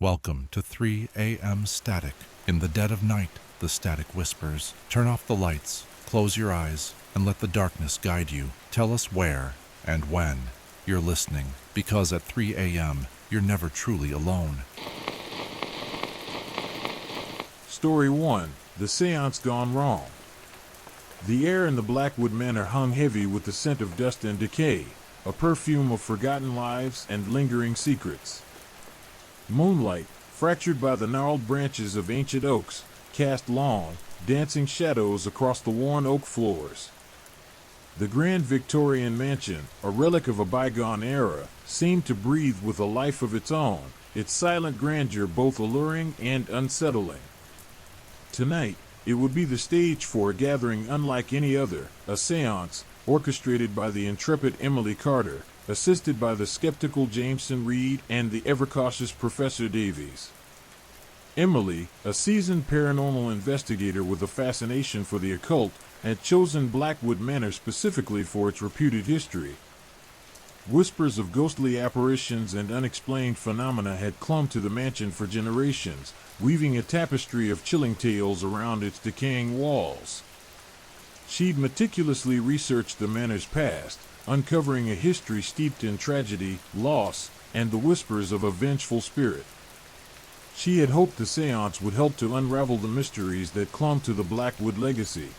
Welcome to 3 a.m. Static. In the dead of night, the static whispers. Turn off the lights, close your eyes, and let the darkness guide you. Tell us where and when you're listening, because at 3 a.m., you're never truly alone. Story 1. The Seance Gone Wrong. The air in the Blackwood Manor hung heavy with the scent of dust and decay, a perfume of forgotten lives and lingering secrets. Moonlight, fractured by the gnarled branches of ancient oaks, cast long, dancing shadows across the worn oak floors. The grand Victorian mansion, a relic of a bygone era, seemed to breathe with a life of its own, its silent grandeur both alluring and unsettling. Tonight, it would be the stage for a gathering unlike any other, a séance, orchestrated by the intrepid Emily Carter, assisted by the skeptical Jameson Reed and the ever-cautious Professor Davies. Emily, a seasoned paranormal investigator with a fascination for the occult, had chosen Blackwood Manor specifically for its reputed history. Whispers of ghostly apparitions and unexplained phenomena had clung to the mansion for generations, weaving a tapestry of chilling tales around its decaying walls. She'd meticulously researched the manor's past, uncovering a history steeped in tragedy, loss, and the whispers of a vengeful spirit. She had hoped the séance would help to unravel the mysteries that clung to the Blackwood legacy.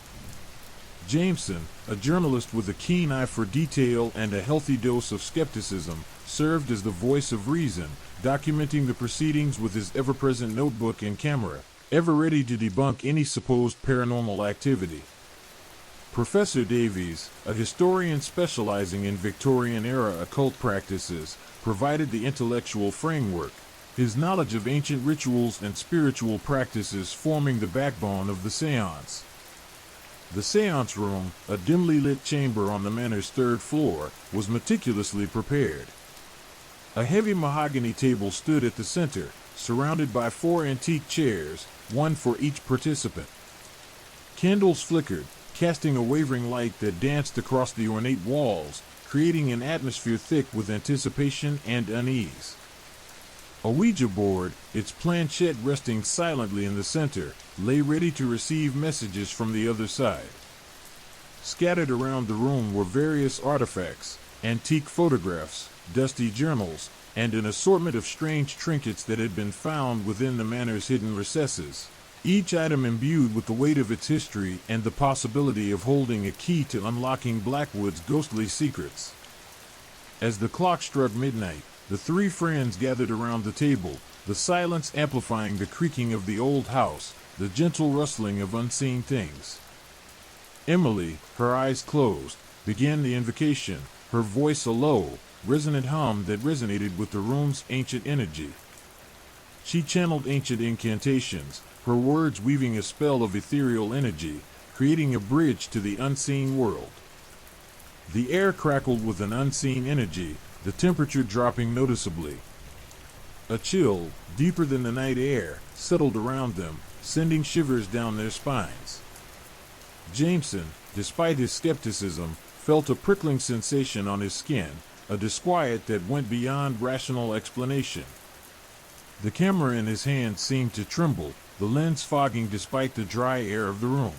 Jameson, a journalist with a keen eye for detail and a healthy dose of skepticism, served as the voice of reason, documenting the proceedings with his ever-present notebook and camera, ever ready to debunk any supposed paranormal activity. Professor Davies, a historian specializing in Victorian-era occult practices, provided the intellectual framework, his knowledge of ancient rituals and spiritual practices forming the backbone of the séance. The séance room, a dimly lit chamber on the manor's third floor, was meticulously prepared. A heavy mahogany table stood at the center, surrounded by 4 antique chairs, one for each participant. Candles flickered, casting a wavering light that danced across the ornate walls, creating an atmosphere thick with anticipation and unease. A Ouija board, its planchette resting silently in the center, lay ready to receive messages from the other side. Scattered around the room were various artifacts, antique photographs, dusty journals, and an assortment of strange trinkets that had been found within the manor's hidden recesses, each item imbued with the weight of its history and the possibility of holding a key to unlocking Blackwood's ghostly secrets. As the clock struck midnight, the 3 friends gathered around the table, the silence amplifying the creaking of the old house, the gentle rustling of unseen things. Emily, her eyes closed, began the invocation, her voice a low, resonant hum that resonated with the room's ancient energy. She channeled ancient incantations, her words weaving a spell of ethereal energy, creating a bridge to the unseen world. The air crackled with an unseen energy, the temperature dropping noticeably. A chill, deeper than the night air, settled around them, sending shivers down their spines. Jameson, despite his skepticism, felt a prickling sensation on his skin, a disquiet that went beyond rational explanation. The camera in his hand seemed to tremble, the lens fogging despite the dry air of the room.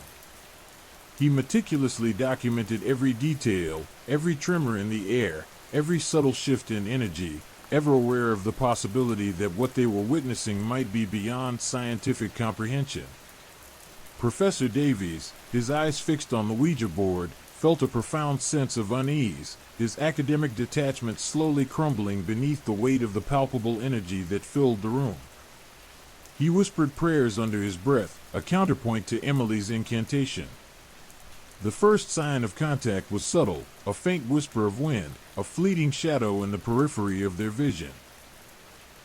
He meticulously documented every detail, every tremor in the air, every subtle shift in energy, ever aware of the possibility that what they were witnessing might be beyond scientific comprehension. Professor Davies, his eyes fixed on the Ouija board, felt a profound sense of unease, his academic detachment slowly crumbling beneath the weight of the palpable energy that filled the room. He whispered prayers under his breath, a counterpoint to Emily's incantation. The first sign of contact was subtle, a faint whisper of wind, a fleeting shadow in the periphery of their vision.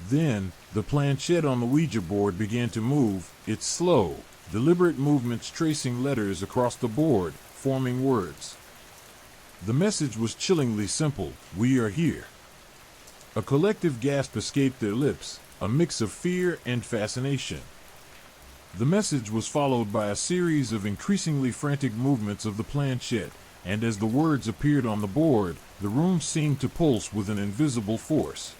Then, the planchette on the Ouija board began to move, its slow, deliberate movements tracing letters across the board, forming words. The message was chillingly simple: "We are here." A collective gasp escaped their lips, a mix of fear and fascination. The message was followed by a series of increasingly frantic movements of the planchette, and as the words appeared on the board, the room seemed to pulse with an invisible force.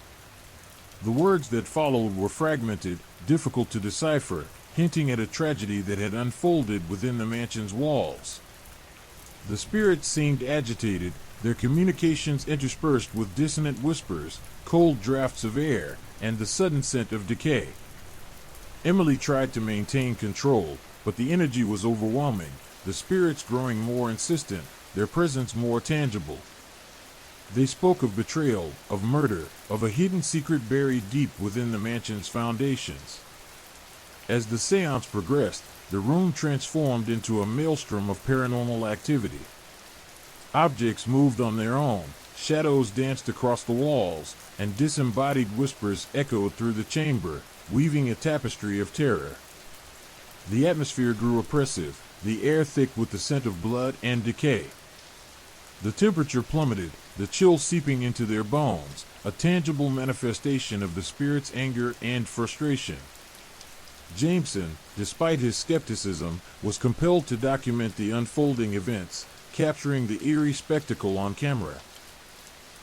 The words that followed were fragmented, difficult to decipher, hinting at a tragedy that had unfolded within the mansion's walls. The spirits seemed agitated, their communications interspersed with dissonant whispers, cold drafts of air, and the sudden scent of decay. Emily tried to maintain control, but the energy was overwhelming, the spirits growing more insistent, their presence more tangible. They spoke of betrayal, of murder, of a hidden secret buried deep within the mansion's foundations. As the seance progressed, the room transformed into a maelstrom of paranormal activity. Objects moved on their own, shadows danced across the walls, and disembodied whispers echoed through the chamber, weaving a tapestry of terror. The atmosphere grew oppressive, the air thick with the scent of blood and decay. The temperature plummeted, the chill seeping into their bones, a tangible manifestation of the spirit's anger and frustration. Jameson, despite his skepticism, was compelled to document the unfolding events, capturing the eerie spectacle on camera.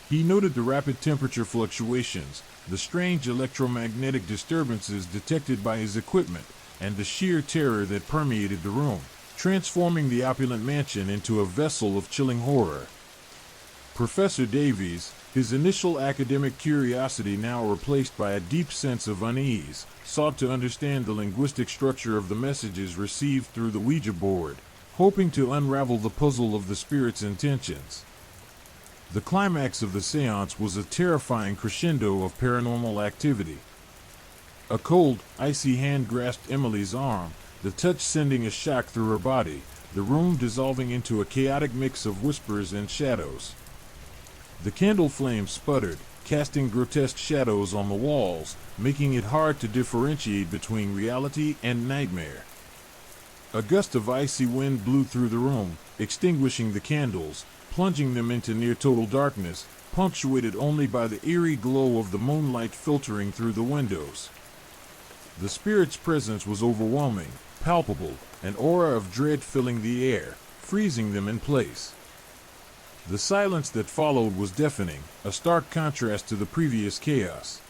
He noted the rapid temperature fluctuations, the strange electromagnetic disturbances detected by his equipment, and the sheer terror that permeated the room, transforming the opulent mansion into a vessel of chilling horror. Professor Davies, his initial academic curiosity now replaced by a deep sense of unease, sought to understand the linguistic structure of the messages received through the Ouija board, hoping to unravel the puzzle of the spirit's intentions. The climax of the seance was a terrifying crescendo of paranormal activity. A cold, icy hand grasped Emily's arm, the touch sending a shock through her body, the room dissolving into a chaotic mix of whispers and shadows. The candle flame sputtered, casting grotesque shadows on the walls, making it hard to differentiate between reality and nightmare. A gust of icy wind blew through the room, extinguishing the candles, plunging them into near-total darkness, punctuated only by the eerie glow of the moonlight filtering through the windows. The spirit's presence was overwhelming, palpable, an aura of dread filling the air, freezing them in place. The silence that followed was deafening, a stark contrast to the previous chaos.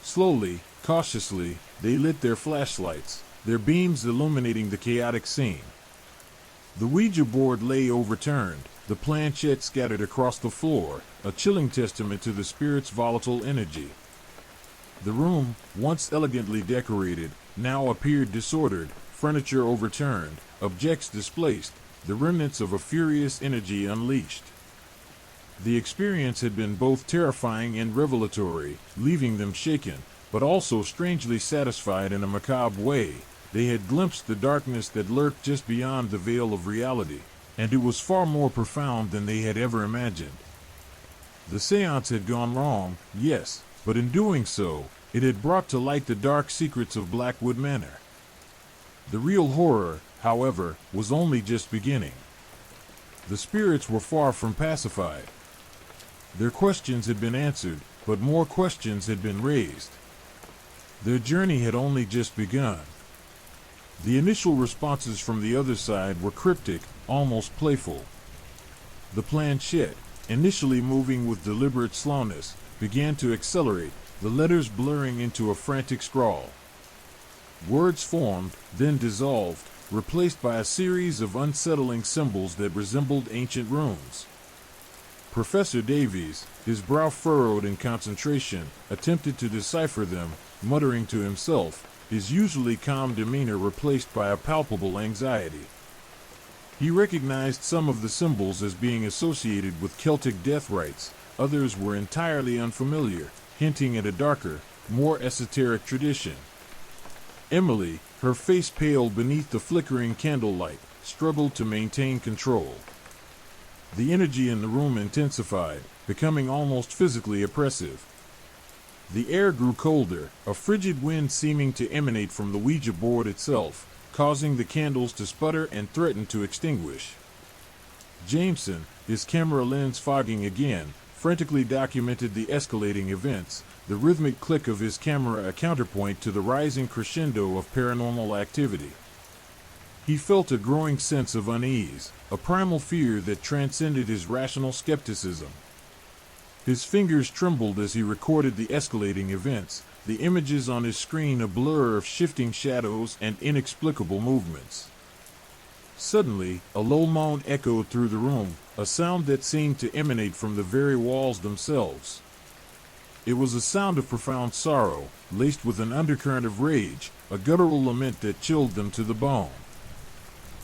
Slowly, cautiously, they lit their flashlights, their beams illuminating the chaotic scene. The Ouija board lay overturned, the planchette scattered across the floor, a chilling testament to the spirit's volatile energy. The room, once elegantly decorated, now appeared disordered, furniture overturned, objects displaced, the remnants of a furious energy unleashed. The experience had been both terrifying and revelatory, leaving them shaken, but also strangely satisfied in a macabre way. They had glimpsed the darkness that lurked just beyond the veil of reality, and it was far more profound than they had ever imagined. The seance had gone wrong, yes, but in doing so, it had brought to light the dark secrets of Blackwood Manor. The real horror, however, was only just beginning. The spirits were far from pacified. Their questions had been answered, but more questions had been raised. Their journey had only just begun. The initial responses from the other side were cryptic, almost playful. The planchette, initially moving with deliberate slowness, began to accelerate, the letters blurring into a frantic scrawl. Words formed, then dissolved, replaced by a series of unsettling symbols that resembled ancient runes. Professor Davies, his brow furrowed in concentration, attempted to decipher them, muttering to himself, his usually calm demeanor replaced by a palpable anxiety. He recognized some of the symbols as being associated with Celtic death rites, others were entirely unfamiliar, hinting at a darker, more esoteric tradition. Emily, her face pale beneath the flickering candlelight, struggled to maintain control. The energy in the room intensified, becoming almost physically oppressive. The air grew colder, a frigid wind seeming to emanate from the Ouija board itself, causing the candles to sputter and threaten to extinguish. Jameson, his camera lens fogging again, frantically documented the escalating events, the rhythmic click of his camera a counterpoint to the rising crescendo of paranormal activity. He felt a growing sense of unease, a primal fear that transcended his rational skepticism. His fingers trembled as he recorded the escalating events, the images on his screen a blur of shifting shadows and inexplicable movements. Suddenly, a low moan echoed through the room, a sound that seemed to emanate from the very walls themselves. It was a sound of profound sorrow, laced with an undercurrent of rage, a guttural lament that chilled them to the bone.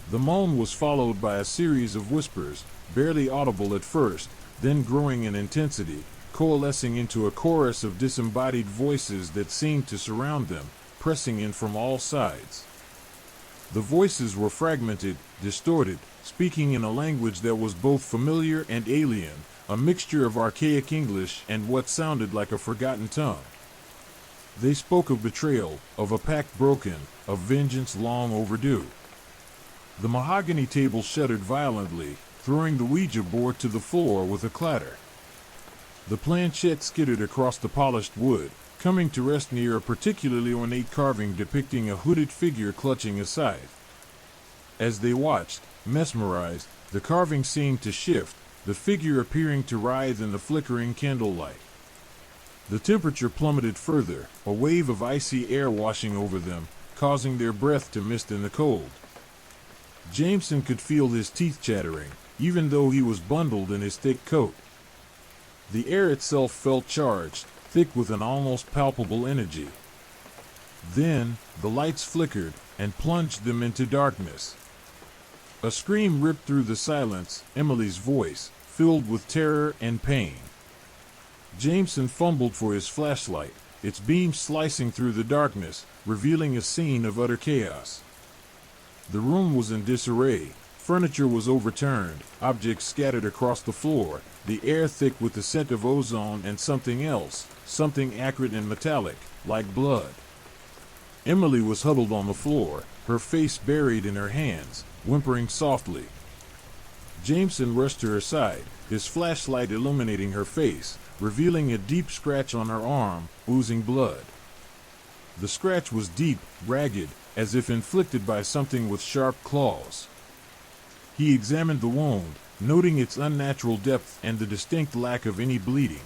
The moan was followed by a series of whispers, barely audible at first, then growing in intensity, coalescing into a chorus of disembodied voices that seemed to surround them, pressing in from all sides. The voices were fragmented, distorted, speaking in a language that was both familiar and alien, a mixture of archaic English and what sounded like a forgotten tongue. They spoke of betrayal, of a pact broken, of vengeance long overdue. The mahogany table shuddered violently, throwing the Ouija board to the floor with a clatter. The planchette skittered across the polished wood, coming to rest near a particularly ornate carving depicting a hooded figure clutching a scythe. As they watched, mesmerized, the carving seemed to shift, the figure appearing to writhe in the flickering candlelight. The temperature plummeted further, a wave of icy air washing over them, causing their breath to mist in the cold. Jameson could feel his teeth chattering, even though he was bundled in his thick coat. The air itself felt charged, thick with an almost palpable energy. Then, the lights flickered and plunged them into darkness. A scream ripped through the silence, Emily's voice, filled with terror and pain. Jameson fumbled for his flashlight, its beam slicing through the darkness, revealing a scene of utter chaos. The room was in disarray. Furniture was overturned, objects scattered across the floor, the air thick with the scent of ozone and something else, something acrid and metallic, like blood. Emily was huddled on the floor, her face buried in her hands, whimpering softly. Jameson rushed to her side, his flashlight illuminating her face, revealing a deep scratch on her arm, oozing blood. The scratch was deep, ragged, as if inflicted by something with sharp claws. He examined the wound, noting its unnatural depth and the distinct lack of any bleeding.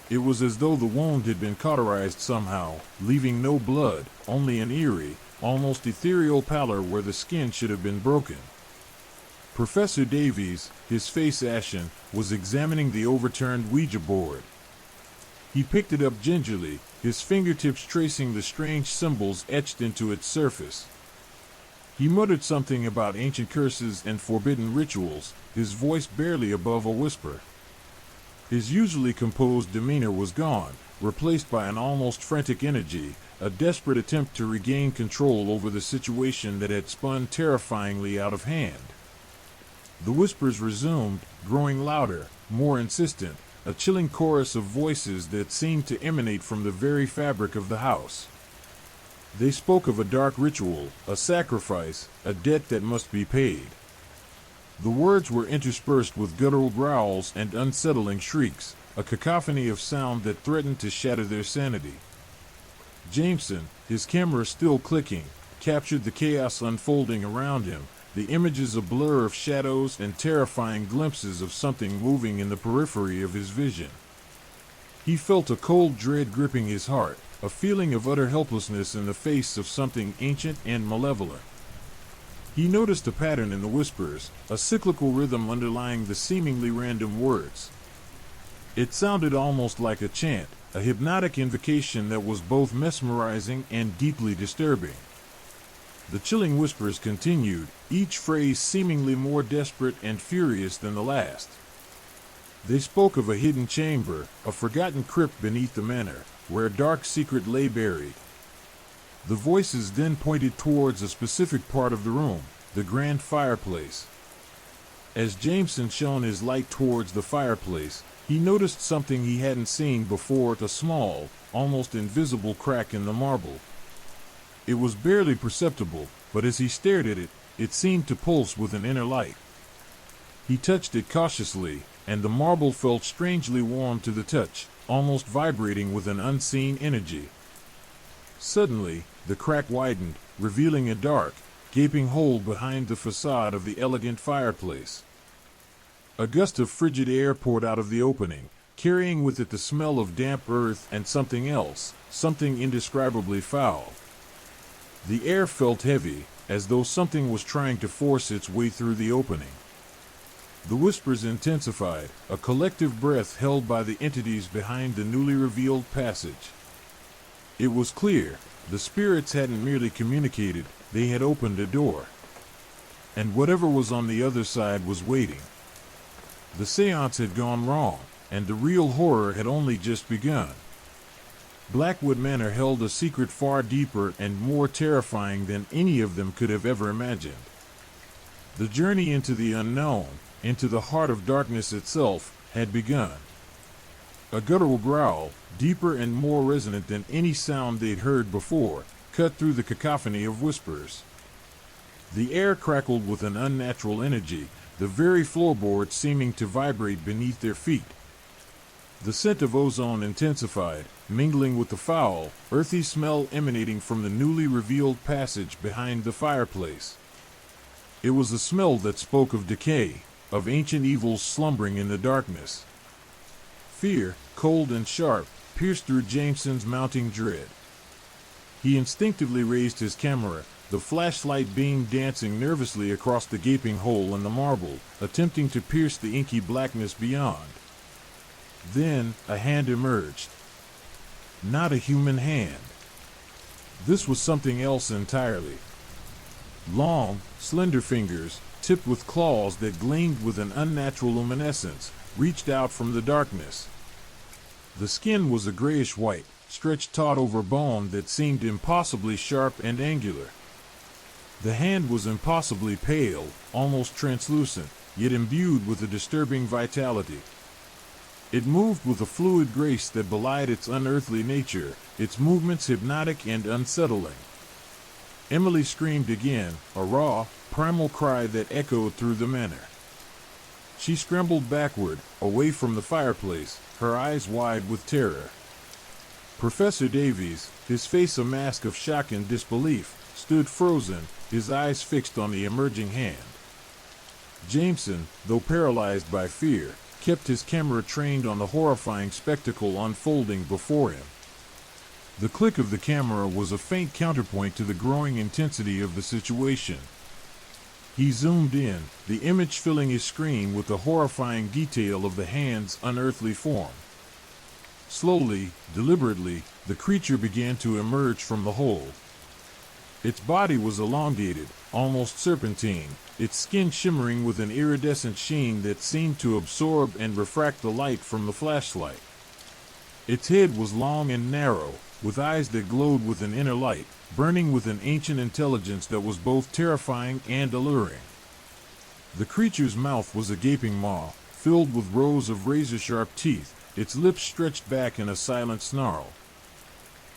It was as though the wound had been cauterized somehow, leaving no blood, only an eerie, almost ethereal pallor where the skin should have been broken. Professor Davies, his face ashen, was examining the overturned Ouija board. He picked it up gingerly, his fingertips tracing the strange symbols etched into its surface. He muttered something about ancient curses and forbidden rituals, his voice barely above a whisper. His usually composed demeanor was gone, replaced by an almost frantic energy, a desperate attempt to regain control over the situation that had spun terrifyingly out of hand. The whispers resumed, growing louder, more insistent, a chilling chorus of voices that seemed to emanate from the very fabric of the house. They spoke of a dark ritual, a sacrifice, a debt that must be paid. The words were interspersed with guttural growls and unsettling shrieks, a cacophony of sound that threatened to shatter their sanity. Jameson, his camera still clicking, captured the chaos unfolding around him, the images a blur of shadows and terrifying glimpses of something moving in the periphery of his vision. He felt a cold dread gripping his heart, a feeling of utter helplessness in the face of something ancient and malevolent. He noticed a pattern in the whispers, a cyclical rhythm underlying the seemingly random words. It sounded almost like a chant, a hypnotic invocation that was both mesmerizing and deeply disturbing. The chilling whispers continued, each phrase seemingly more desperate and furious than the last. They spoke of a hidden chamber, a forgotten crypt beneath the manor, where a dark secret lay buried. The voices then pointed towards a specific part of the room, the grand fireplace. As Jameson shone his light towards the fireplace, he noticed something he hadn't seen before, a small, almost invisible crack in the marble. It was barely perceptible, but as he stared at it, it seemed to pulse with an inner light. He touched it cautiously, and the marble felt strangely warm to the touch, almost vibrating with an unseen energy. Suddenly, the crack widened, revealing a dark, gaping hole behind the facade of the elegant fireplace. A gust of frigid air poured out of the opening, carrying with it the smell of damp earth and something else, something indescribably foul. The air felt heavy, as though something was trying to force its way through the opening. The whispers intensified, a collective breath held by the entities behind the newly revealed passage. It was clear, the spirits hadn't merely communicated, they had opened a door. And whatever was on the other side was waiting. The seance had gone wrong, and the real horror had only just begun. Blackwood Manor held a secret far deeper and more terrifying than any of them could have ever imagined. The journey into the unknown, into the heart of darkness itself, had begun. A guttural growl, deeper and more resonant than any sound they'd heard before, cut through the cacophony of whispers. The air crackled with an unnatural energy, the very floorboards seeming to vibrate beneath their feet. The scent of ozone intensified, mingling with the foul, earthy smell emanating from the newly revealed passage behind the fireplace. It was a smell that spoke of decay, of ancient evils slumbering in the darkness. Fear, cold and sharp, pierced through Jameson's mounting dread. He instinctively raised his camera, the flashlight beam dancing nervously across the gaping hole in the marble, attempting to pierce the inky blackness beyond. Then, a hand emerged. Not a human hand. This was something else entirely. Long, slender fingers, tipped with claws that gleamed with an unnatural luminescence, reached out from the darkness. The skin was a grayish white, stretched taut over bone that seemed impossibly sharp and angular. The hand was impossibly pale, almost translucent, yet imbued with a disturbing vitality. It moved with a fluid grace that belied its unearthly nature, its movements hypnotic and unsettling. Emily screamed again, a raw, primal cry that echoed through the manor. She scrambled backward, away from the fireplace, her eyes wide with terror. Professor Davies, his face a mask of shock and disbelief, stood frozen, his eyes fixed on the emerging hand. Jameson, though paralyzed by fear, kept his camera trained on the horrifying spectacle unfolding before him. The click of the camera was a faint counterpoint to the growing intensity of the situation. He zoomed in, the image filling his screen with the horrifying detail of the hand's unearthly form. Slowly, deliberately, the creature began to emerge from the hole. Its body was elongated, almost serpentine, its skin shimmering with an iridescent sheen that seemed to absorb and refract the light from the flashlight. Its head was long and narrow, with eyes that glowed with an inner light, burning with an ancient intelligence that was both terrifying and alluring. The creature's mouth was a gaping maw, filled with rows of razor-sharp teeth, its lips stretched back in a silent snarl.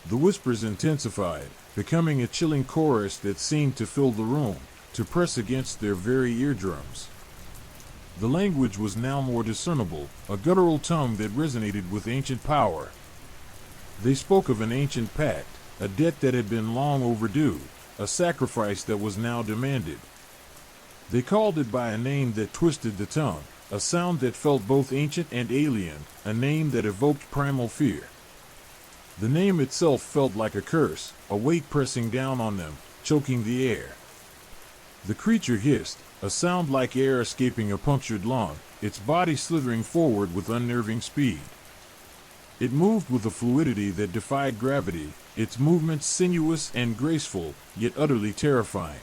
The whispers intensified, becoming a chilling chorus that seemed to fill the room, to press against their very eardrums. The language was now more discernible, a guttural tongue that resonated with ancient power. They spoke of an ancient pact, a debt that had been long overdue, a sacrifice that was now demanded. They called it by a name that twisted the tongue, a sound that felt both ancient and alien, a name that evoked primal fear. The name itself felt like a curse, a weight pressing down on them, choking the air. The creature hissed, a sound like air escaping a punctured lung, its body slithering forward with unnerving speed. It moved with a fluidity that defied gravity, its movements sinuous and graceful, yet utterly terrifying.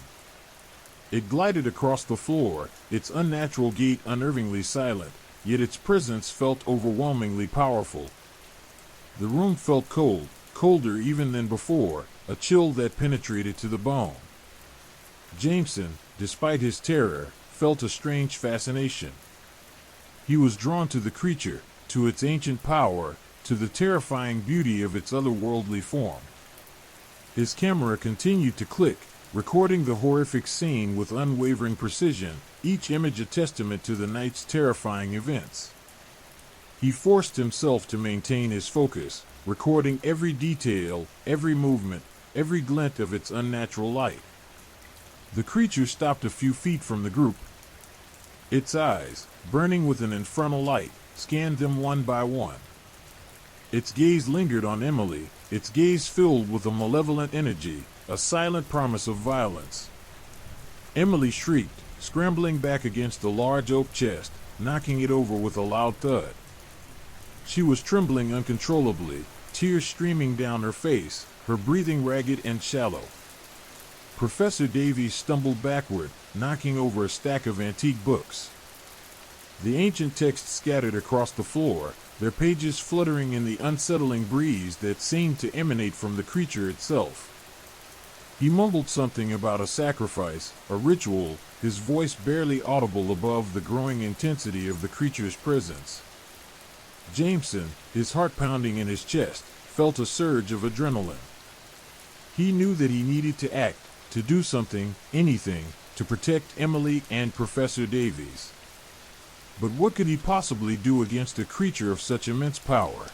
It glided across the floor, its unnatural gait unnervingly silent, yet its presence felt overwhelmingly powerful. The room felt cold, colder even than before, a chill that penetrated to the bone. Jameson, despite his terror, felt a strange fascination. He was drawn to the creature, to its ancient power, to the terrifying beauty of its otherworldly form. His camera continued to click, recording the horrific scene with unwavering precision, each image a testament to the night's terrifying events. He forced himself to maintain his focus, recording every detail, every movement, every glint of its unnatural light. The creature stopped a few feet from the group. Its eyes, burning with an infernal light, scanned them one by one. Its gaze lingered on Emily, its gaze filled with a malevolent energy, a silent promise of violence. Emily shrieked, scrambling back against the large oak chest, knocking it over with a loud thud. She was trembling uncontrollably, tears streaming down her face, her breathing ragged and shallow. Professor Davies stumbled backward, knocking over a stack of antique books. The ancient texts scattered across the floor, their pages fluttering in the unsettling breeze that seemed to emanate from the creature itself. He mumbled something about a sacrifice, a ritual, his voice barely audible above the growing intensity of the creature's presence. Jameson, his heart pounding in his chest, felt a surge of adrenaline. He knew that he needed to act, to do something, anything, to protect Emily and Professor Davies. But what could he possibly do against a creature of such immense power?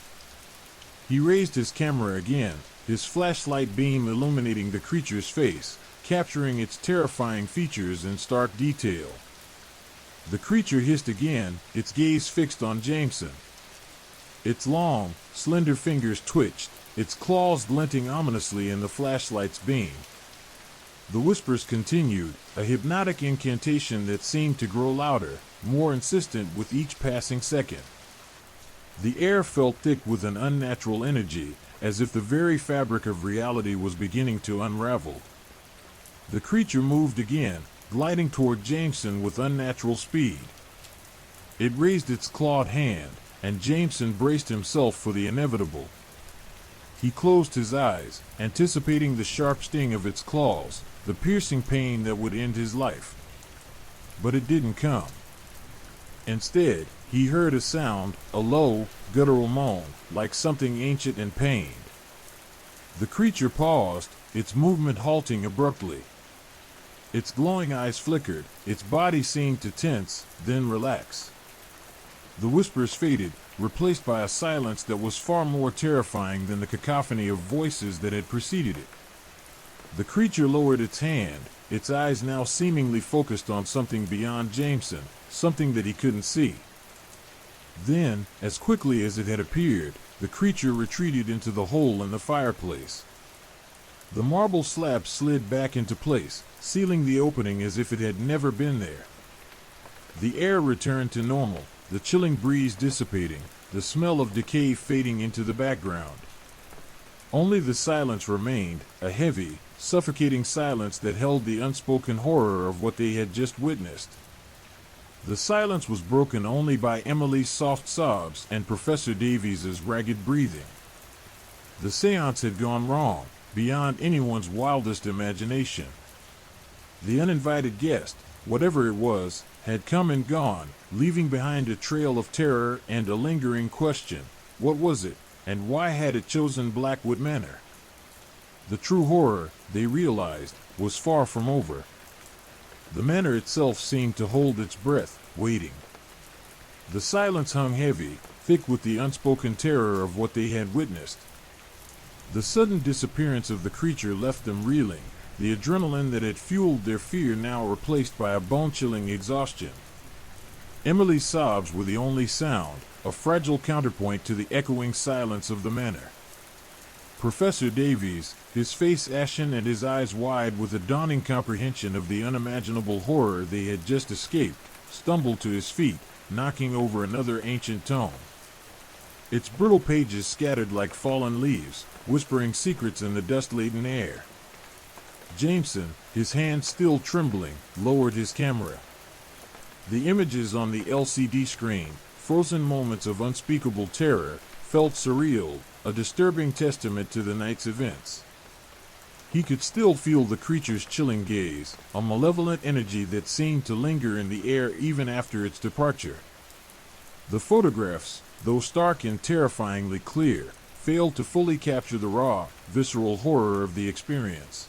He raised his camera again, his flashlight beam illuminating the creature's face, capturing its terrifying features in stark detail. The creature hissed again, its gaze fixed on Jameson. Its long, slender fingers twitched, its claws glinting ominously in the flashlight's beam. The whispers continued, a hypnotic incantation that seemed to grow louder, more insistent with each passing second. The air felt thick with an unnatural energy, as if the very fabric of reality was beginning to unravel. The creature moved again, gliding toward Jameson with unnatural speed. It raised its clawed hand, and Jameson braced himself for the inevitable. He closed his eyes, anticipating the sharp sting of its claws, the piercing pain that would end his life. But it didn't come. Instead, he heard a sound, a low, guttural moan, like something ancient and pained. The creature paused, its movement halting abruptly. Its glowing eyes flickered, its body seemed to tense, then relax. The whispers faded, replaced by a silence that was far more terrifying than the cacophony of voices that had preceded it. The creature lowered its hand, its eyes now seemingly focused on something beyond Jameson, something that he couldn't see. Then, as quickly as it had appeared, the creature retreated into the hole in the fireplace. The marble slab slid back into place, sealing the opening as if it had never been there. The air returned to normal, the chilling breeze dissipating, the smell of decay fading into the background. Only the silence remained, a heavy, suffocating silence that held the unspoken horror of what they had just witnessed. The silence was broken only by Emily's soft sobs and Professor Davies's ragged breathing. The seance had gone wrong, beyond anyone's wildest imagination. The uninvited guest, whatever it was, had come and gone, leaving behind a trail of terror and a lingering question. What was it, and why had it chosen Blackwood Manor? The true horror, they realized, was far from over. The manor itself seemed to hold its breath, waiting. The silence hung heavy, thick with the unspoken terror of what they had witnessed. The sudden disappearance of the creature left them reeling, the adrenaline that had fueled their fear now replaced by a bone-chilling exhaustion. Emily's sobs were the only sound, a fragile counterpoint to the echoing silence of the manor. Professor Davies, his face ashen and his eyes wide with a dawning comprehension of the unimaginable horror they had just escaped, stumbled to his feet, knocking over another ancient tome. Its brittle pages scattered like fallen leaves, whispering secrets in the dust-laden air. Jameson, his hand still trembling, lowered his camera. The images on the LCD screen, frozen moments of unspeakable terror, felt surreal, a disturbing testament to the night's events. He could still feel the creature's chilling gaze, a malevolent energy that seemed to linger in the air even after its departure. The photographs, though stark and terrifyingly clear, failed to fully capture the raw, visceral horror of the experience.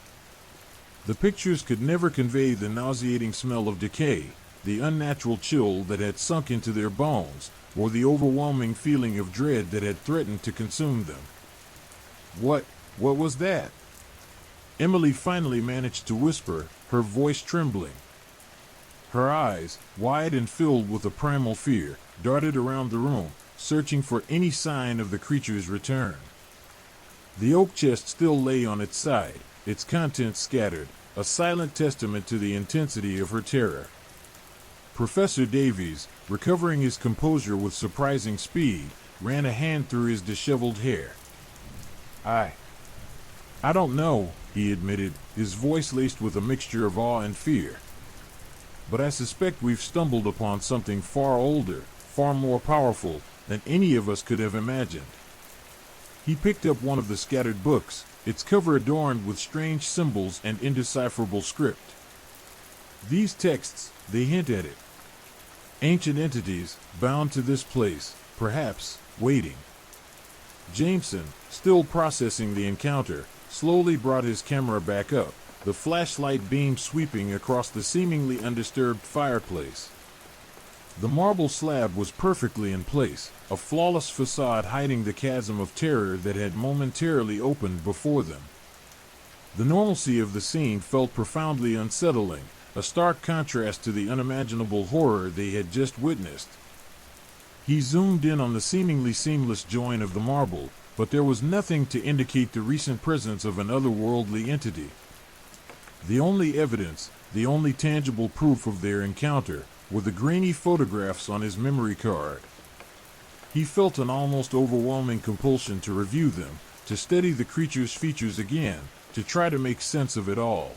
The pictures could never convey the nauseating smell of decay, the unnatural chill that had sunk into their bones, or the overwhelming feeling of dread that had threatened to consume them. What was that? Emily finally managed to whisper, her voice trembling. Her eyes, wide and filled with a primal fear, darted around the room, searching for any sign of the creature's return. The oak chest still lay on its side, its contents scattered, a silent testament to the intensity of her terror. Professor Davies, recovering his composure with surprising speed, ran a hand through his disheveled hair. I don't know, he admitted, his voice laced with a mixture of awe and fear. But I suspect we've stumbled upon something far older, far more powerful than any of us could have imagined. He picked up one of the scattered books, its cover adorned with strange symbols and indecipherable script. These texts, they hint at it. Ancient entities, bound to this place, perhaps, waiting. Jameson, still processing the encounter, slowly brought his camera back up, the flashlight beam sweeping across the seemingly undisturbed fireplace. The marble slab was perfectly in place, a flawless facade hiding the chasm of terror that had momentarily opened before them. The normalcy of the scene felt profoundly unsettling, a stark contrast to the unimaginable horror they had just witnessed. He zoomed in on the seemingly seamless join of the marble, but there was nothing to indicate the recent presence of an otherworldly entity. The only evidence, the only tangible proof of their encounter, were the grainy photographs on his memory card. He felt an almost overwhelming compulsion to review them, to study the creature's features again, to try to make sense of it all.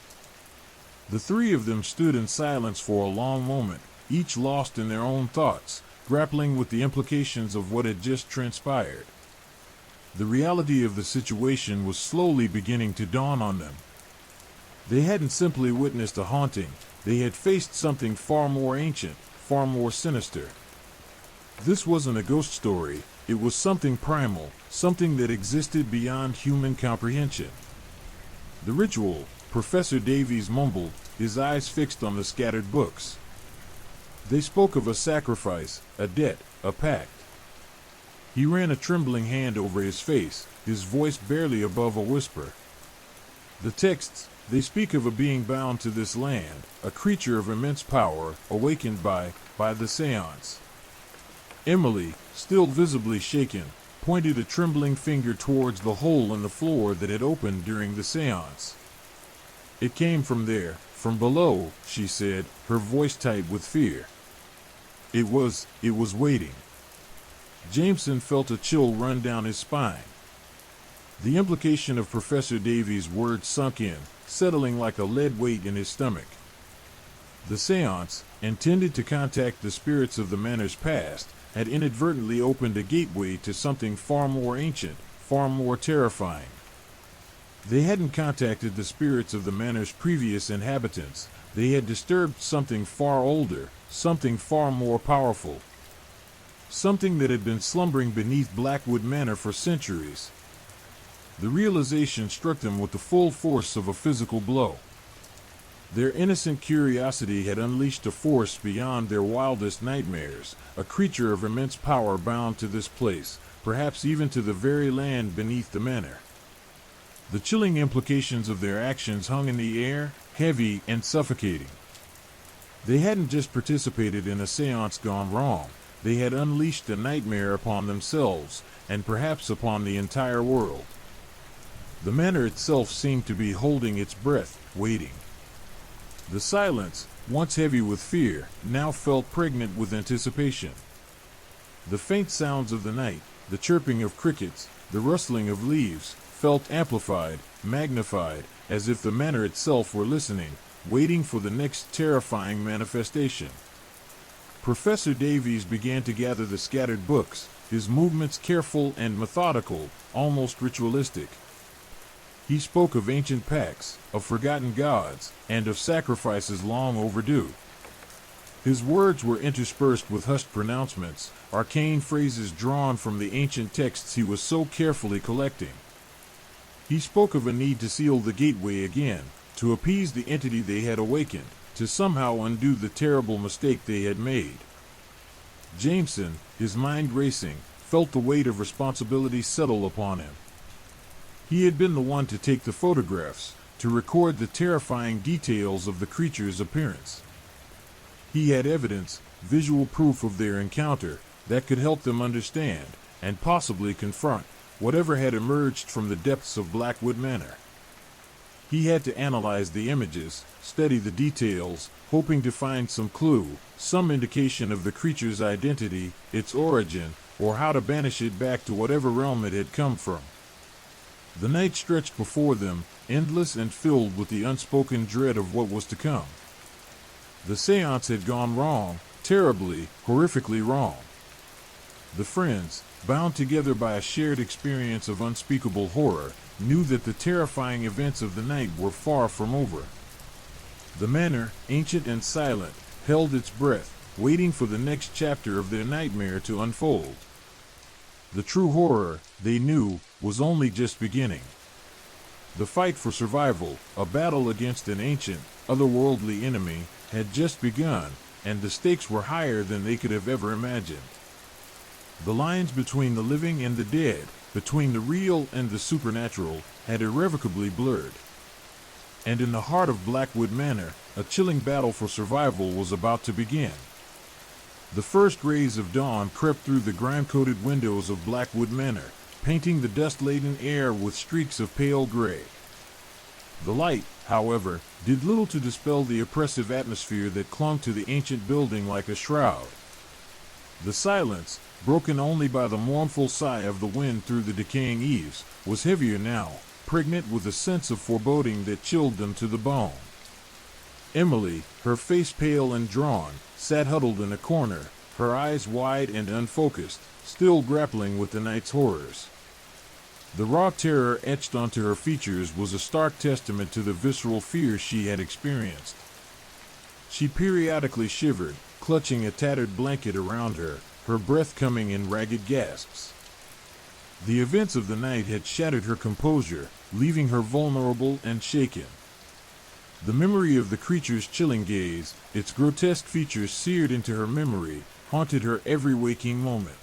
The three of them stood in silence for a long moment, each lost in their own thoughts, grappling with the implications of what had just transpired. The reality of the situation was slowly beginning to dawn on them. They hadn't simply witnessed a haunting, they had faced something far more ancient, far more sinister. This wasn't a ghost story, it was something primal, something that existed beyond human comprehension. The ritual, Professor Davies mumbled, his eyes fixed on the scattered books. They spoke of a sacrifice, a debt, a pact. He ran a trembling hand over his face, his voice barely above a whisper. The texts, they speak of a being bound to this land, a creature of immense power, awakened by the seance. Emily, still visibly shaken, pointed a trembling finger towards the hole in the floor that had opened during the seance. It came from there, from below, she said, her voice tight with fear. It was waiting. Jameson felt a chill run down his spine. The implication of Professor Davies' words sunk in, settling like a lead weight in his stomach. The seance, intended to contact the spirits of the manor's past, had inadvertently opened a gateway to something far more ancient, far more terrifying. They hadn't contacted the spirits of the manor's previous inhabitants, they had disturbed something far older, something far more powerful. Something that had been slumbering beneath Blackwood Manor for centuries. The realization struck them with the full force of a physical blow. Their innocent curiosity had unleashed a force beyond their wildest nightmares, a creature of immense power bound to this place, perhaps even to the very land beneath the manor. The chilling implications of their actions hung in the air, heavy and suffocating. They hadn't just participated in a seance gone wrong, they had unleashed a nightmare upon themselves, and perhaps upon the entire world. The manor itself seemed to be holding its breath, waiting. The silence, once heavy with fear, now felt pregnant with anticipation. The faint sounds of the night, the chirping of crickets, the rustling of leaves, felt amplified, magnified, as if the manor itself were listening, waiting for the next terrifying manifestation. Professor Davies began to gather the scattered books, his movements careful and methodical, almost ritualistic. He spoke of ancient pacts, of forgotten gods, and of sacrifices long overdue. His words were interspersed with hushed pronouncements, arcane phrases drawn from the ancient texts he was so carefully collecting. He spoke of a need to seal the gateway again, to appease the entity they had awakened, to somehow undo the terrible mistake they had made. Jameson, his mind racing, felt the weight of responsibility settle upon him. He had been the one to take the photographs, to record the terrifying details of the creature's appearance. He had evidence, visual proof of their encounter, that could help them understand, and possibly confront, whatever had emerged from the depths of Blackwood Manor. He had to analyze the images, study the details, hoping to find some clue, some indication of the creature's identity, its origin, or how to banish it back to whatever realm it had come from. The night stretched before them, endless and filled with the unspoken dread of what was to come. The seance had gone wrong, terribly, horrifically wrong. The friends, bound together by a shared experience of unspeakable horror, knew that the terrifying events of the night were far from over. The manor, ancient and silent, held its breath, waiting for the next chapter of their nightmare to unfold. The true horror, they knew, was only just beginning. The fight for survival, a battle against an ancient, otherworldly enemy, had just begun, and the stakes were higher than they could have ever imagined. The lines between the living and the dead, between the real and the supernatural, had irrevocably blurred. And in the heart of Blackwood Manor, a chilling battle for survival was about to begin. The first rays of dawn crept through the grime-coated windows of Blackwood Manor, painting the dust-laden air with streaks of pale gray. The light, however, did little to dispel the oppressive atmosphere that clung to the ancient building like a shroud. The silence, broken only by the mournful sigh of the wind through the decaying eaves, was heavier now, pregnant with a sense of foreboding that chilled them to the bone. Emily, her face pale and drawn, sat huddled in a corner, her eyes wide and unfocused, still grappling with the night's horrors. The raw terror etched onto her features was a stark testament to the visceral fear she had experienced. She periodically shivered, clutching a tattered blanket around her, her breath coming in ragged gasps. The events of the night had shattered her composure, leaving her vulnerable and shaken. The memory of the creature's chilling gaze, its grotesque features seared into her memory, haunted her every waking moment.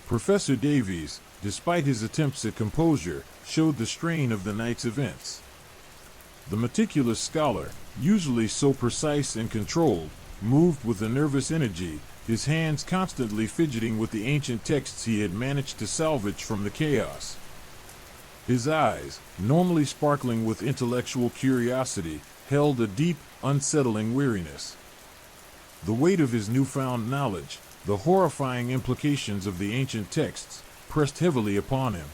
Professor Davies, despite his attempts at composure, showed the strain of the night's events. The meticulous scholar, usually so precise and controlled, moved with a nervous energy, his hands constantly fidgeting with the ancient texts he had managed to salvage from the chaos. His eyes, normally sparkling with intellectual curiosity, held a deep, unsettling weariness. The weight of his newfound knowledge, the horrifying implications of the ancient texts, pressed heavily upon him.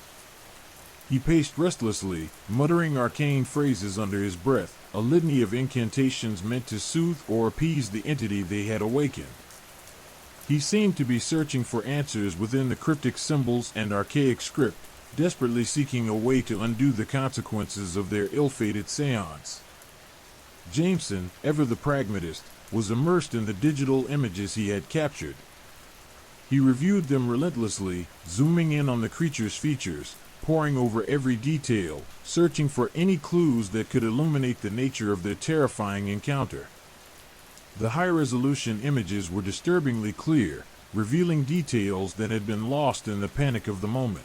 He paced restlessly, muttering arcane phrases under his breath, a litany of incantations meant to soothe or appease the entity they had awakened. He seemed to be searching for answers within the cryptic symbols and archaic script, desperately seeking a way to undo the consequences of their ill-fated seance. Jameson, ever the pragmatist, was immersed in the digital images he had captured. He reviewed them relentlessly, zooming in on the creature's features, poring over every detail, searching for any clues that could illuminate the nature of their terrifying encounter. The high-resolution images were disturbingly clear, revealing details that had been lost in the panic of the moment.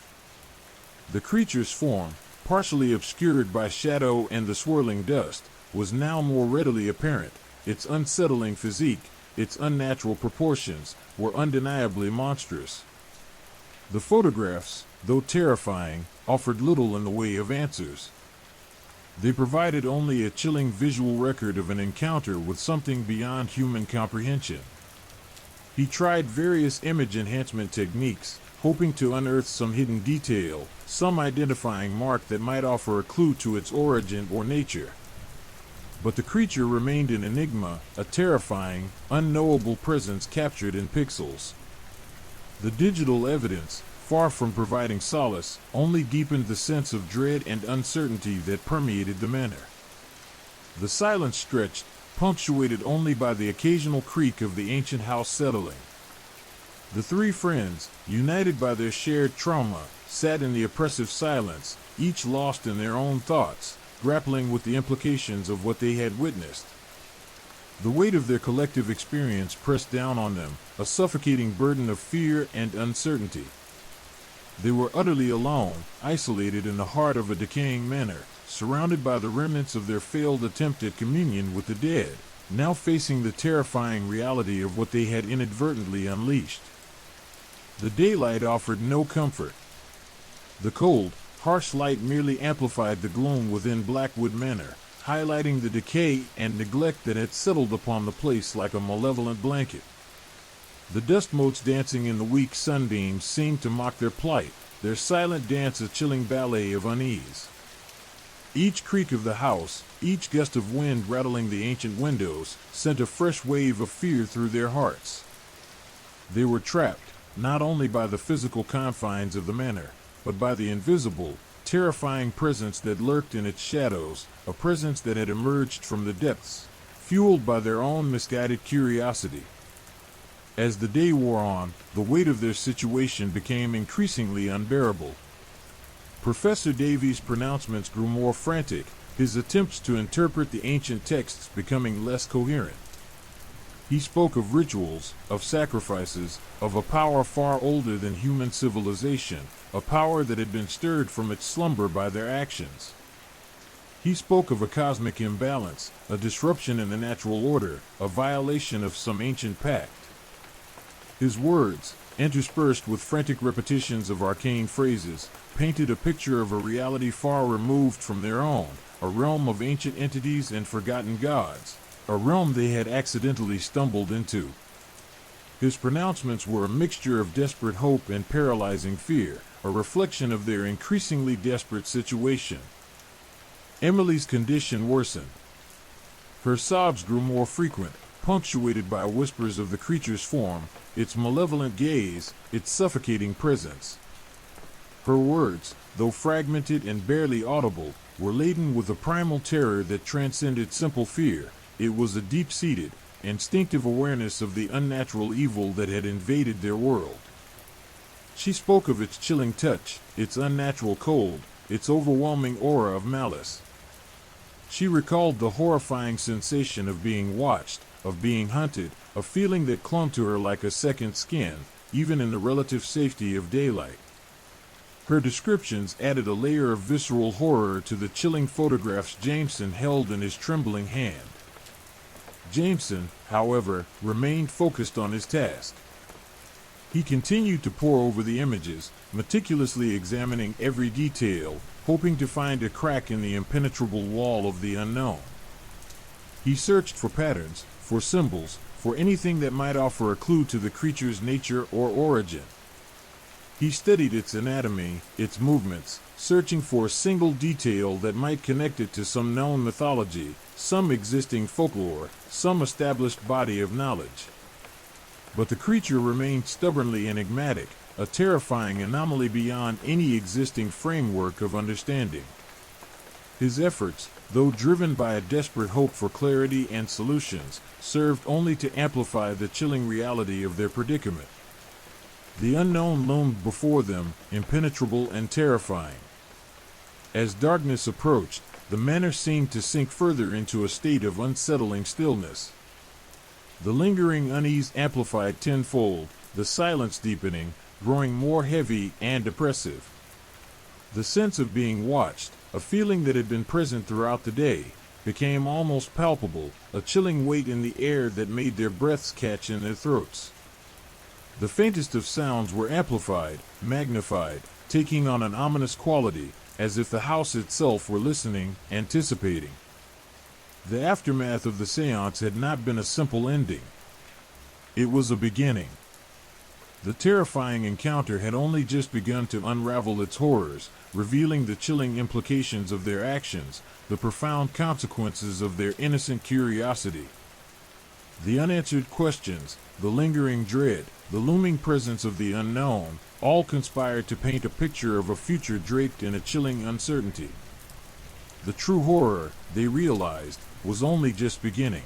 The creature's form, partially obscured by shadow and the swirling dust, was now more readily apparent. Its unsettling physique, its unnatural proportions, were undeniably monstrous. The photographs, though terrifying, offered little in the way of answers. They provided only a chilling visual record of an encounter with something beyond human comprehension. He tried various image enhancement techniques, hoping to unearth some hidden detail, some identifying mark that might offer a clue to its origin or nature. But the creature remained an enigma, a terrifying, unknowable presence captured in pixels. The digital evidence, far from providing solace, only deepened the sense of dread and uncertainty that permeated the manor. The silence stretched, punctuated only by the occasional creak of the ancient house settling. The three friends, united by their shared trauma, sat in the oppressive silence, each lost in their own thoughts, grappling with the implications of what they had witnessed. The weight of their collective experience pressed down on them, a suffocating burden of fear and uncertainty. They were utterly alone, isolated in the heart of a decaying manor, surrounded by the remnants of their failed attempt at communion with the dead, now facing the terrifying reality of what they had inadvertently unleashed. The daylight offered no comfort. The cold, harsh light merely amplified the gloom within Blackwood Manor, highlighting the decay and neglect that had settled upon the place like a malevolent blanket. The dust motes dancing in the weak sunbeams seemed to mock their plight, their silent dance a chilling ballet of unease. Each creak of the house, each gust of wind rattling the ancient windows, sent a fresh wave of fear through their hearts. They were trapped, not only by the physical confines of the manor, but by the invisible, terrifying presence that lurked in its shadows, a presence that had emerged from the depths, fueled by their own misguided curiosity. As the day wore on, the weight of their situation became increasingly unbearable. Professor Davies' pronouncements grew more frantic, his attempts to interpret the ancient texts becoming less coherent. He spoke of rituals, of sacrifices, of a power far older than human civilization, a power that had been stirred from its slumber by their actions. He spoke of a cosmic imbalance, a disruption in the natural order, a violation of some ancient pact. His words, interspersed with frantic repetitions of arcane phrases, painted a picture of a reality far removed from their own, a realm of ancient entities and forgotten gods, a realm they had accidentally stumbled into. His pronouncements were a mixture of desperate hope and paralyzing fear, a reflection of their increasingly desperate situation. Emily's condition worsened. Her sobs grew more frequent, punctuated by whispers of the creature's form, its malevolent gaze, its suffocating presence. Her words, though fragmented and barely audible, were laden with a primal terror that transcended simple fear. It was a deep-seated, instinctive awareness of the unnatural evil that had invaded their world. She spoke of its chilling touch, its unnatural cold, its overwhelming aura of malice. She recalled the horrifying sensation of being watched, of being hunted, a feeling that clung to her like a second skin, even in the relative safety of daylight. Her descriptions added a layer of visceral horror to the chilling photographs Jameson held in his trembling hand. Jameson, however, remained focused on his task. He continued to pore over the images, meticulously examining every detail, hoping to find a crack in the impenetrable wall of the unknown. He searched for patterns, for symbols, for anything that might offer a clue to the creature's nature or origin. He studied its anatomy, its movements, searching for a single detail that might connect it to some known mythology, some existing folklore, some established body of knowledge. But the creature remained stubbornly enigmatic, a terrifying anomaly beyond any existing framework of understanding. His efforts, though driven by a desperate hope for clarity and solutions, served only to amplify the chilling reality of their predicament. The unknown loomed before them, impenetrable and terrifying. As darkness approached, the manor seemed to sink further into a state of unsettling stillness. The lingering unease amplified tenfold, the silence deepening, growing more heavy and oppressive. The sense of being watched, a feeling that had been present throughout the day, became almost palpable, a chilling weight in the air that made their breaths catch in their throats. The faintest of sounds were amplified, magnified, taking on an ominous quality, as if the house itself were listening, anticipating. The aftermath of the séance had not been a simple ending. It was a beginning. The terrifying encounter had only just begun to unravel its horrors, revealing the chilling implications of their actions, the profound consequences of their innocent curiosity. The unanswered questions, the lingering dread, the looming presence of the unknown, all conspired to paint a picture of a future draped in a chilling uncertainty. The true horror, they realized, was only just beginning.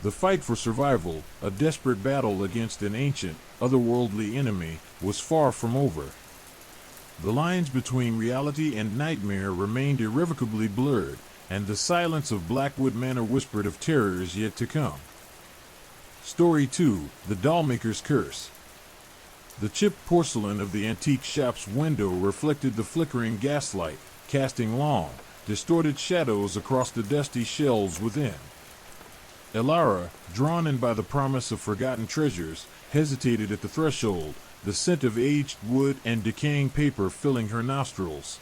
The fight for survival, a desperate battle against an ancient, otherworldly enemy, was far from over. The lines between reality and nightmare remained irrevocably blurred, and the silence of Blackwood Manor whispered of terrors yet to come. Story 2, The Dollmaker's Curse. The chipped porcelain of the antique shop's window reflected the flickering gaslight, casting long, distorted shadows across the dusty shelves within. Elara, drawn in by the promise of forgotten treasures, hesitated at the threshold, the scent of aged wood and decaying paper filling her nostrils.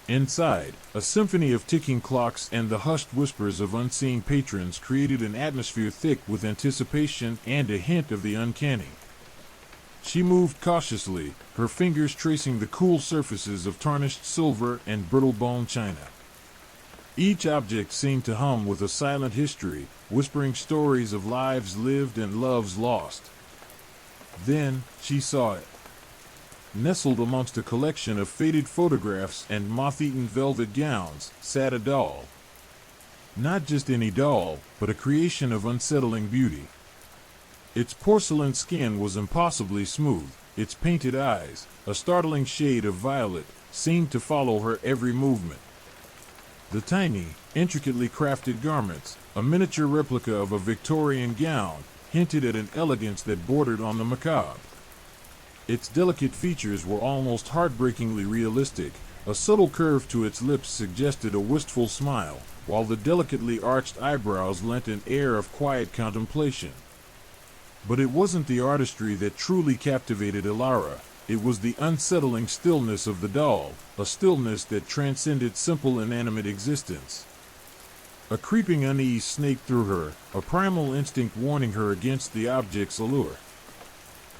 Inside, a symphony of ticking clocks and the hushed whispers of unseen patrons created an atmosphere thick with anticipation and a hint of the uncanny. She moved cautiously, her fingers tracing the cool surfaces of tarnished silver and brittle bone china. Each object seemed to hum with a silent history, whispering stories of lives lived and loves lost. Then she saw it. Nestled amongst a collection of faded photographs and moth-eaten velvet gowns sat a doll. Not just any doll, but a creation of unsettling beauty. Its porcelain skin was impossibly smooth, its painted eyes, a startling shade of violet, seemed to follow her every movement. The tiny, intricately crafted garments, a miniature replica of a Victorian gown, hinted at an elegance that bordered on the macabre. Its delicate features were almost heartbreakingly realistic. A subtle curve to its lips suggested a wistful smile, while the delicately arched eyebrows lent an air of quiet contemplation. But it wasn't the artistry that truly captivated Elara. It was the unsettling stillness of the doll, a stillness that transcended simple inanimate existence. A creeping unease snaked through her, a primal instinct warning her against the object's allure.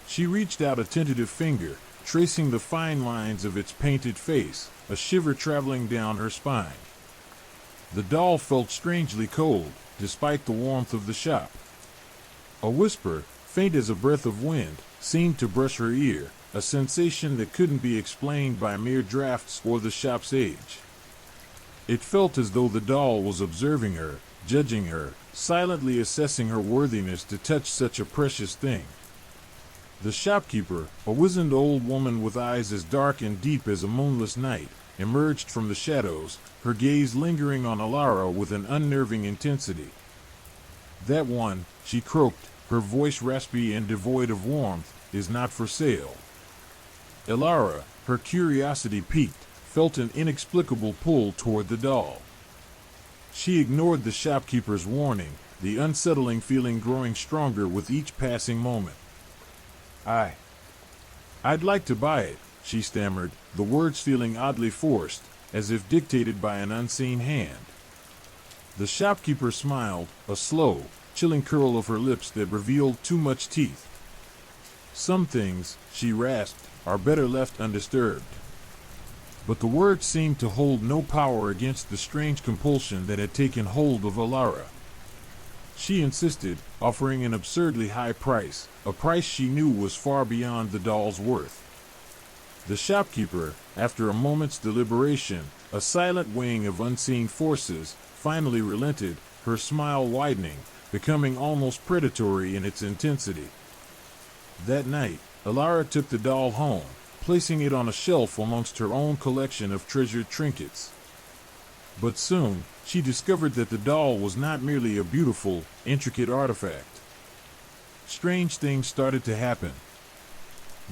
She reached out a tentative finger, tracing the fine lines of its painted face, a shiver traveling down her spine. The doll felt strangely cold, despite the warmth of the shop. A whisper, faint as a breath of wind, seemed to brush her ear, a sensation that couldn't be explained by mere drafts or the shop's age. It felt as though the doll was observing her, judging her, silently assessing her worthiness to touch such a precious thing. The shopkeeper, a wizened old woman with eyes as dark and deep as a moonless night, emerged from the shadows, her gaze lingering on Elara with an unnerving intensity. "That one," she croaked, her voice raspy and devoid of warmth, "is not for sale." Elara, her curiosity piqued, felt an inexplicable pull toward the doll. She ignored the shopkeeper's warning, the unsettling feeling growing stronger with each passing moment. I'd like to buy it," she stammered, the words feeling oddly forced, as if dictated by an unseen hand. The shopkeeper smiled, a slow, chilling curl of her lips that revealed too much teeth. "Some things," she rasped, "are better left undisturbed." But the words seemed to hold no power against the strange compulsion that had taken hold of Elara. She insisted, offering an absurdly high price, a price she knew was far beyond the doll's worth. The shopkeeper, after a moment's deliberation, a silent weighing of unseen forces, finally relented, her smile widening, becoming almost predatory in its intensity. That night, Elara took the doll home, placing it on a shelf amongst her own collection of treasured trinkets. But soon, she discovered that the doll was not merely a beautiful, intricate artifact. Strange things started to happen.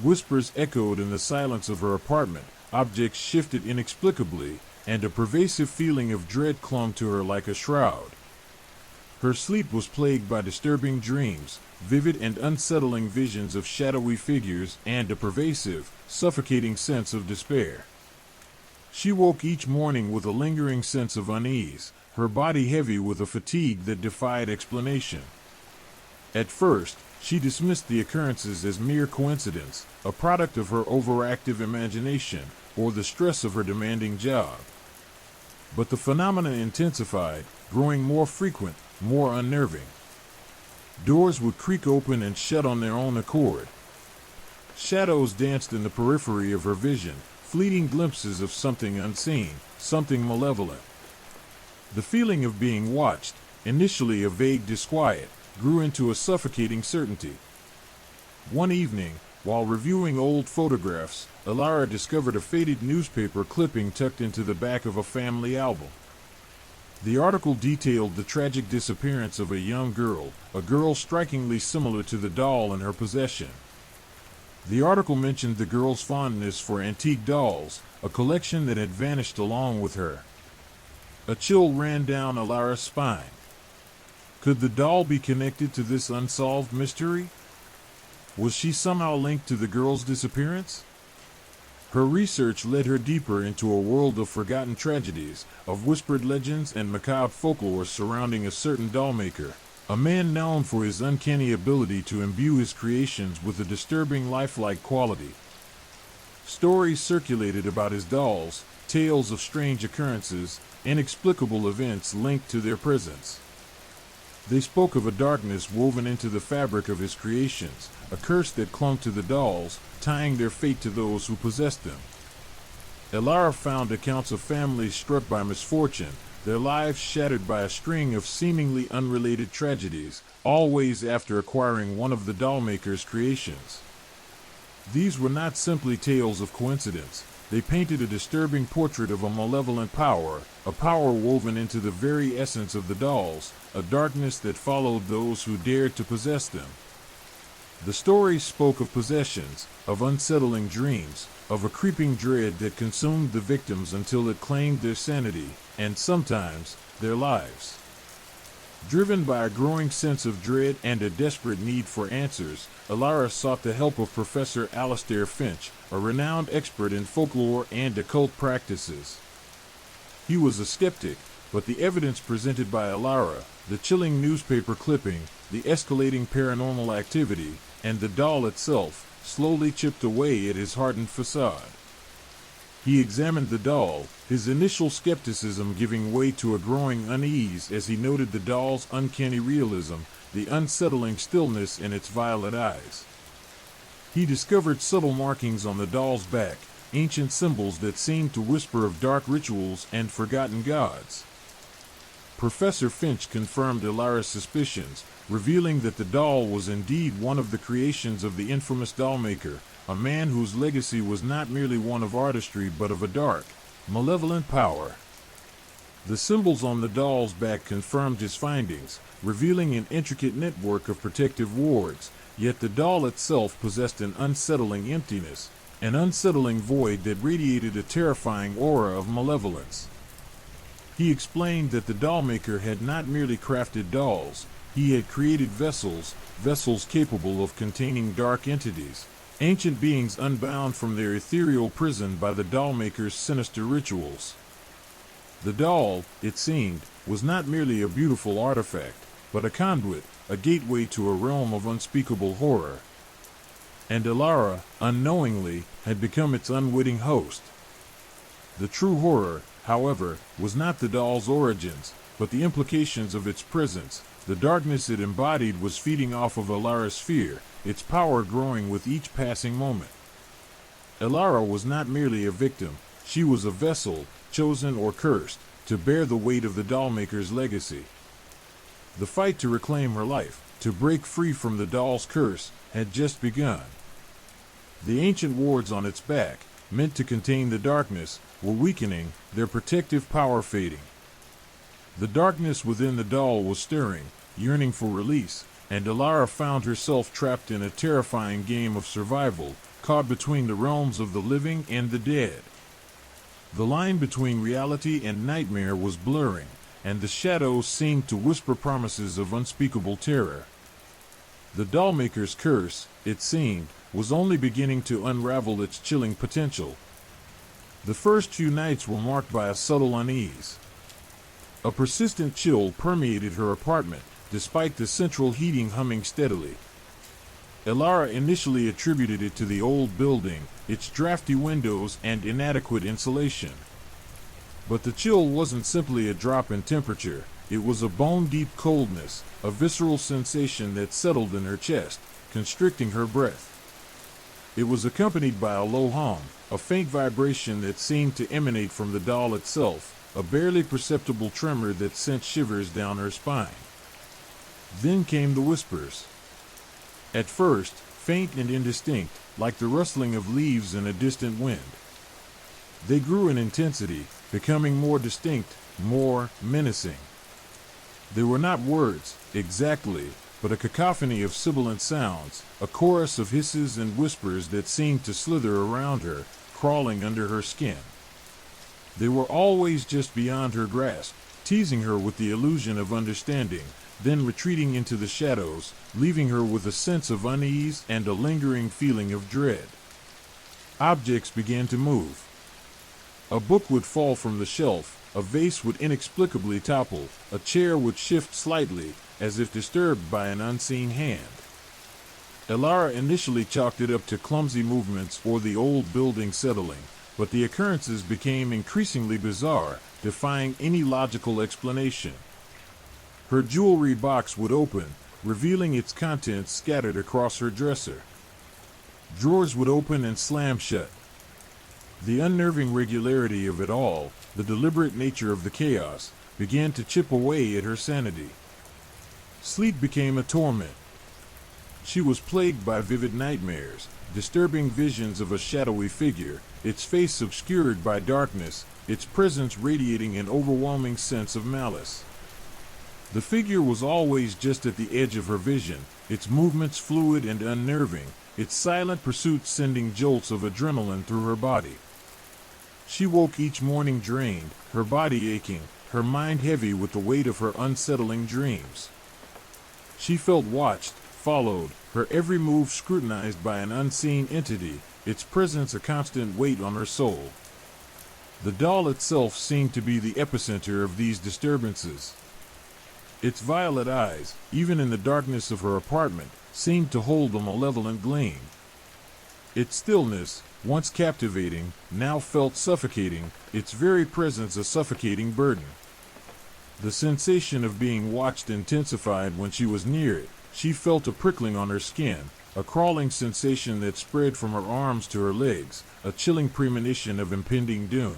Whispers echoed in the silence of her apartment, objects shifted inexplicably, and a pervasive feeling of dread clung to her like a shroud. Her sleep was plagued by disturbing dreams, vivid and unsettling visions of shadowy figures, and a pervasive, suffocating sense of despair. She woke each morning with a lingering sense of unease, her body heavy with a fatigue that defied explanation. At first, she dismissed the occurrences as mere coincidence, a product of her overactive imagination, or the stress of her demanding job. But the phenomena intensified, growing more frequent, more unnerving. Doors would creak open and shut on their own accord. Shadows danced in the periphery of her vision, fleeting glimpses of something unseen, something malevolent. The feeling of being watched, initially a vague disquiet, grew into a suffocating certainty. One evening, while reviewing old photographs, Elara discovered a faded newspaper clipping tucked into the back of a family album. The article detailed the tragic disappearance of a young girl, a girl strikingly similar to the doll in her possession. The article mentioned the girl's fondness for antique dolls, a collection that had vanished along with her. A chill ran down Elara's spine. Could the doll be connected to this unsolved mystery? Was she somehow linked to the girl's disappearance? Her research led her deeper into a world of forgotten tragedies, of whispered legends and macabre folklore surrounding a certain doll maker, a man known for his uncanny ability to imbue his creations with a disturbing lifelike quality. Stories circulated about his dolls, tales of strange occurrences, inexplicable events linked to their presence. They spoke of a darkness woven into the fabric of his creations, a curse that clung to the dolls, tying their fate to those who possessed them. Elara found accounts of families struck by misfortune, their lives shattered by a string of seemingly unrelated tragedies, always after acquiring one of the dollmaker's creations. These were not simply tales of coincidence. They painted a disturbing portrait of a malevolent power, a power woven into the very essence of the dolls, a darkness that followed those who dared to possess them. The stories spoke of possessions, of unsettling dreams, of a creeping dread that consumed the victims until it claimed their sanity, and sometimes, their lives. Driven by a growing sense of dread and a desperate need for answers, Elara sought the help of Professor Alastair Finch, a renowned expert in folklore and occult practices. He was a skeptic, but the evidence presented by Elara, the chilling newspaper clipping, the escalating paranormal activity, and the doll itself, slowly chipped away at his hardened facade. He examined the doll, his initial skepticism giving way to a growing unease as he noted the doll's uncanny realism, the unsettling stillness in its violet eyes. He discovered subtle markings on the doll's back, ancient symbols that seemed to whisper of dark rituals and forgotten gods. Professor Finch confirmed Elara's suspicions, revealing that the doll was indeed one of the creations of the infamous dollmaker, a man whose legacy was not merely one of artistry but of a dark, malevolent power. The symbols on the doll's back confirmed his findings, revealing an intricate network of protective wards, yet the doll itself possessed an unsettling emptiness, an unsettling void that radiated a terrifying aura of malevolence. He explained that the dollmaker had not merely crafted dolls, he had created vessels capable of containing dark entities, ancient beings unbound from their ethereal prison by the dollmaker's sinister rituals. The doll, it seemed, was not merely a beautiful artifact, but a conduit, a gateway to a realm of unspeakable horror. And Elara, unknowingly, had become its unwitting host. The true horror, however, was not the doll's origins, but the implications of its presence. The darkness it embodied was feeding off of Elara's fear, its power growing with each passing moment. Elara was not merely a victim, she was a vessel, chosen or cursed, to bear the weight of the dollmaker's legacy. The fight to reclaim her life, to break free from the doll's curse, had just begun. The ancient wards on its back, meant to contain the darkness, were weakening, their protective power fading. The darkness within the doll was stirring, yearning for release, and Elara found herself trapped in a terrifying game of survival, caught between the realms of the living and the dead. The line between reality and nightmare was blurring, and the shadows seemed to whisper promises of unspeakable terror. The dollmaker's curse, it seemed, was only beginning to unravel its chilling potential. The first few nights were marked by a subtle unease. A persistent chill permeated her apartment, despite the central heating humming steadily. Elara initially attributed it to the old building, its drafty windows and inadequate insulation. But the chill wasn't simply a drop in temperature, it was a bone-deep coldness, a visceral sensation that settled in her chest, constricting her breath. It was accompanied by a low hum, a faint vibration that seemed to emanate from the doll itself, a barely perceptible tremor that sent shivers down her spine. Then came the whispers. At first, faint and indistinct, like the rustling of leaves in a distant wind. They grew in intensity, becoming more distinct, more menacing. They were not words, exactly, but a cacophony of sibilant sounds, a chorus of hisses and whispers that seemed to slither around her, crawling under her skin. They were always just beyond her grasp, teasing her with the illusion of understanding, then retreating into the shadows, leaving her with a sense of unease and a lingering feeling of dread. Objects began to move. A book would fall from the shelf, a vase would inexplicably topple, a chair would shift slightly, as if disturbed by an unseen hand. Elara initially chalked it up to clumsy movements or the old building settling, but the occurrences became increasingly bizarre, defying any logical explanation. Her jewelry box would open, revealing its contents scattered across her dresser. Drawers would open and slam shut. The unnerving regularity of it all, the deliberate nature of the chaos, began to chip away at her sanity. Sleep became a torment. She was plagued by vivid nightmares, disturbing visions of a shadowy figure, its face obscured by darkness, its presence radiating an overwhelming sense of malice. The figure was always just at the edge of her vision, its movements fluid and unnerving, its silent pursuit sending jolts of adrenaline through her body. She woke each morning drained, her body aching, her mind heavy with the weight of her unsettling dreams. She felt watched, followed, her every move scrutinized by an unseen entity, its presence a constant weight on her soul. The doll itself seemed to be the epicenter of these disturbances. Its violet eyes, even in the darkness of her apartment, seemed to hold a malevolent gleam. Its stillness, once captivating, now felt suffocating, its very presence a suffocating burden. The sensation of being watched intensified when she was near it. She felt a prickling on her skin, a crawling sensation that spread from her arms to her legs, a chilling premonition of impending doom.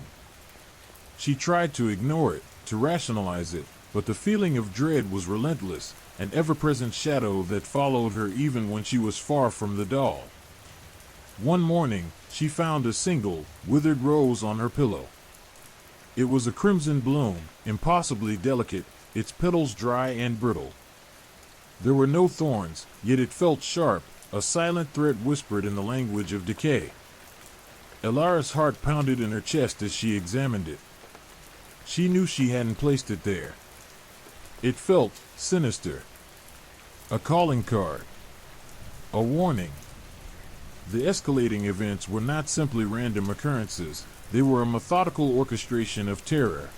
She tried to ignore it, to rationalize it, but the feeling of dread was relentless, an ever-present shadow that followed her even when she was far from the doll. One morning, she found a single, withered rose on her pillow. It was a crimson bloom, impossibly delicate, its petals dry and brittle. There were no thorns, yet it felt sharp, a silent threat whispered in the language of decay. Elara's heart pounded in her chest as she examined it. She knew she hadn't placed it there. It felt sinister. A calling card. A warning. The escalating events were not simply random occurrences, they were a methodical orchestration of terror.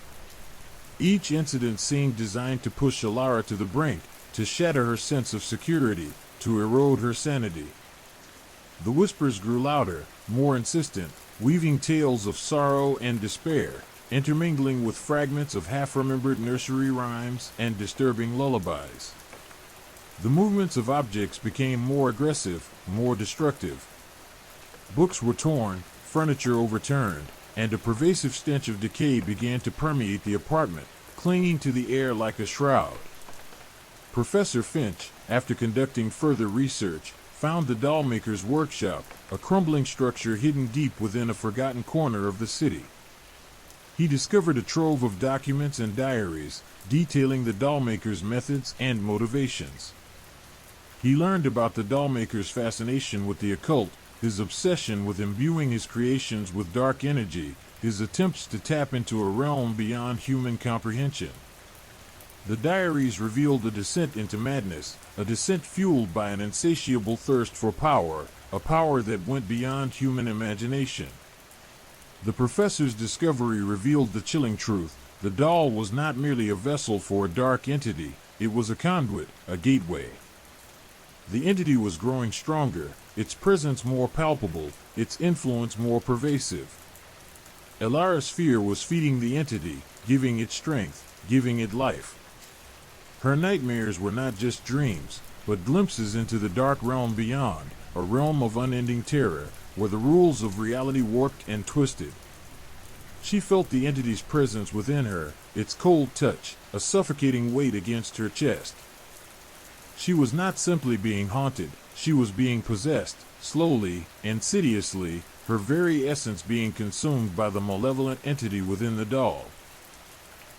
Each incident seemed designed to push Elara to the brink, to shatter her sense of security, to erode her sanity. The whispers grew louder, more insistent, weaving tales of sorrow and despair, intermingling with fragments of half-remembered nursery rhymes and disturbing lullabies. The movements of objects became more aggressive, more destructive. Books were torn, furniture overturned, and a pervasive stench of decay began to permeate the apartment, clinging to the air like a shroud. Professor Finch, after conducting further research, found the dollmaker's workshop, a crumbling structure hidden deep within a forgotten corner of the city. He discovered a trove of documents and diaries, detailing the dollmaker's methods and motivations. He learned about the dollmaker's fascination with the occult, his obsession with imbuing his creations with dark energy, his attempts to tap into a realm beyond human comprehension. The diaries revealed a descent into madness, a descent fueled by an insatiable thirst for power, a power that went beyond human imagination. The professor's discovery revealed the chilling truth. The doll was not merely a vessel for a dark entity, it was a conduit, a gateway. The entity was growing stronger, its presence more palpable, its influence more pervasive. Elara's fear was feeding the entity, giving it strength, giving it life. Her nightmares were not just dreams, but glimpses into the dark realm beyond, a realm of unending terror, where the rules of reality warped and twisted. She felt the entity's presence within her, its cold touch, a suffocating weight against her chest. She was not simply being haunted, she was being possessed, slowly, insidiously, her very essence being consumed by the malevolent entity within the doll.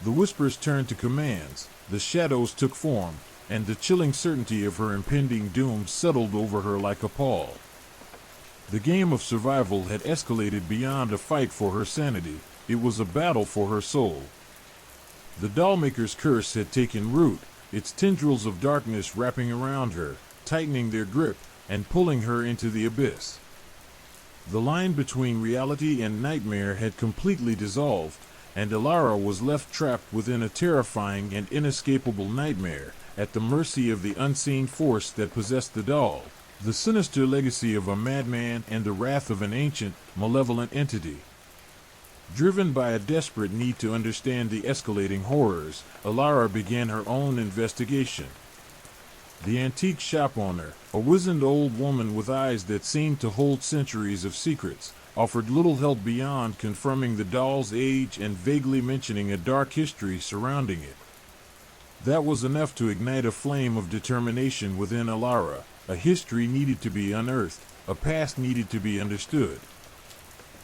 The whispers turned to commands, the shadows took form, and the chilling certainty of her impending doom settled over her like a pall. The game of survival had escalated beyond a fight for her sanity, it was a battle for her soul. The dollmaker's curse had taken root, its tendrils of darkness wrapping around her, tightening their grip, and pulling her into the abyss. The line between reality and nightmare had completely dissolved, and Alara was left trapped within a terrifying and inescapable nightmare, at the mercy of the unseen force that possessed the doll, the sinister legacy of a madman and the wrath of an ancient, malevolent entity. Driven by a desperate need to understand the escalating horrors, Alara began her own investigation. The antique shop owner, a wizened old woman with eyes that seemed to hold centuries of secrets, offered little help beyond confirming the doll's age and vaguely mentioning a dark history surrounding it. That was enough to ignite a flame of determination within Alara. A history needed to be unearthed, a past needed to be understood.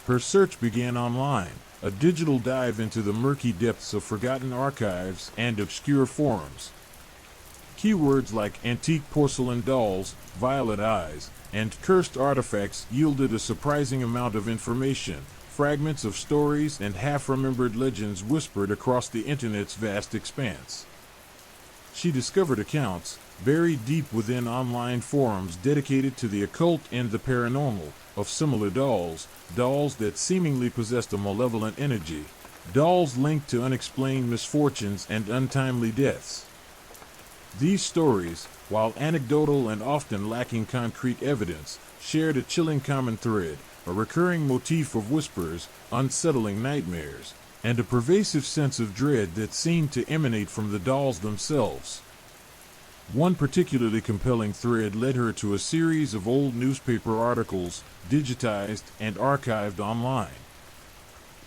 Her search began online, a digital dive into the murky depths of forgotten archives and obscure forums. Keywords like antique porcelain dolls, violet eyes, and cursed artifacts yielded a surprising amount of information. Fragments of stories and half-remembered legends whispered across the internet's vast expanse. She discovered accounts, buried deep within online forums dedicated to the occult and the paranormal, of similar dolls that seemingly possessed a malevolent energy, dolls linked to unexplained misfortunes and untimely deaths. These stories, while anecdotal and often lacking concrete evidence, shared a chilling common thread, a recurring motif of whispers, unsettling nightmares, and a pervasive sense of dread that seemed to emanate from the dolls themselves. One particularly compelling thread led her to a series of old newspaper articles, digitized and archived online.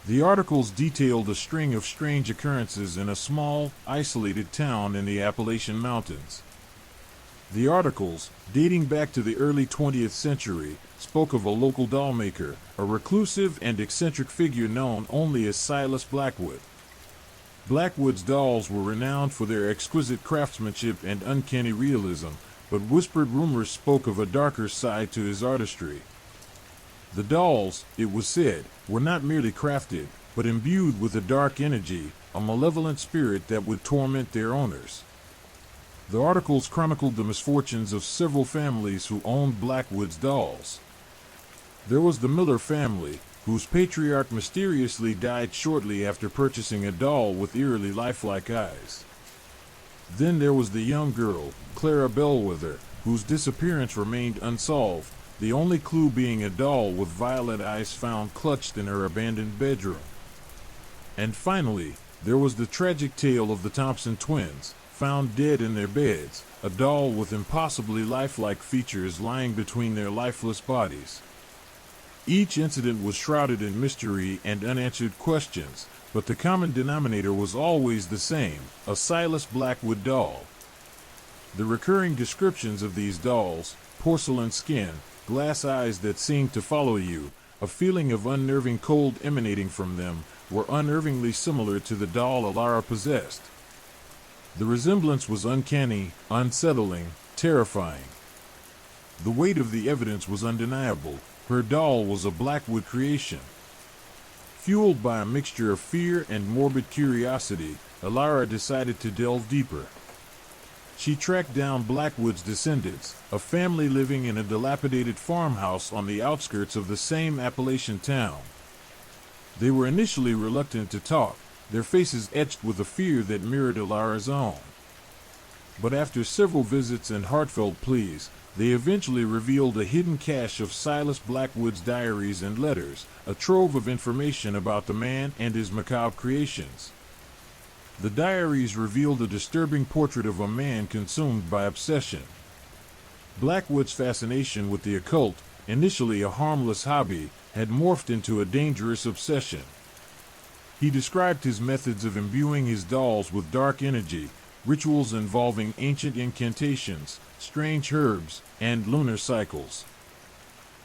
The articles detailed a string of strange occurrences in a small, isolated town in the Appalachian Mountains. The articles, dating back to the early 20th century, spoke of a local doll maker, a reclusive and eccentric figure known only as Silas Blackwood. Blackwood's dolls were renowned for their exquisite craftsmanship and uncanny realism, but whispered rumors spoke of a darker side to his artistry. The dolls, it was said, were not merely crafted, but imbued with a dark energy, a malevolent spirit that would torment their owners. The articles chronicled the misfortunes of several families who owned Blackwood's dolls. There was the Miller family, whose patriarch mysteriously died shortly after purchasing a doll with eerily lifelike eyes. Then there was the young girl, Clara Bellwether, whose disappearance remained unsolved, the only clue being a doll with violet eyes found clutched in her abandoned bedroom. And finally, there was the tragic tale of the Thompson twins, found dead in their beds, a doll with impossibly lifelike features lying between their lifeless bodies. Each incident was shrouded in mystery and unanswered questions, but the common denominator was always the same, a Silas Blackwood doll. The recurring descriptions of these dolls, porcelain skin, glass eyes that seemed to follow you, a feeling of unnerving cold emanating from them, were unnervingly similar to the doll Alara possessed. The resemblance was uncanny, unsettling, terrifying. The weight of the evidence was undeniable. Her doll was a Blackwood creation. Fueled by a mixture of fear and morbid curiosity, Alara decided to delve deeper. She tracked down Blackwood's descendants, a family living in a dilapidated farmhouse on the outskirts of the same Appalachian town. They were initially reluctant to talk, their faces etched with a fear that mirrored Alara's own. But after several visits and heartfelt pleas, they eventually revealed a hidden cache of Silas Blackwood's diaries and letters, a trove of information about the man and his macabre creations. The diaries revealed a disturbing portrait of a man consumed by obsession. Blackwood's fascination with the occult, initially a harmless hobby, had morphed into a dangerous obsession. He described his methods of imbuing his dolls with dark energy, rituals involving ancient incantations, strange herbs, and lunar cycles.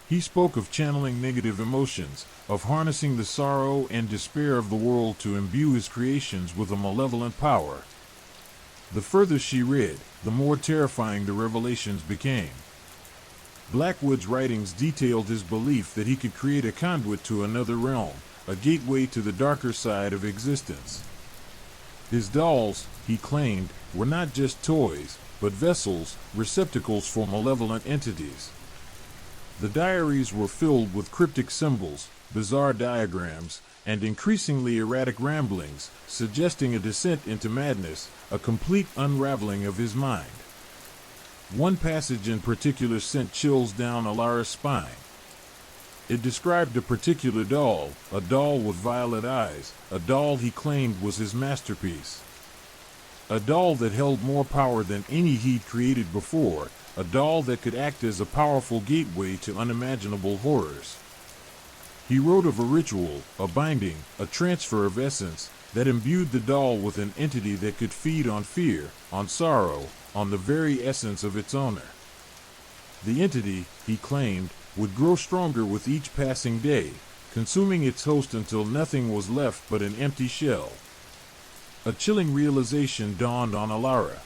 He spoke of channeling negative emotions, of harnessing the sorrow and despair of the world to imbue his creations with a malevolent power. The further she read, the more terrifying the revelations became. Blackwood's writings detailed his belief that he could create a conduit to another realm, a gateway to the darker side of existence. His dolls, he claimed, were not just toys, but vessels, receptacles for malevolent entities. The diaries were filled with cryptic symbols, bizarre diagrams, and increasingly erratic ramblings, suggesting a descent into madness, a complete unraveling of his mind. One passage in particular sent chills down Alara's spine. It described a particular doll, a doll with violet eyes, a doll he claimed was his masterpiece. A doll that held more power than any he'd created before, a doll that could act as a powerful gateway to unimaginable horrors. He wrote of a ritual, a binding, a transfer of essence, that imbued the doll with an entity that could feed on fear, on sorrow, on the very essence of its owner. The entity, he claimed, would grow stronger with each passing day, consuming its host until nothing was left but an empty shell. A chilling realization dawned on Alara.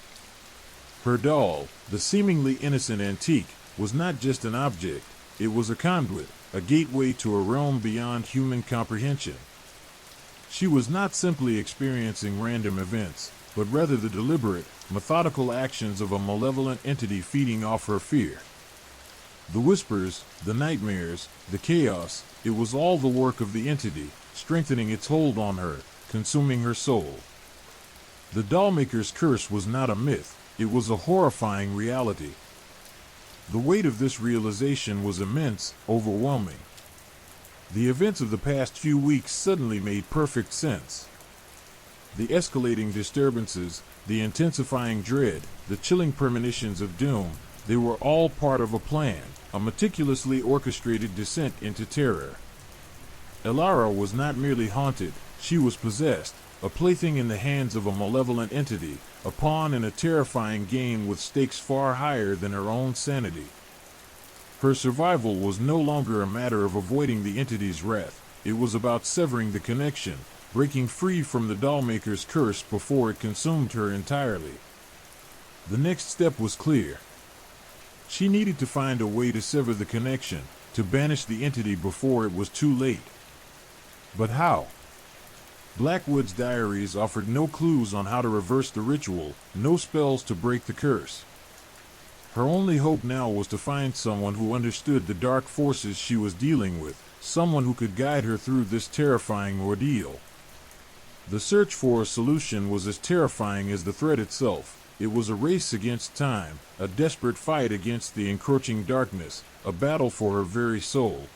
Her doll, the seemingly innocent antique, was not just an object, it was a conduit, a gateway to a realm beyond human comprehension. She was not simply experiencing random events, but rather the deliberate, methodical actions of a malevolent entity feeding off her fear. The whispers, the nightmares, the chaos, it was all the work of the entity, strengthening its hold on her, consuming her soul. The dollmaker's curse was not a myth, it was a horrifying reality. The weight of this realization was immense, overwhelming. The events of the past few weeks suddenly made perfect sense. The escalating disturbances, the intensifying dread, the chilling premonitions of doom, they were all part of a plan, a meticulously orchestrated descent into terror. Alara was not merely haunted, she was possessed, a plaything in the hands of a malevolent entity, a pawn in a terrifying game with stakes far higher than her own sanity. Her survival was no longer a matter of avoiding the entity's wrath, it was about severing the connection, breaking free from the dollmaker's curse before it consumed her entirely. The next step was clear. She needed to find a way to sever the connection, to banish the entity before it was too late. But how? Blackwood's diaries offered no clues on how to reverse the ritual, no spells to break the curse. Her only hope now was to find someone who understood the dark forces she was dealing with, someone who could guide her through this terrifying ordeal. The search for a solution was as terrifying as the threat itself. It was a race against time, a desperate fight against the encroaching darkness, a battle for her very soul.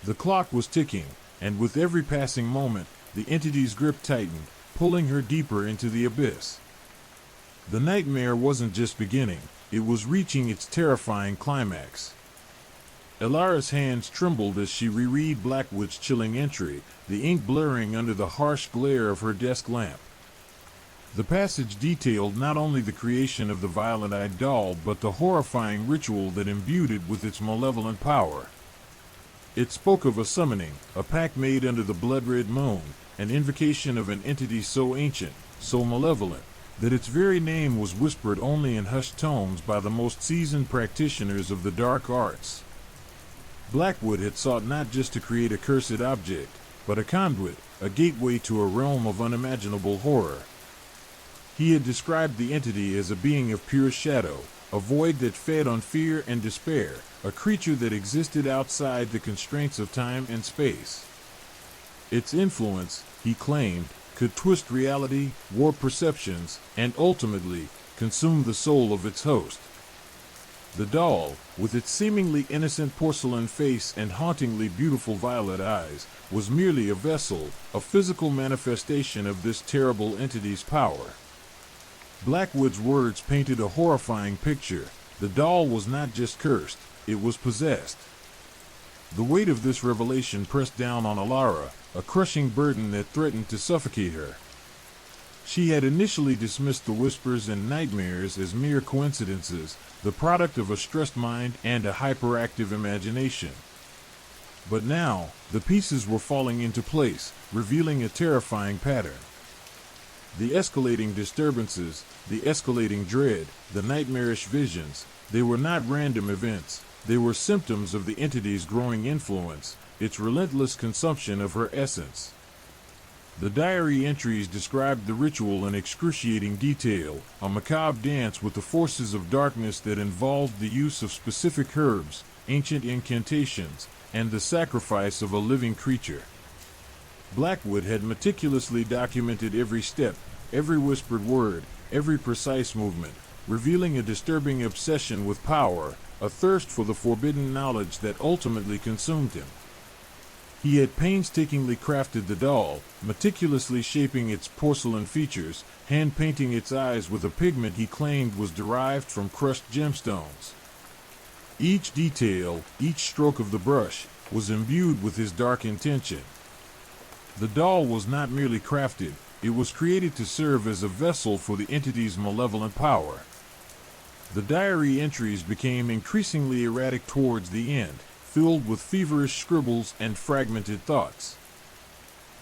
The clock was ticking, and with every passing moment, the entity's grip tightened, pulling her deeper into the abyss. The nightmare wasn't just beginning, it was reaching its terrifying climax. Alara's hands trembled as she reread Blackwood's chilling entry, the ink blurring under the harsh glare of her desk lamp. The passage detailed not only the creation of the violet-eyed doll, but the horrifying ritual that imbued it with its malevolent power. It spoke of a summoning, a pact made under the blood-red moon, an invocation of an entity so ancient, so malevolent, that its very name was whispered only in hushed tones by the most seasoned practitioners of the dark arts. Blackwood had sought not just to create a cursed object, but a conduit, a gateway to a realm of unimaginable horror. He had described the entity as a being of pure shadow, a void that fed on fear and despair, a creature that existed outside the constraints of time and space. Its influence, he claimed, could twist reality, warp perceptions, and ultimately consume the soul of its host. The doll, with its seemingly innocent porcelain face and hauntingly beautiful violet eyes, was merely a vessel, a physical manifestation of this terrible entity's power. Blackwood's words painted a horrifying picture. The doll was not just cursed, it was possessed. The weight of this revelation pressed down on Alara, a crushing burden that threatened to suffocate her. She had initially dismissed the whispers and nightmares as mere coincidences, the product of a stressed mind and a hyperactive imagination. But now, the pieces were falling into place, revealing a terrifying pattern. The escalating disturbances, the escalating dread, the nightmarish visions, they were not random events, they were symptoms of the entity's growing influence, its relentless consumption of her essence. The diary entries described the ritual in excruciating detail, a macabre dance with the forces of darkness that involved the use of specific herbs, ancient incantations, and the sacrifice of a living creature. Blackwood had meticulously documented every step, every whispered word, every precise movement, revealing a disturbing obsession with power, a thirst for the forbidden knowledge that ultimately consumed him. He had painstakingly crafted the doll, meticulously shaping its porcelain features, hand-painting its eyes with a pigment he claimed was derived from crushed gemstones. Each detail, each stroke of the brush, was imbued with his dark intention. The doll was not merely crafted, it was created to serve as a vessel for the entity's malevolent power. The diary entries became increasingly erratic towards the end, filled with feverish scribbles and fragmented thoughts.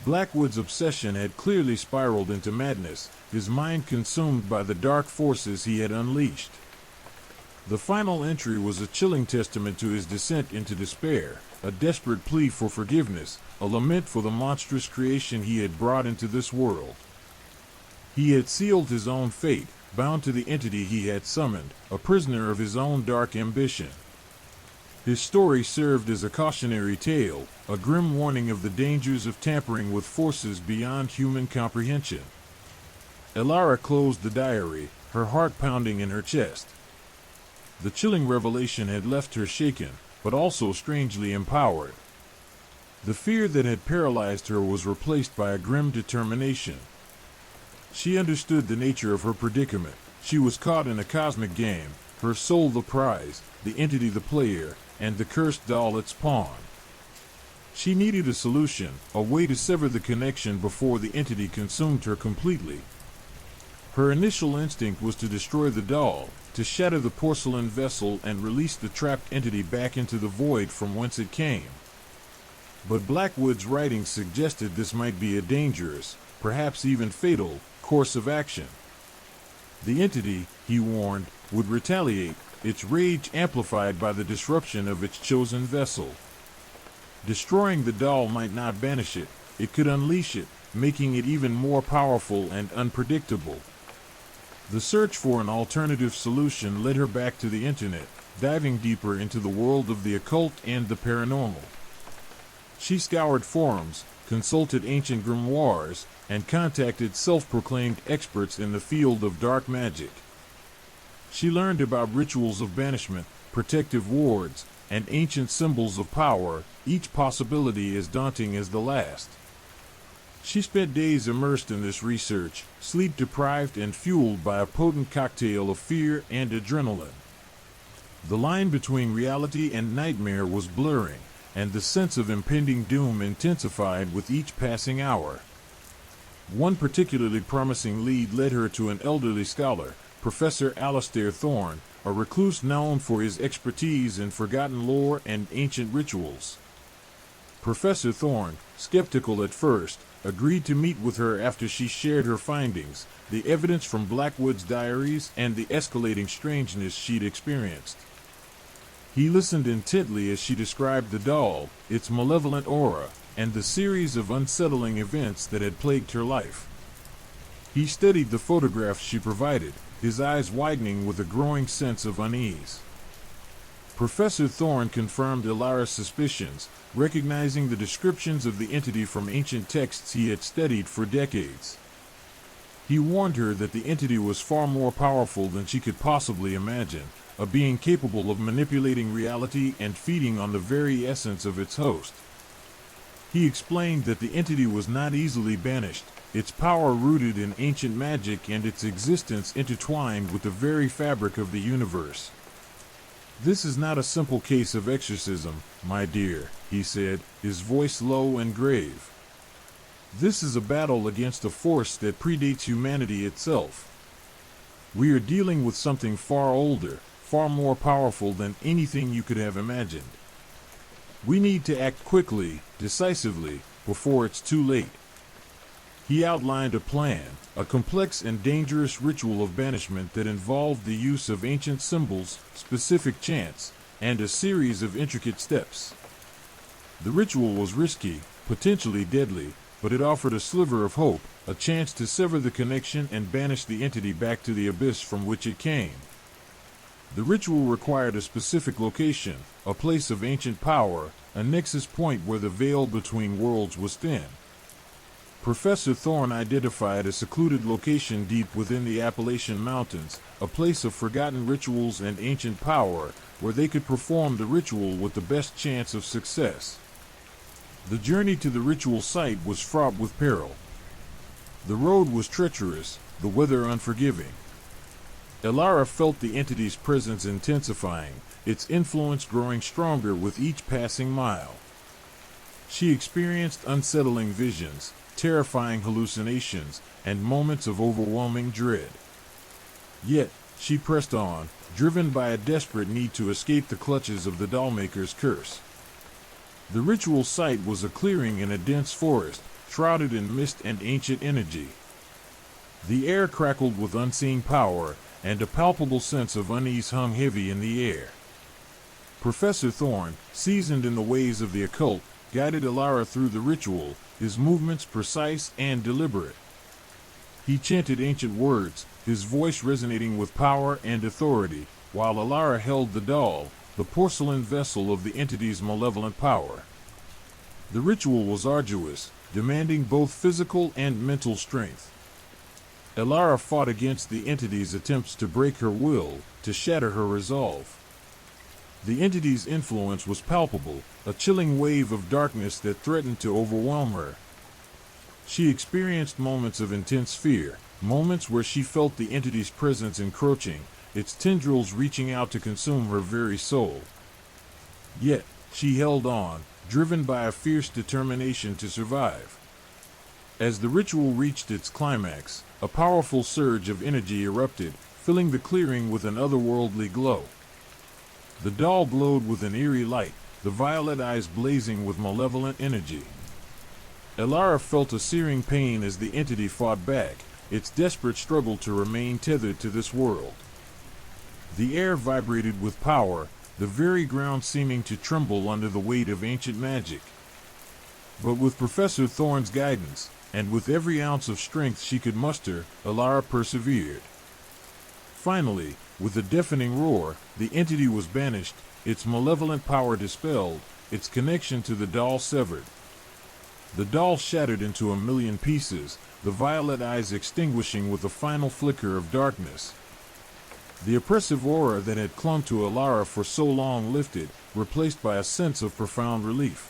Blackwood's obsession had clearly spiraled into madness, his mind consumed by the dark forces he had unleashed. The final entry was a chilling testament to his descent into despair, a desperate plea for forgiveness, a lament for the monstrous creation he had brought into this world. He had sealed his own fate, bound to the entity he had summoned, a prisoner of his own dark ambition. His story served as a cautionary tale, a grim warning of the dangers of tampering with forces beyond human comprehension. Elara closed the diary, her heart pounding in her chest. The chilling revelation had left her shaken, but also strangely empowered. The fear that had paralyzed her was replaced by a grim determination. She understood the nature of her predicament. She was caught in a cosmic game, her soul the prize, the entity the player, and the cursed doll its pawn. She needed a solution, a way to sever the connection before the entity consumed her completely. Her initial instinct was to destroy the doll, to shatter the porcelain vessel and release the trapped entity back into the void from whence it came. But Blackwood's writings suggested this might be a dangerous, perhaps even fatal, course of action. The entity, he warned, would retaliate, its rage amplified by the disruption of its chosen vessel. Destroying the doll might not banish it, it could unleash it, making it even more powerful and unpredictable. The search for an alternative solution led her back to the internet, diving deeper into the world of the occult and the paranormal. She scoured forums, consulted ancient grimoires, and contacted self-proclaimed experts in the field of dark magic. She learned about rituals of banishment, protective wards, and ancient symbols of power, each possibility as daunting as the last. She spent days immersed in this research, sleep-deprived and fueled by a potent cocktail of fear and adrenaline. The line between reality and nightmare was blurring, and the sense of impending doom intensified with each passing hour. One particularly promising lead led her to an elderly scholar, Professor Alastair Thorne, a recluse known for his expertise in forgotten lore and ancient rituals. Professor Thorne, skeptical at first, agreed to meet with her after she shared her findings, the evidence from Blackwood's diaries and the escalating strangeness she'd experienced. He listened intently as she described the doll, its malevolent aura, and the series of unsettling events that had plagued her life. He studied the photographs she provided, his eyes widening with a growing sense of unease. Professor Thorne confirmed Elara's suspicions, recognizing the descriptions of the entity from ancient texts he had studied for decades. He warned her that the entity was far more powerful than she could possibly imagine, a being capable of manipulating reality and feeding on the very essence of its host. He explained that the entity was not easily banished, its power rooted in ancient magic and its existence intertwined with the very fabric of the universe. "This is not a simple case of exorcism, my dear," he said, his voice low and grave. "This is a battle against a force that predates humanity itself. We are dealing with something far older, far more powerful than anything you could have imagined. We need to act quickly, decisively, before it's too late." He outlined a plan, a complex and dangerous ritual of banishment that involved the use of ancient symbols, specific chants, and a series of intricate steps. The ritual was risky, potentially deadly, but it offered a sliver of hope, a chance to sever the connection and banish the entity back to the abyss from which it came. The ritual required a specific location, a place of ancient power, a nexus point where the veil between worlds was thin. Professor Thorne identified a secluded location deep within the Appalachian Mountains, a place of forgotten rituals and ancient power, where they could perform the ritual with the best chance of success. The journey to the ritual site was fraught with peril. The road was treacherous, the weather unforgiving. Elara felt the entity's presence intensifying, its influence growing stronger with each passing mile. She experienced unsettling visions, terrifying hallucinations, and moments of overwhelming dread. Yet, she pressed on, driven by a desperate need to escape the clutches of the Dollmaker's curse. The ritual site was a clearing in a dense forest, shrouded in mist and ancient energy. The air crackled with unseen power, and a palpable sense of unease hung heavy in the air. Professor Thorne, seasoned in the ways of the occult, guided Elara through the ritual, his movements precise and deliberate. He chanted ancient words, his voice resonating with power and authority, while Elara held the doll, the porcelain vessel of the entity's malevolent power. The ritual was arduous, demanding both physical and mental strength. Elara fought against the entity's attempts to break her will, to shatter her resolve. The entity's influence was palpable, a chilling wave of darkness that threatened to overwhelm her. She experienced moments of intense fear, moments where she felt the entity's presence encroaching, its tendrils reaching out to consume her very soul. Yet, she held on, driven by a fierce determination to survive. As the ritual reached its climax, a powerful surge of energy erupted, filling the clearing with an otherworldly glow. The doll glowed with an eerie light, the violet eyes blazing with malevolent energy. Elara felt a searing pain as the entity fought back, its desperate struggle to remain tethered to this world. The air vibrated with power, the very ground seeming to tremble under the weight of ancient magic. But with Professor Thorne's guidance, and with every ounce of strength she could muster, Elara persevered. Finally, with a deafening roar, the entity was banished, its malevolent power dispelled, its connection to the doll severed. The doll shattered into a million pieces, the violet eyes extinguishing with a final flicker of darkness. The oppressive aura that had clung to Elara for so long lifted, replaced by a sense of profound relief.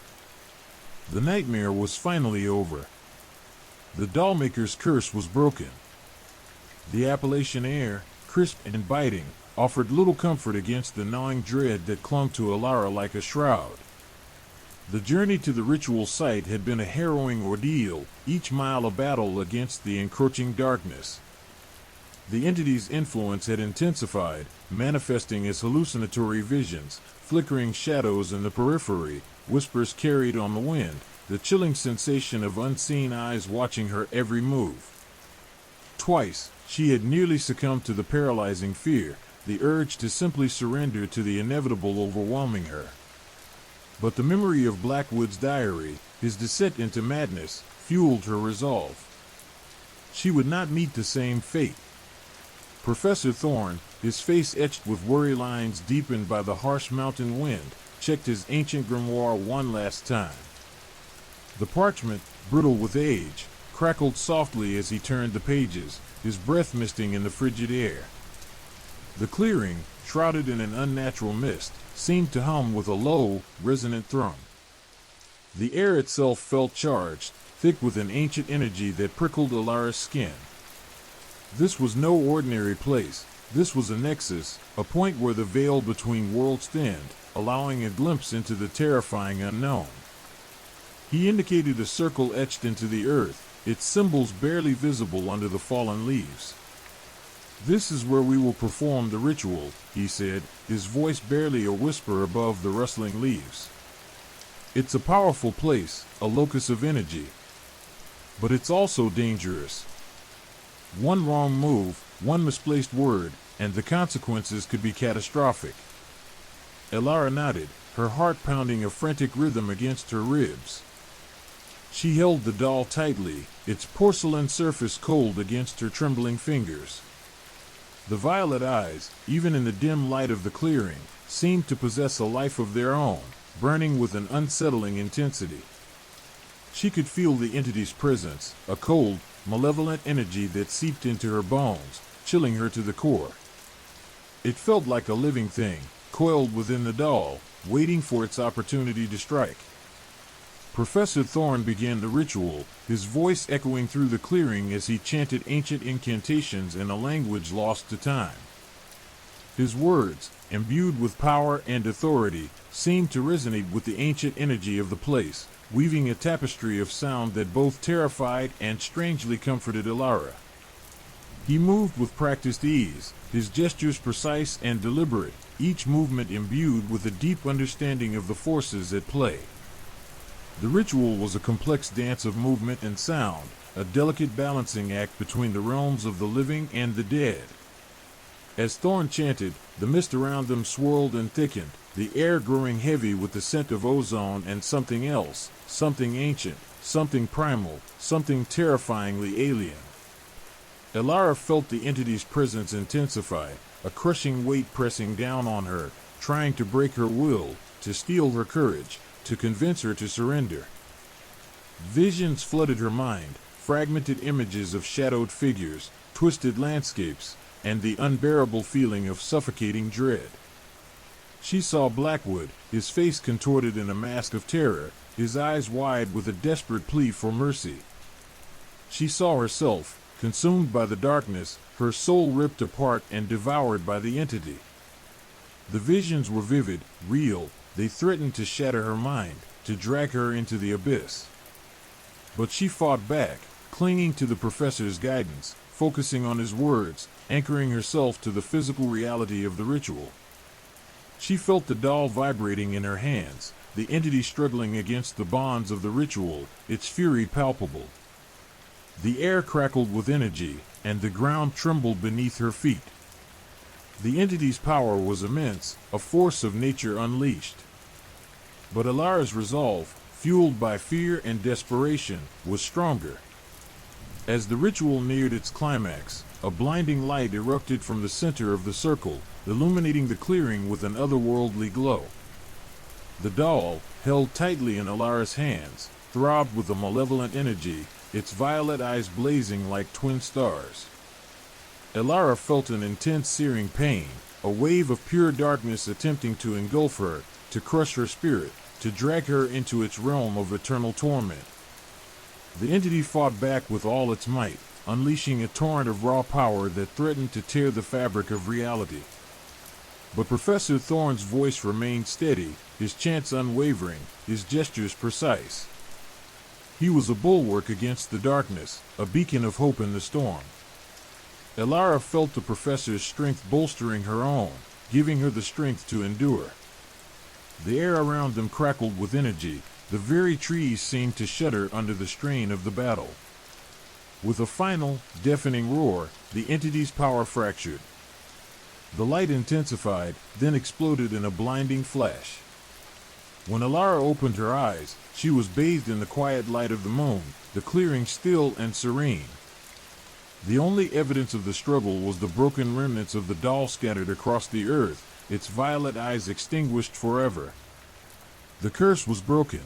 The nightmare was finally over. The Dollmaker's curse was broken. The Appalachian air, crisp and biting, offered little comfort against the gnawing dread that clung to Elara like a shroud. The journey to the ritual site had been a harrowing ordeal, each mile a battle against the encroaching darkness. The entity's influence had intensified, manifesting as hallucinatory visions, flickering shadows in the periphery, whispers carried on the wind, the chilling sensation of unseen eyes watching her every move. Twice, she had nearly succumbed to the paralyzing fear, the urge to simply surrender to the inevitable overwhelming her. But the memory of Blackwood's diary, his descent into madness, fueled her resolve. She would not meet the same fate. Professor Thorne, his face etched with worry lines deepened by the harsh mountain wind, checked his ancient grimoire one last time. The parchment, brittle with age, crackled softly as he turned the pages, his breath misting in the frigid air. The clearing, shrouded in an unnatural mist, seemed to hum with a low, resonant thrum. The air itself felt charged, thick with an ancient energy that prickled Elara's skin. This was no ordinary place. This was a nexus, a point where the veil between worlds thinned, allowing a glimpse into the terrifying unknown. He indicated a circle etched into the earth, its symbols barely visible under the fallen leaves. "This is where we will perform the ritual," he said, his voice barely a whisper above the rustling leaves. "It's a powerful place, a locus of energy. But it's also dangerous. One wrong move, one misplaced word, and the consequences could be catastrophic." Elara nodded, her heart pounding a frantic rhythm against her ribs. She held the doll tightly, its porcelain surface cold against her trembling fingers. The violet eyes, even in the dim light of the clearing, seemed to possess a life of their own, burning with an unsettling intensity. She could feel the entity's presence, a cold, malevolent energy that seeped into her bones, chilling her to the core. It felt like a living thing, coiled within the doll, waiting for its opportunity to strike. Professor Thorne began the ritual, his voice echoing through the clearing as he chanted ancient incantations in a language lost to time. His words, imbued with power and authority, seemed to resonate with the ancient energy of the place, weaving a tapestry of sound that both terrified and strangely comforted Elara. He moved with practiced ease, his gestures precise and deliberate, each movement imbued with a deep understanding of the forces at play. The ritual was a complex dance of movement and sound, a delicate balancing act between the realms of the living and the dead. As Thorne chanted, the mist around them swirled and thickened, the air growing heavy with the scent of ozone and something else, something ancient, something primal, something terrifyingly alien. Elara felt the entity's presence intensify, a crushing weight pressing down on her, trying to break her will, to steal her courage, to convince her to surrender. Visions flooded her mind, fragmented images of shadowed figures, twisted landscapes, and the unbearable feeling of suffocating dread. She saw Blackwood, his face contorted in a mask of terror, his eyes wide with a desperate plea for mercy. She saw herself, consumed by the darkness, her soul ripped apart and devoured by the entity. The visions were vivid, real. They threatened to shatter her mind, to drag her into the abyss. But she fought back, clinging to the professor's guidance, focusing on his words, anchoring herself to the physical reality of the ritual. She felt the doll vibrating in her hands, the entity struggling against the bonds of the ritual, its fury palpable. The air crackled with energy, and the ground trembled beneath her feet. The entity's power was immense, a force of nature unleashed. But Elara's resolve, fueled by fear and desperation, was stronger. As the ritual neared its climax, a blinding light erupted from the center of the circle, illuminating the clearing with an otherworldly glow. The doll, held tightly in Elara's hands, throbbed with a malevolent energy, its violet eyes blazing like twin stars. Elara felt an intense searing pain, a wave of pure darkness attempting to engulf her, to crush her spirit, to drag her into its realm of eternal torment. The entity fought back with all its might, unleashing a torrent of raw power that threatened to tear the fabric of reality. But Professor Thorne's voice remained steady, his chants unwavering, his gestures precise. He was a bulwark against the darkness, a beacon of hope in the storm. Elara felt the professor's strength bolstering her own, giving her the strength to endure. The air around them crackled with energy, the very trees seemed to shudder under the strain of the battle. With a final, deafening roar, the entity's power fractured. The light intensified, then exploded in a blinding flash. When Elara opened her eyes, she was bathed in the quiet light of the moon, the clearing still and serene. The only evidence of the struggle was the broken remnants of the doll scattered across the earth, its violet eyes extinguished forever. The curse was broken.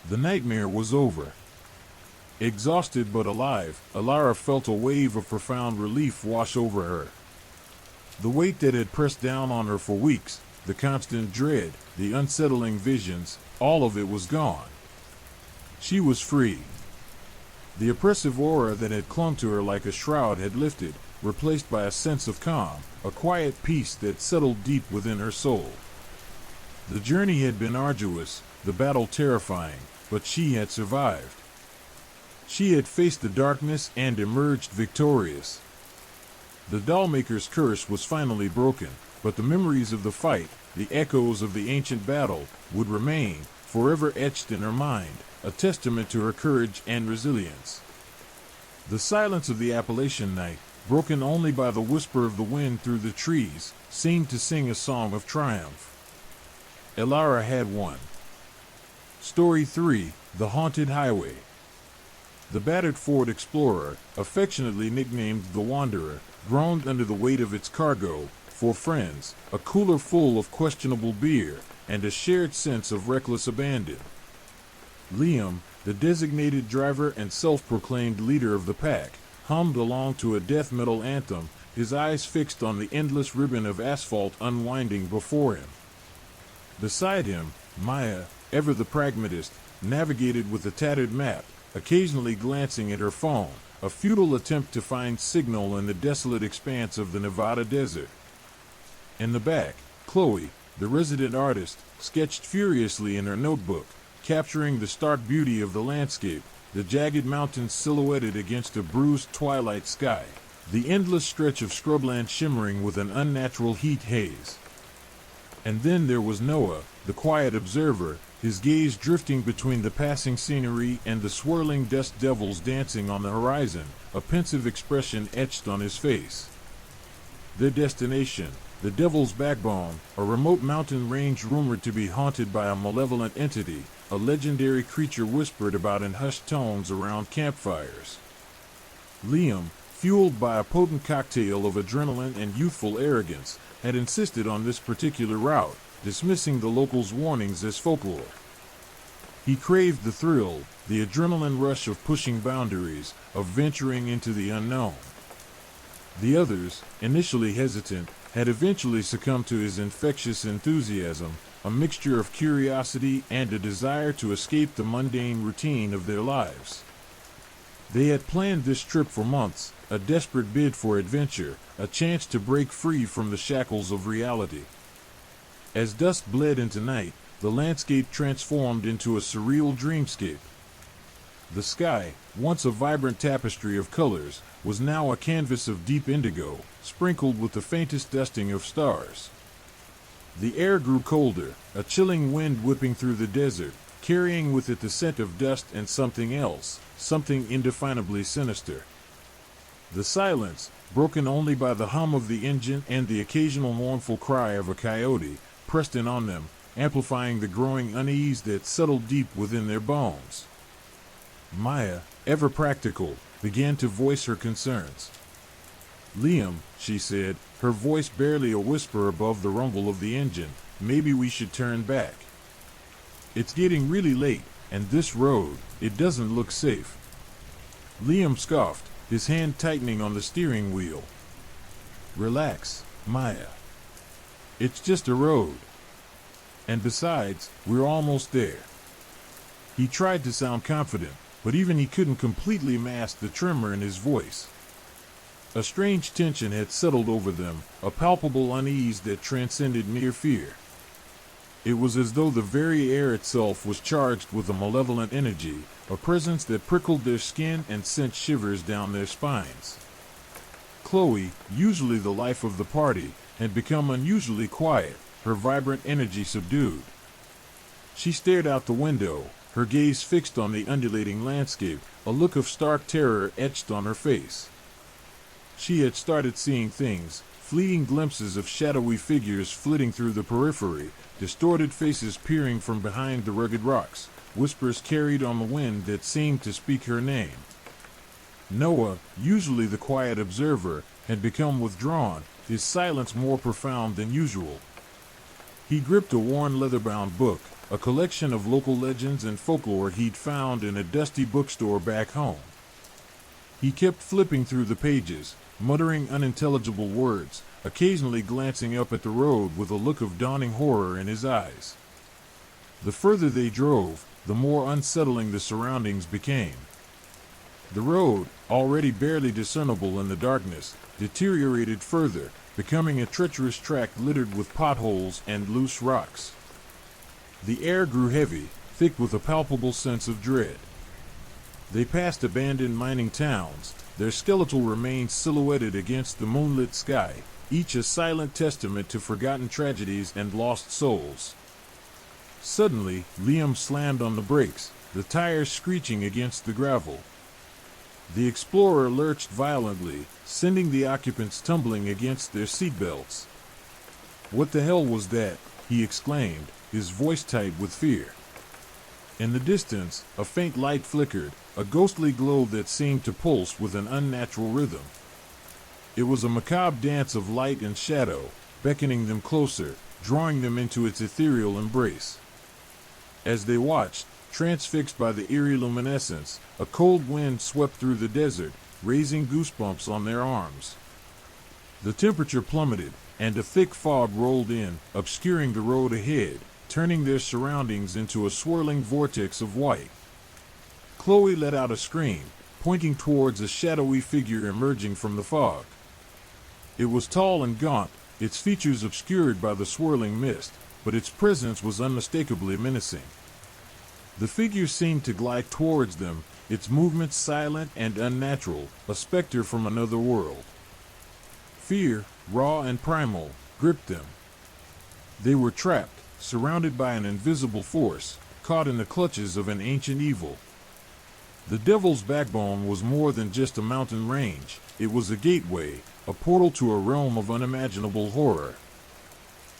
The nightmare was over. Exhausted but alive, Elara felt a wave of profound relief wash over her. The weight that had pressed down on her for weeks, the constant dread, the unsettling visions, all of it was gone. She was free. The oppressive aura that had clung to her like a shroud had lifted, replaced by a sense of calm, a quiet peace that settled deep within her soul. The journey had been arduous, the battle terrifying, but she had survived. She had faced the darkness and emerged victorious. The dollmaker's curse was finally broken, but the memories of the fight, the echoes of the ancient battle, would remain, forever etched in her mind, a testament to her courage and resilience. The silence of the Appalachian night, broken only by the whisper of the wind through the trees, seemed to sing a song of triumph. Elara had won. Story 3, The Haunted Highway. The battered Ford Explorer, affectionately nicknamed the Wanderer, groaned under the weight of its cargo, for friends, a cooler full of questionable beer, and a shared sense of reckless abandon. Liam, the designated driver and self-proclaimed leader of the pack, hummed along to a death metal anthem, his eyes fixed on the endless ribbon of asphalt unwinding before him. Beside him, Maya, ever the pragmatist, navigated with a tattered map, occasionally glancing at her phone, a futile attempt to find signal in the desolate expanse of the Nevada desert. In the back, Chloe, the resident artist, sketched furiously in her notebook, capturing the stark beauty of the landscape, the jagged mountains silhouetted against a bruised twilight sky, the endless stretch of scrubland shimmering with an unnatural heat haze. And then there was Noah, the quiet observer, his gaze drifting between the passing scenery and the swirling dust devils dancing on the horizon, a pensive expression etched on his face. Their destination, the Devil's Backbone, a remote mountain range rumored to be haunted by a malevolent entity, a legendary creature whispered about in hushed tones around campfires. Liam, fueled by a potent cocktail of adrenaline and youthful arrogance, had insisted on this particular route, dismissing the locals' warnings as folklore. He craved the thrill, the adrenaline rush of pushing boundaries, of venturing into the unknown. The others, initially hesitant, had eventually succumbed to his infectious enthusiasm, a mixture of curiosity and a desire to escape the mundane routine of their lives. They had planned this trip for months, a desperate bid for adventure, a chance to break free from the shackles of reality. As dusk bled into night, the landscape transformed into a surreal dreamscape. The sky, once a vibrant tapestry of colors, was now a canvas of deep indigo, sprinkled with the faintest dusting of stars. The air grew colder, a chilling wind whipping through the desert, carrying with it the scent of dust and something else, something indefinably sinister. The silence, broken only by the hum of the engine and the occasional mournful cry of a coyote, pressed in on them, amplifying the growing unease that settled deep within their bones. Maya, ever practical, began to voice her concerns. "Liam," she said, her voice barely a whisper above the rumble of the engine, "maybe we should turn back. It's getting really late, and this road, it doesn't look safe." Liam scoffed, his hand tightening on the steering wheel. "Relax, Maya. It's just a road. And besides, we're almost there." He tried to sound confident, but even he couldn't completely mask the tremor in his voice. A strange tension had settled over them, a palpable unease that transcended mere fear. It was as though the very air itself was charged with a malevolent energy, a presence that prickled their skin and sent shivers down their spines. Chloe, usually the life of the party, had become unusually quiet, her vibrant energy subdued. She stared out the window, her gaze fixed on the undulating landscape, a look of stark terror etched on her face. She had started seeing things, fleeting glimpses of shadowy figures flitting through the periphery, distorted faces peering from behind the rugged rocks, whispers carried on the wind that seemed to speak her name. Noah, usually the quiet observer, had become withdrawn, his silence more profound than usual. He gripped a worn leather-bound book, a collection of local legends and folklore he'd found in a dusty bookstore back home. He kept flipping through the pages, muttering unintelligible words, occasionally glancing up at the road with a look of dawning horror in his eyes. The further they drove, the more unsettling the surroundings became. The road, already barely discernible in the darkness, deteriorated further, becoming a treacherous track littered with potholes and loose rocks. The air grew heavy, thick with a palpable sense of dread. They passed abandoned mining towns, their skeletal remains silhouetted against the moonlit sky, each a silent testament to forgotten tragedies and lost souls. Suddenly, Liam slammed on the brakes, the tires screeching against the gravel. The Explorer lurched violently, sending the occupants tumbling against their seatbelts. "What the hell was that?" he exclaimed, his voice tight with fear. In the distance, a faint light flickered, a ghostly glow that seemed to pulse with an unnatural rhythm. It was a macabre dance of light and shadow, beckoning them closer, drawing them into its ethereal embrace. As they watched, transfixed by the eerie luminescence, a cold wind swept through the desert, raising goosebumps on their arms. The temperature plummeted, and a thick fog rolled in, obscuring the road ahead, turning their surroundings into a swirling vortex of white. Chloe let out a scream, pointing towards a shadowy figure emerging from the fog. It was tall and gaunt, its features obscured by the swirling mist, but its presence was unmistakably menacing. The figure seemed to glide towards them, its movements silent and unnatural, a specter from another world. Fear, raw and primal, gripped them. They were trapped, surrounded by an invisible force, caught in the clutches of an ancient evil. The devil's backbone was more than just a mountain range. It was a gateway, a portal to a realm of unimaginable horror.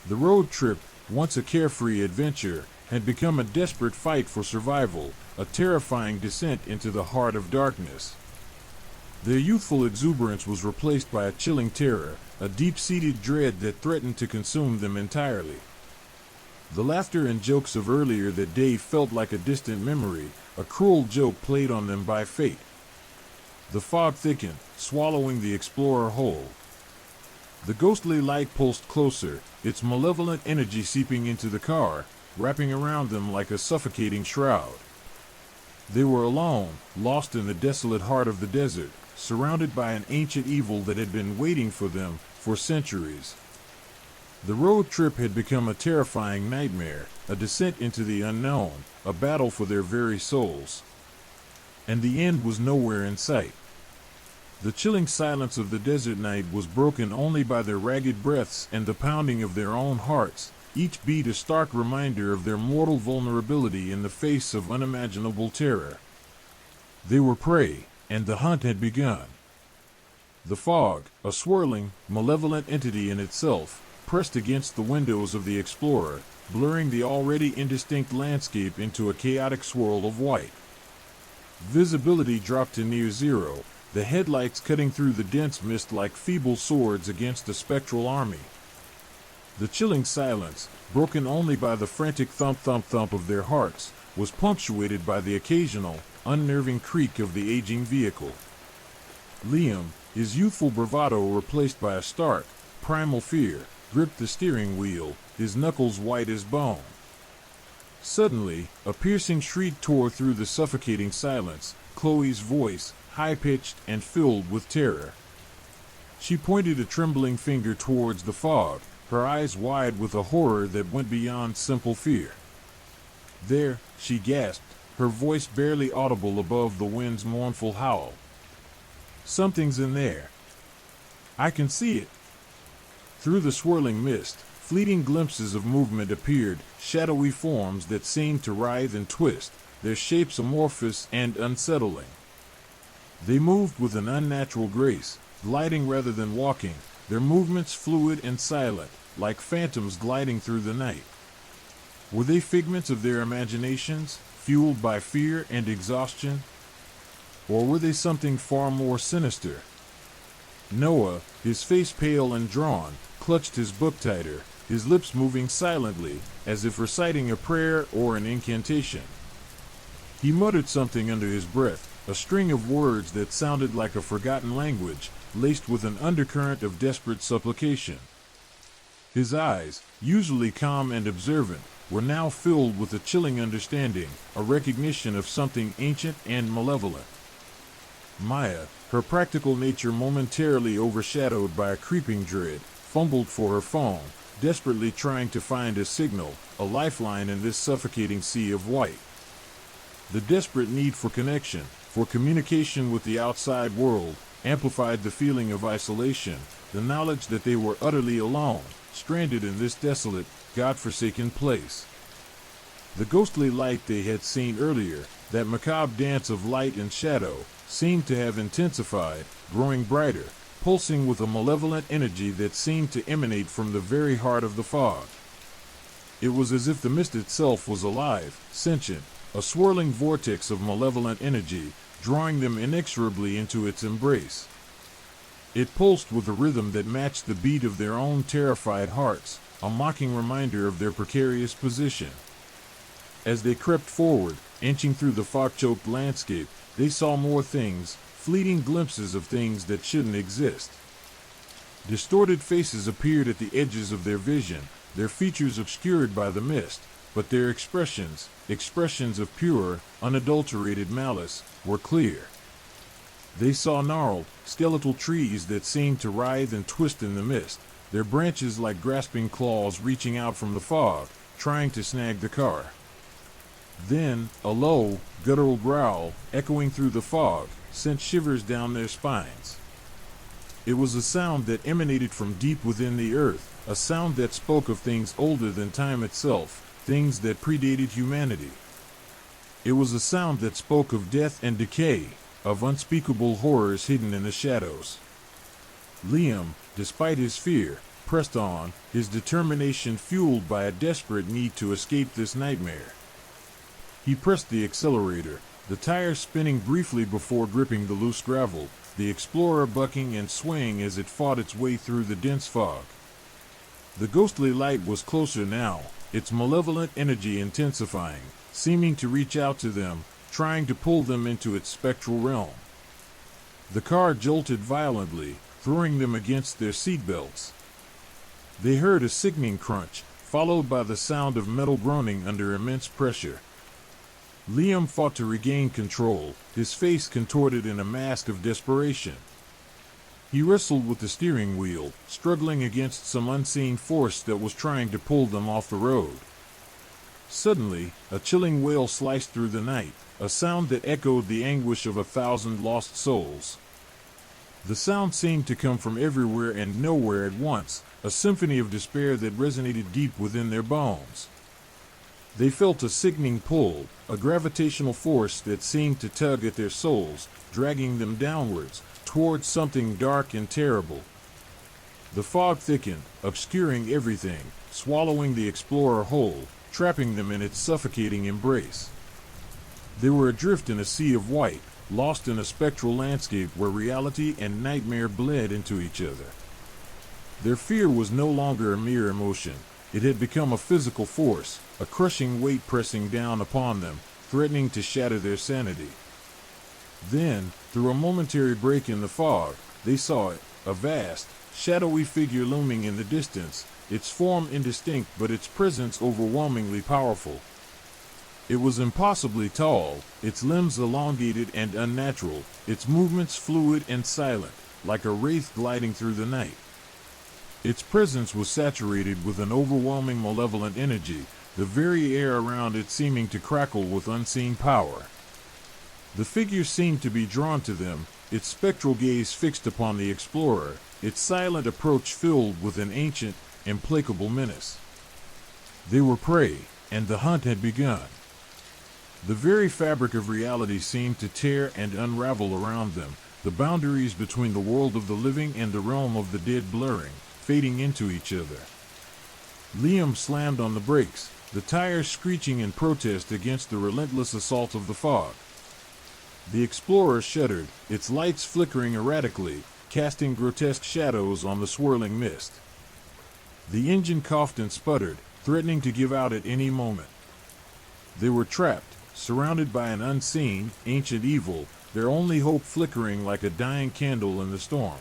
The road trip, once a carefree adventure, had become a desperate fight for survival, a terrifying descent into the heart of darkness. Their youthful exuberance was replaced by a chilling terror, a deep-seated dread that threatened to consume them entirely. The laughter and jokes of earlier that day felt like a distant memory, a cruel joke played on them by fate. The fog thickened, swallowing the explorer whole. The ghostly light pulsed closer, its malevolent energy seeping into the car, wrapping around them like a suffocating shroud. They were alone, lost in the desolate heart of the desert, surrounded by an ancient evil that had been waiting for them for centuries. The road trip had become a terrifying nightmare, a descent into the unknown, a battle for their very souls. And the end was nowhere in sight. The chilling silence of the desert night was broken only by their ragged breaths and the pounding of their own hearts, each beat a stark reminder of their mortal vulnerability in the face of unimaginable terror. They were prey, and the hunt had begun. The fog, a swirling, malevolent entity in itself, pressed against the windows of the explorer, blurring the already indistinct landscape into a chaotic swirl of white. Visibility dropped to near zero, the headlights cutting through the dense mist like feeble swords against a spectral army. The chilling silence, broken only by the frantic thump-thump-thump of their hearts, was punctuated by the occasional, unnerving creak of the aging vehicle. Liam, his youthful bravado replaced by a stark, primal fear, gripped the steering wheel, his knuckles white as bone. Suddenly, a piercing shriek tore through the suffocating silence, Chloe's voice, high-pitched and filled with terror. She pointed a trembling finger towards the fog, her eyes wide with a horror that went beyond simple fear. "There," she gasped, her voice barely audible above the wind's mournful howl. "Something's in there. I can see it." Through the swirling mist, fleeting glimpses of movement appeared, shadowy forms that seemed to writhe and twist, their shapes amorphous and unsettling. They moved with an unnatural grace, gliding rather than walking, their movements fluid and silent, like phantoms gliding through the night. Were they figments of their imaginations, fueled by fear and exhaustion? Or were they something far more sinister? Noah, his face pale and drawn, clutched his book tighter, his lips moving silently, as if reciting a prayer or an incantation. He muttered something under his breath, a string of words that sounded like a forgotten language, laced with an undercurrent of desperate supplication. His eyes, usually calm and observant, were now filled with a chilling understanding, a recognition of something ancient and malevolent. Maya, her practical nature momentarily overshadowed by a creeping dread, fumbled for her phone, desperately trying to find a signal, a lifeline in this suffocating sea of white. The desperate need for connection, for communication with the outside world, amplified the feeling of isolation, the knowledge that they were utterly alone, stranded in this desolate, God-forsaken place. The ghostly light they had seen earlier, that macabre dance of light and shadow, seemed to have intensified, growing brighter, pulsing with a malevolent energy that seemed to emanate from the very heart of the fog. It was as if the mist itself was alive, sentient, a swirling vortex of malevolent energy, drawing them inexorably into its embrace. It pulsed with a rhythm that matched the beat of their own terrified hearts, a mocking reminder of their precarious position. As they crept forward, inching through the fog-choked landscape, they saw more things, fleeting glimpses of things that shouldn't exist. Distorted faces appeared at the edges of their vision, their features obscured by the mist, but their expressions of pure, unadulterated malice, were clear. They saw gnarled, skeletal trees that seemed to writhe and twist in the mist, their branches like grasping claws reaching out from the fog, trying to snag the car. Then, a low, guttural growl, echoing through the fog, sent shivers down their spines. It was a sound that emanated from deep within the earth, a sound that spoke of things older than time itself, things that predated humanity. It was a sound that spoke of death and decay, of unspeakable horrors hidden in the shadows. Liam, despite his fear, pressed on, his determination fueled by a desperate need to escape this nightmare. He pressed the accelerator, the tires spinning briefly before gripping the loose gravel, the Explorer bucking and swaying as it fought its way through the dense fog. The ghostly light was closer now, its malevolent energy intensifying, seeming to reach out to them, trying to pull them into its spectral realm. The car jolted violently, throwing them against their seatbelts. They heard a sickening crunch, followed by the sound of metal groaning under immense pressure. Liam fought to regain control, his face contorted in a mask of desperation. He wrestled with the steering wheel, struggling against some unseen force that was trying to pull them off the road. Suddenly, a chilling wail sliced through the night, a sound that echoed the anguish of 1,000 lost souls. The sound seemed to come from everywhere and nowhere at once, a symphony of despair that resonated deep within their bones. They felt a sickening pull, a gravitational force that seemed to tug at their souls, dragging them downwards, towards something dark and terrible. The fog thickened, obscuring everything, swallowing the Explorer whole, trapping them in its suffocating embrace. They were adrift in a sea of white, lost in a spectral landscape where reality and nightmare bled into each other. Their fear was no longer a mere emotion. It had become a physical force, a crushing weight pressing down upon them, threatening to shatter their sanity. Then, through a momentary break in the fog, they saw it, a vast, shadowy figure looming in the distance, its form indistinct but its presence overwhelmingly powerful. It was impossibly tall, its limbs elongated and unnatural, its movements fluid and silent, like a wraith gliding through the night. Its presence was saturated with an overwhelming malevolent energy, the very air around it seeming to crackle with unseen power. The figure seemed to be drawn to them, its spectral gaze fixed upon the Explorer, its silent approach filled with an ancient, implacable menace. They were prey, and the hunt had begun. The very fabric of reality seemed to tear and unravel around them, the boundaries between the world of the living and the realm of the dead blurring, fading into each other. Liam slammed on the brakes, the tires screeching in protest against the relentless assault of the fog. The Explorer shuddered, its lights flickering erratically, casting grotesque shadows on the swirling mist. The engine coughed and sputtered, threatening to give out at any moment. They were trapped, surrounded by an unseen, ancient evil, their only hope flickering like a dying candle in the storm.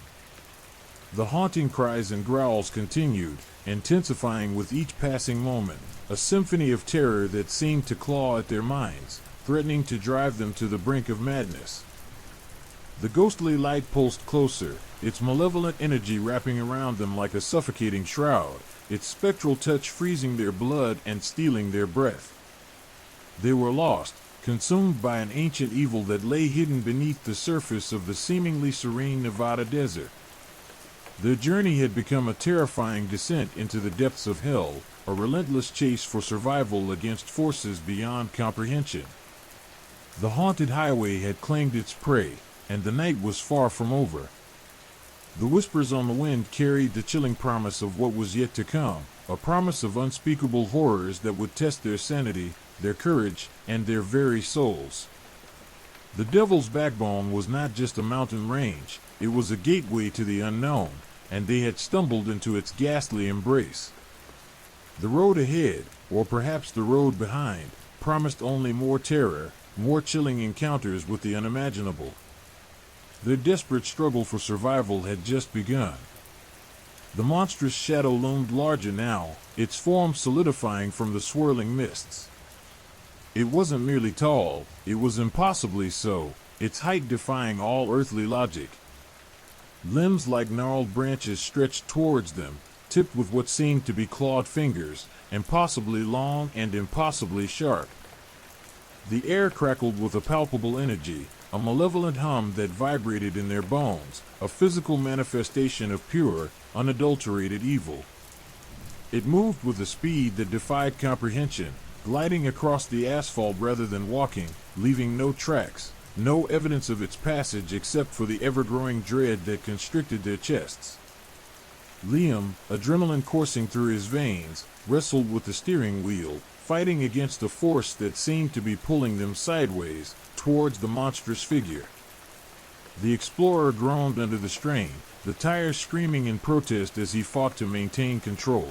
The haunting cries and growls continued, intensifying with each passing moment, a symphony of terror that seemed to claw at their minds, threatening to drive them to the brink of madness. The ghostly light pulsed closer, its malevolent energy wrapping around them like a suffocating shroud, its spectral touch freezing their blood and stealing their breath. They were lost, consumed by an ancient evil that lay hidden beneath the surface of the seemingly serene Nevada desert. Their journey had become a terrifying descent into the depths of hell, a relentless chase for survival against forces beyond comprehension. The haunted highway had claimed its prey, and the night was far from over. The whispers on the wind carried the chilling promise of what was yet to come, a promise of unspeakable horrors that would test their sanity, their courage, and their very souls. The devil's backbone was not just a mountain range, it was a gateway to the unknown, and they had stumbled into its ghastly embrace. The road ahead, or perhaps the road behind, promised only more terror, more chilling encounters with the unimaginable. Their desperate struggle for survival had just begun. The monstrous shadow loomed larger now, its form solidifying from the swirling mists. It wasn't merely tall, it was impossibly so, its height defying all earthly logic. Limbs like gnarled branches stretched towards them, tipped with what seemed to be clawed fingers, impossibly long and impossibly sharp. The air crackled with a palpable energy, a malevolent hum that vibrated in their bones, a physical manifestation of pure, unadulterated evil. It moved with a speed that defied comprehension, gliding across the asphalt rather than walking, leaving no tracks, no evidence of its passage except for the ever-growing dread that constricted their chests. Liam, adrenaline coursing through his veins, wrestled with the steering wheel, fighting against a force that seemed to be pulling them sideways, towards the monstrous figure. The explorer groaned under the strain, the tires screaming in protest as he fought to maintain control.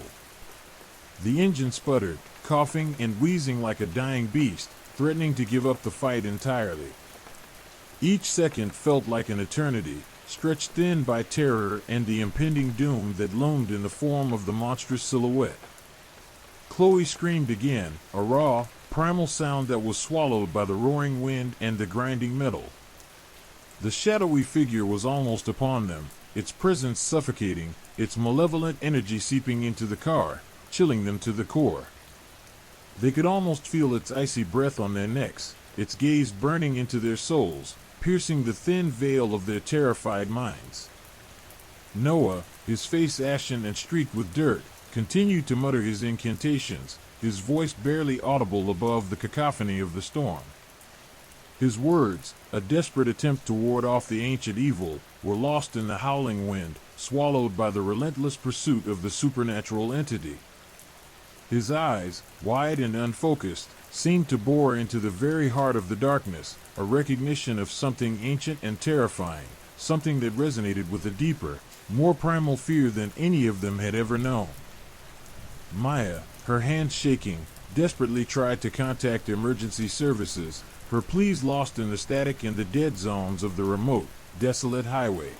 The engine sputtered, coughing and wheezing like a dying beast, threatening to give up the fight entirely. Each second felt like an eternity, stretched thin by terror and the impending doom that loomed in the form of the monstrous silhouette. Chloe screamed again, a raw, primal sound that was swallowed by the roaring wind and the grinding metal. The shadowy figure was almost upon them, its presence suffocating, its malevolent energy seeping into the car, chilling them to the core. They could almost feel its icy breath on their necks, its gaze burning into their souls, piercing the thin veil of their terrified minds. Noah, his face ashen and streaked with dirt, continued to mutter his incantations, his voice barely audible above the cacophony of the storm. His words, a desperate attempt to ward off the ancient evil, were lost in the howling wind, swallowed by the relentless pursuit of the supernatural entity. His eyes, wide and unfocused, seemed to bore into the very heart of the darkness, a recognition of something ancient and terrifying, something that resonated with a deeper, more primal fear than any of them had ever known. Maya, her hands shaking, desperately tried to contact emergency services, her pleas lost in the static and the dead zones of the remote, desolate highway.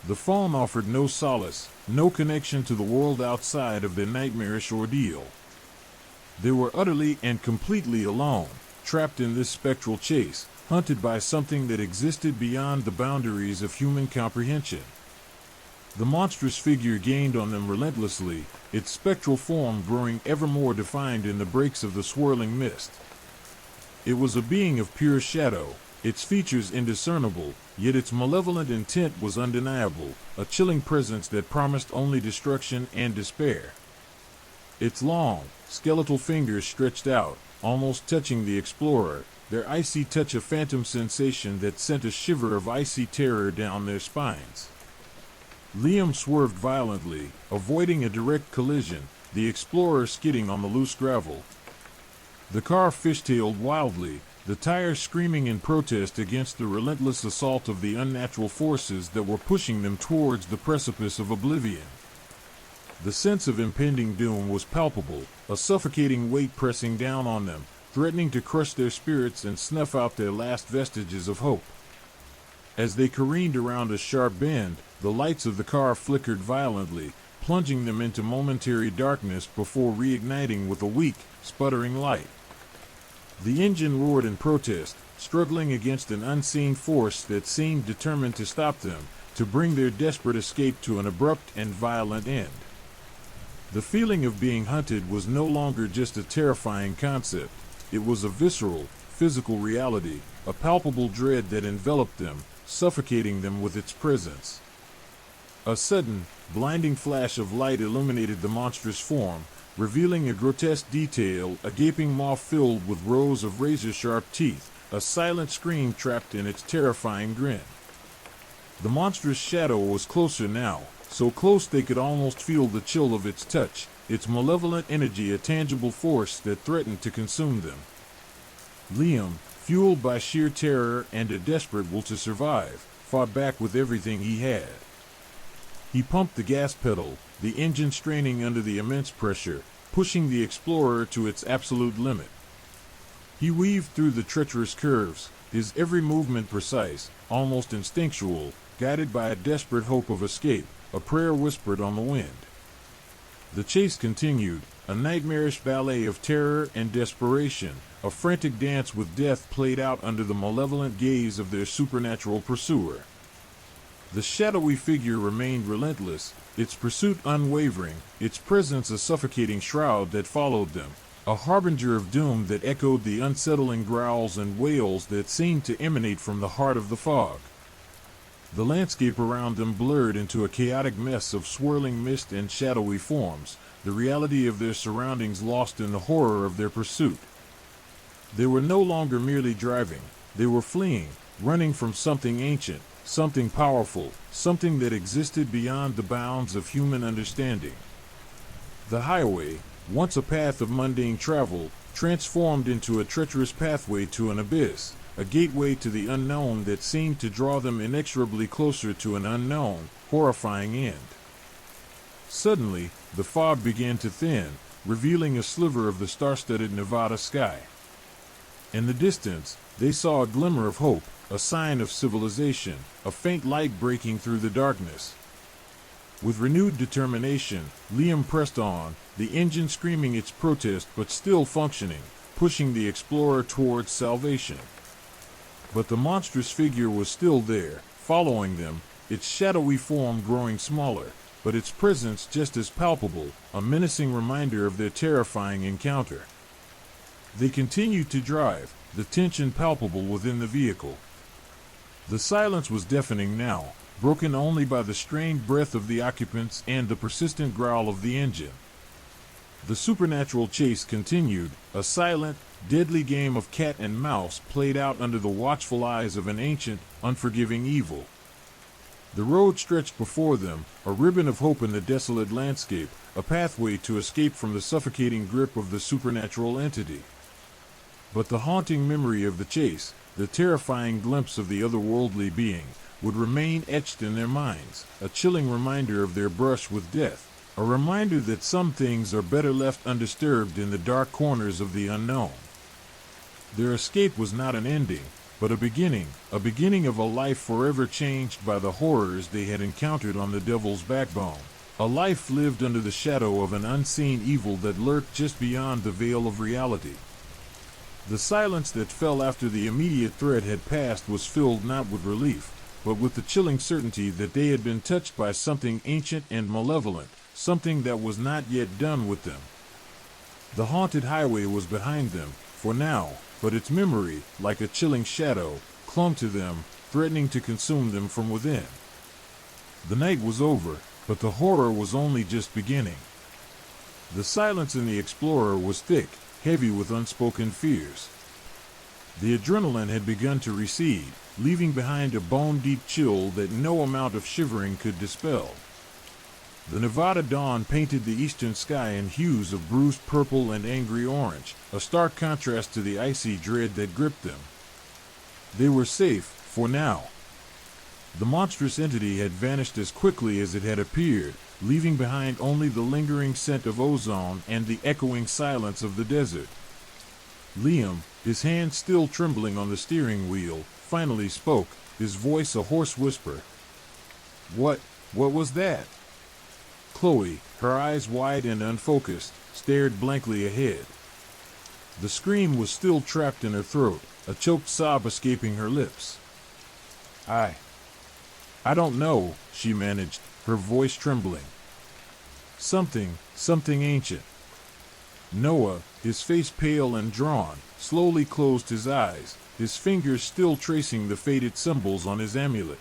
The phone offered no solace, no connection to the world outside of their nightmarish ordeal. They were utterly and completely alone, trapped in this spectral chase, hunted by something that existed beyond the boundaries of human comprehension. The monstrous figure gained on them relentlessly, its spectral form growing ever more defined in the breaks of the swirling mist. It was a being of pure shadow, its features indiscernible, yet its malevolent intent was undeniable, a chilling presence that promised only destruction and despair. Its long, skeletal fingers stretched out, almost touching the explorer, their icy touch a phantom sensation that sent a shiver of icy terror down their spines. Liam swerved violently, avoiding a direct collision, the explorer skidding on the loose gravel. The car fishtailed wildly, the tires screaming in protest against the relentless assault of the unnatural forces that were pushing them towards the precipice of oblivion. The sense of impending doom was palpable, a suffocating weight pressing down on them, threatening to crush their spirits and snuff out their last vestiges of hope. As they careened around a sharp bend, the lights of the car flickered violently, plunging them into momentary darkness before reigniting with a weak, sputtering light. The engine roared in protest, struggling against an unseen force that seemed determined to stop them, to bring their desperate escape to an abrupt and violent end. The feeling of being hunted was no longer just a terrifying concept. It was a visceral, physical reality, a palpable dread that enveloped them, suffocating them with its presence. A sudden, blinding flash of light illuminated the monstrous form, revealing a grotesque detail, a gaping maw filled with rows of razor-sharp teeth, a silent scream trapped in its terrifying grin. The monstrous shadow was closer now, so close they could almost feel the chill of its touch, its malevolent energy a tangible force that threatened to consume them. Liam, fueled by sheer terror and a desperate will to survive, fought back with everything he had. He pumped the gas pedal, the engine straining under the immense pressure, pushing the Explorer to its absolute limit. He weaved through the treacherous curves, his every movement precise, almost instinctual, guided by a desperate hope of escape, a prayer whispered on the wind. The chase continued, a nightmarish ballet of terror and desperation, a frantic dance with death played out under the malevolent gaze of their supernatural pursuer. The shadowy figure remained relentless, its pursuit unwavering, its presence a suffocating shroud that followed them, a harbinger of doom that echoed the unsettling growls and wails that seemed to emanate from the heart of the fog. The landscape around them blurred into a chaotic mess of swirling mist and shadowy forms, the reality of their surroundings lost in the horror of their pursuit. They were no longer merely driving, they were fleeing, running from something ancient, something powerful, something that existed beyond the bounds of human understanding. The highway, once a path of mundane travel, transformed into a treacherous pathway to an abyss, a gateway to the unknown that seemed to draw them inexorably closer to an unknown, horrifying end. Suddenly, the fog began to thin, revealing a sliver of the star-studded Nevada sky. In the distance, they saw a glimmer of hope, a sign of civilization, a faint light breaking through the darkness. With renewed determination, Liam pressed on, the engine screaming its protest but still functioning, pushing the Explorer towards salvation. But the monstrous figure was still there, following them, its shadowy form growing smaller, but its presence just as palpable, a menacing reminder of their terrifying encounter. They continued to drive, the tension palpable within the vehicle. The silence was deafening now, broken only by the strained breath of the occupants and the persistent growl of the engine. The supernatural chase continued, a silent, deadly game of cat and mouse played out under the watchful eyes of an ancient, unforgiving evil. The road stretched before them, a ribbon of hope in the desolate landscape, a pathway to escape from the suffocating grip of the supernatural entity. But the haunting memory of the chase, the terrifying glimpse of the otherworldly being, would remain etched in their minds, a chilling reminder of their brush with death, a reminder that some things are better left undisturbed in the dark corners of the unknown. Their escape was not an ending, but a beginning of a life forever changed by the horrors they had encountered on the Devil's Backbone, a life lived under the shadow of an unseen evil that lurked just beyond the veil of reality. The silence that fell after the immediate threat had passed was filled not with relief, but with the chilling certainty that they had been touched by something ancient and malevolent, something that was not yet done with them. The haunted highway was behind them, for now, but its memory, like a chilling shadow, clung to them, threatening to consume them from within. The night was over, but the horror was only just beginning. The silence in the Explorer was thick, heavy with unspoken fears. The adrenaline had begun to recede, leaving behind a bone-deep chill that no amount of shivering could dispel. The Nevada dawn painted the eastern sky in hues of bruised purple and angry orange, a stark contrast to the icy dread that gripped them. They were safe, for now. The monstrous entity had vanished as quickly as it had appeared, leaving behind only the lingering scent of ozone and the echoing silence of the desert. Liam, his hand still trembling on the steering wheel, finally spoke, his voice a hoarse whisper. What was that?" Chloe, her eyes wide and unfocused, stared blankly ahead. The scream was still trapped in her throat, a choked sob escaping her lips. I don't know," she managed, her voice trembling. Something ancient." Noah, his face pale and drawn, slowly closed his eyes, his fingers still tracing the faded symbols on his amulet.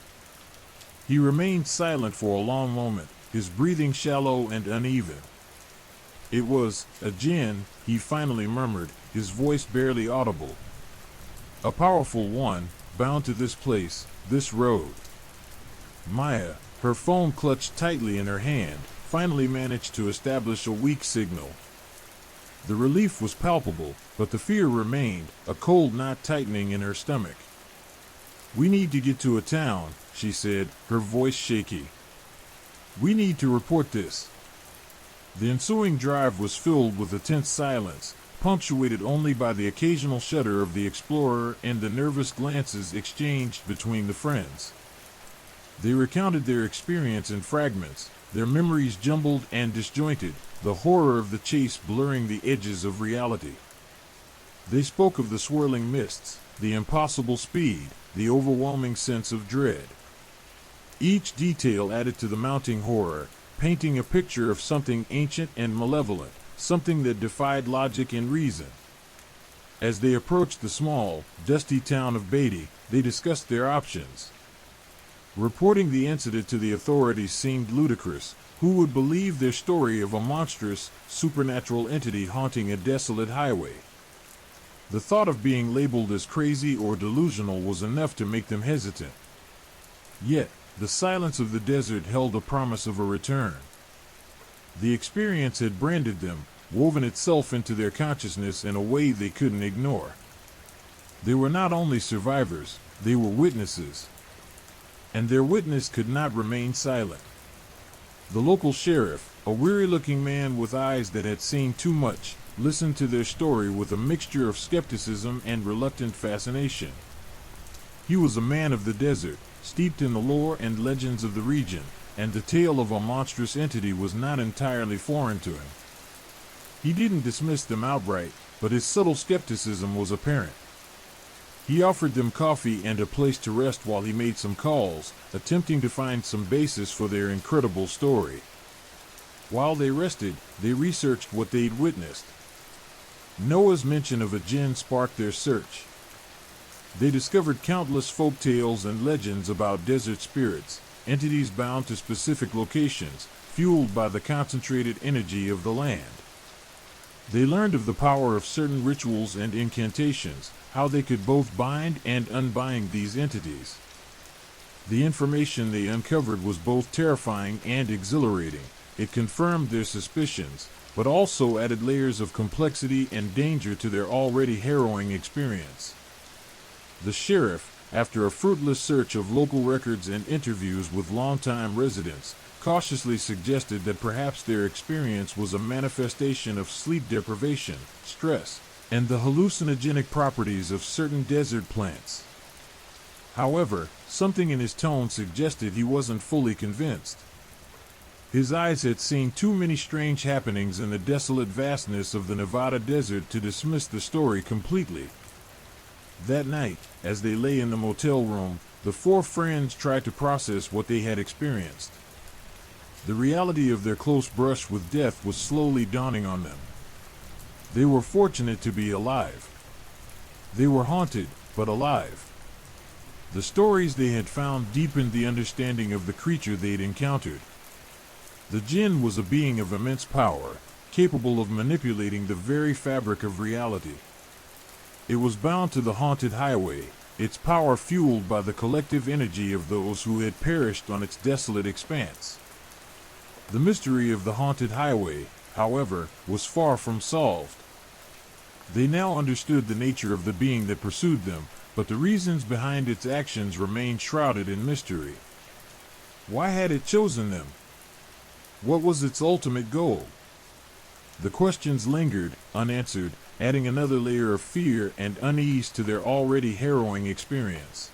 He remained silent for a long moment, his breathing shallow and uneven. "It was a jinn," he finally murmured, his voice barely audible. "A powerful one, bound to this place, this road." Maya, her phone clutched tightly in her hand, finally managed to establish a weak signal. The relief was palpable, but the fear remained, a cold knot tightening in her stomach. "We need to get to a town," she said, her voice shaky. "We need to report this." The ensuing drive was filled with a tense silence, punctuated only by the occasional shudder of the explorer and the nervous glances exchanged between the friends. They recounted their experience in fragments, their memories jumbled and disjointed, the horror of the chase blurring the edges of reality. They spoke of the swirling mists, the impossible speed, the overwhelming sense of dread. Each detail added to the mounting horror, painting a picture of something ancient and malevolent, something that defied logic and reason. As they approached the small, dusty town of Beatty, they discussed their options. Reporting the incident to the authorities seemed ludicrous. Who would believe their story of a monstrous, supernatural entity haunting a desolate highway? The thought of being labeled as crazy or delusional was enough to make them hesitant. Yet, the silence of the desert held a promise of a return. The experience had branded them, woven itself into their consciousness in a way they couldn't ignore. They were not only survivors, they were witnesses. And their witness could not remain silent. The local sheriff, a weary-looking man with eyes that had seen too much, listened to their story with a mixture of skepticism and reluctant fascination. He was a man of the desert, steeped in the lore and legends of the region, and the tale of a monstrous entity was not entirely foreign to him. He didn't dismiss them outright, but his subtle skepticism was apparent. He offered them coffee and a place to rest while he made some calls, attempting to find some basis for their incredible story. While they rested, they researched what they'd witnessed. Noah's mention of a jinn sparked their search. They discovered countless folk tales and legends about desert spirits, entities bound to specific locations, fueled by the concentrated energy of the land. They learned of the power of certain rituals and incantations, how they could both bind and unbind these entities. The information they uncovered was both terrifying and exhilarating. It confirmed their suspicions, but also added layers of complexity and danger to their already harrowing experience. The sheriff, after a fruitless search of local records and interviews with longtime residents, cautiously suggested that perhaps their experience was a manifestation of sleep deprivation, stress, and the hallucinogenic properties of certain desert plants. However, something in his tone suggested he wasn't fully convinced. His eyes had seen too many strange happenings in the desolate vastness of the Nevada desert to dismiss the story completely. That night, as they lay in the motel room, the four friends tried to process what they had experienced. The reality of their close brush with death was slowly dawning on them. They were fortunate to be alive. They were haunted, but alive. The stories they had found deepened the understanding of the creature they'd encountered. The jinn was a being of immense power, capable of manipulating the very fabric of reality. It was bound to the haunted highway, its power fueled by the collective energy of those who had perished on its desolate expanse. The mystery of the haunted highway, however, was far from solved. They now understood the nature of the being that pursued them, but the reasons behind its actions remained shrouded in mystery. Why had it chosen them? What was its ultimate goal? The questions lingered, unanswered, adding another layer of fear and unease to their already harrowing experience.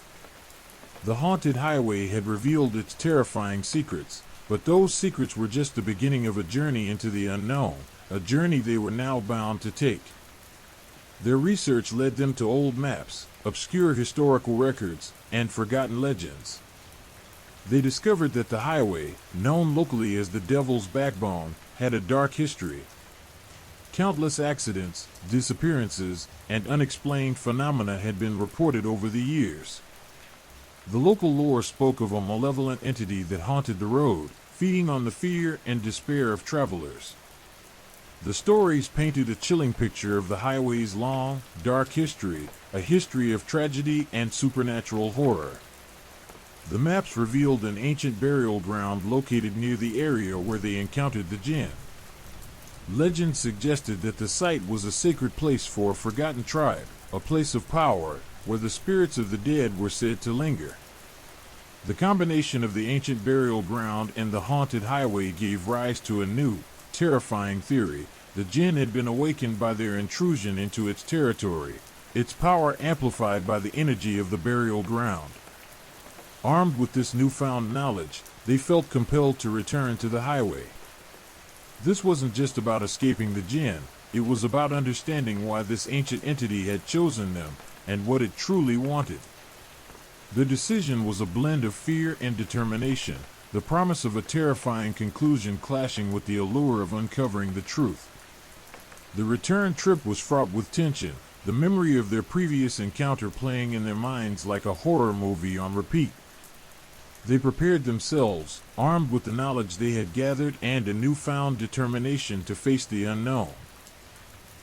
The haunted highway had revealed its terrifying secrets, but those secrets were just the beginning of a journey into the unknown, a journey they were now bound to take. Their research led them to old maps, obscure historical records, and forgotten legends. They discovered that the highway, known locally as the Devil's Backbone, had a dark history. Countless accidents, disappearances, and unexplained phenomena had been reported over the years. The local lore spoke of a malevolent entity that haunted the road, feeding on the fear and despair of travelers. The stories painted a chilling picture of the highway's long, dark history, a history of tragedy and supernatural horror. The maps revealed an ancient burial ground located near the area where they encountered the jinn. Legend suggested that the site was a sacred place for a forgotten tribe, a place of power, where the spirits of the dead were said to linger. The combination of the ancient burial ground and the haunted highway gave rise to a new, terrifying theory. The jinn had been awakened by their intrusion into its territory, its power amplified by the energy of the burial ground. Armed with this newfound knowledge, they felt compelled to return to the highway. This wasn't just about escaping the jinn, it was about understanding why this ancient entity had chosen them and what it truly wanted. The decision was a blend of fear and determination, the promise of a terrifying conclusion clashing with the allure of uncovering the truth. The return trip was fraught with tension, the memory of their previous encounter playing in their minds like a horror movie on repeat. They prepared themselves, armed with the knowledge they had gathered and a newfound determination to face the unknown.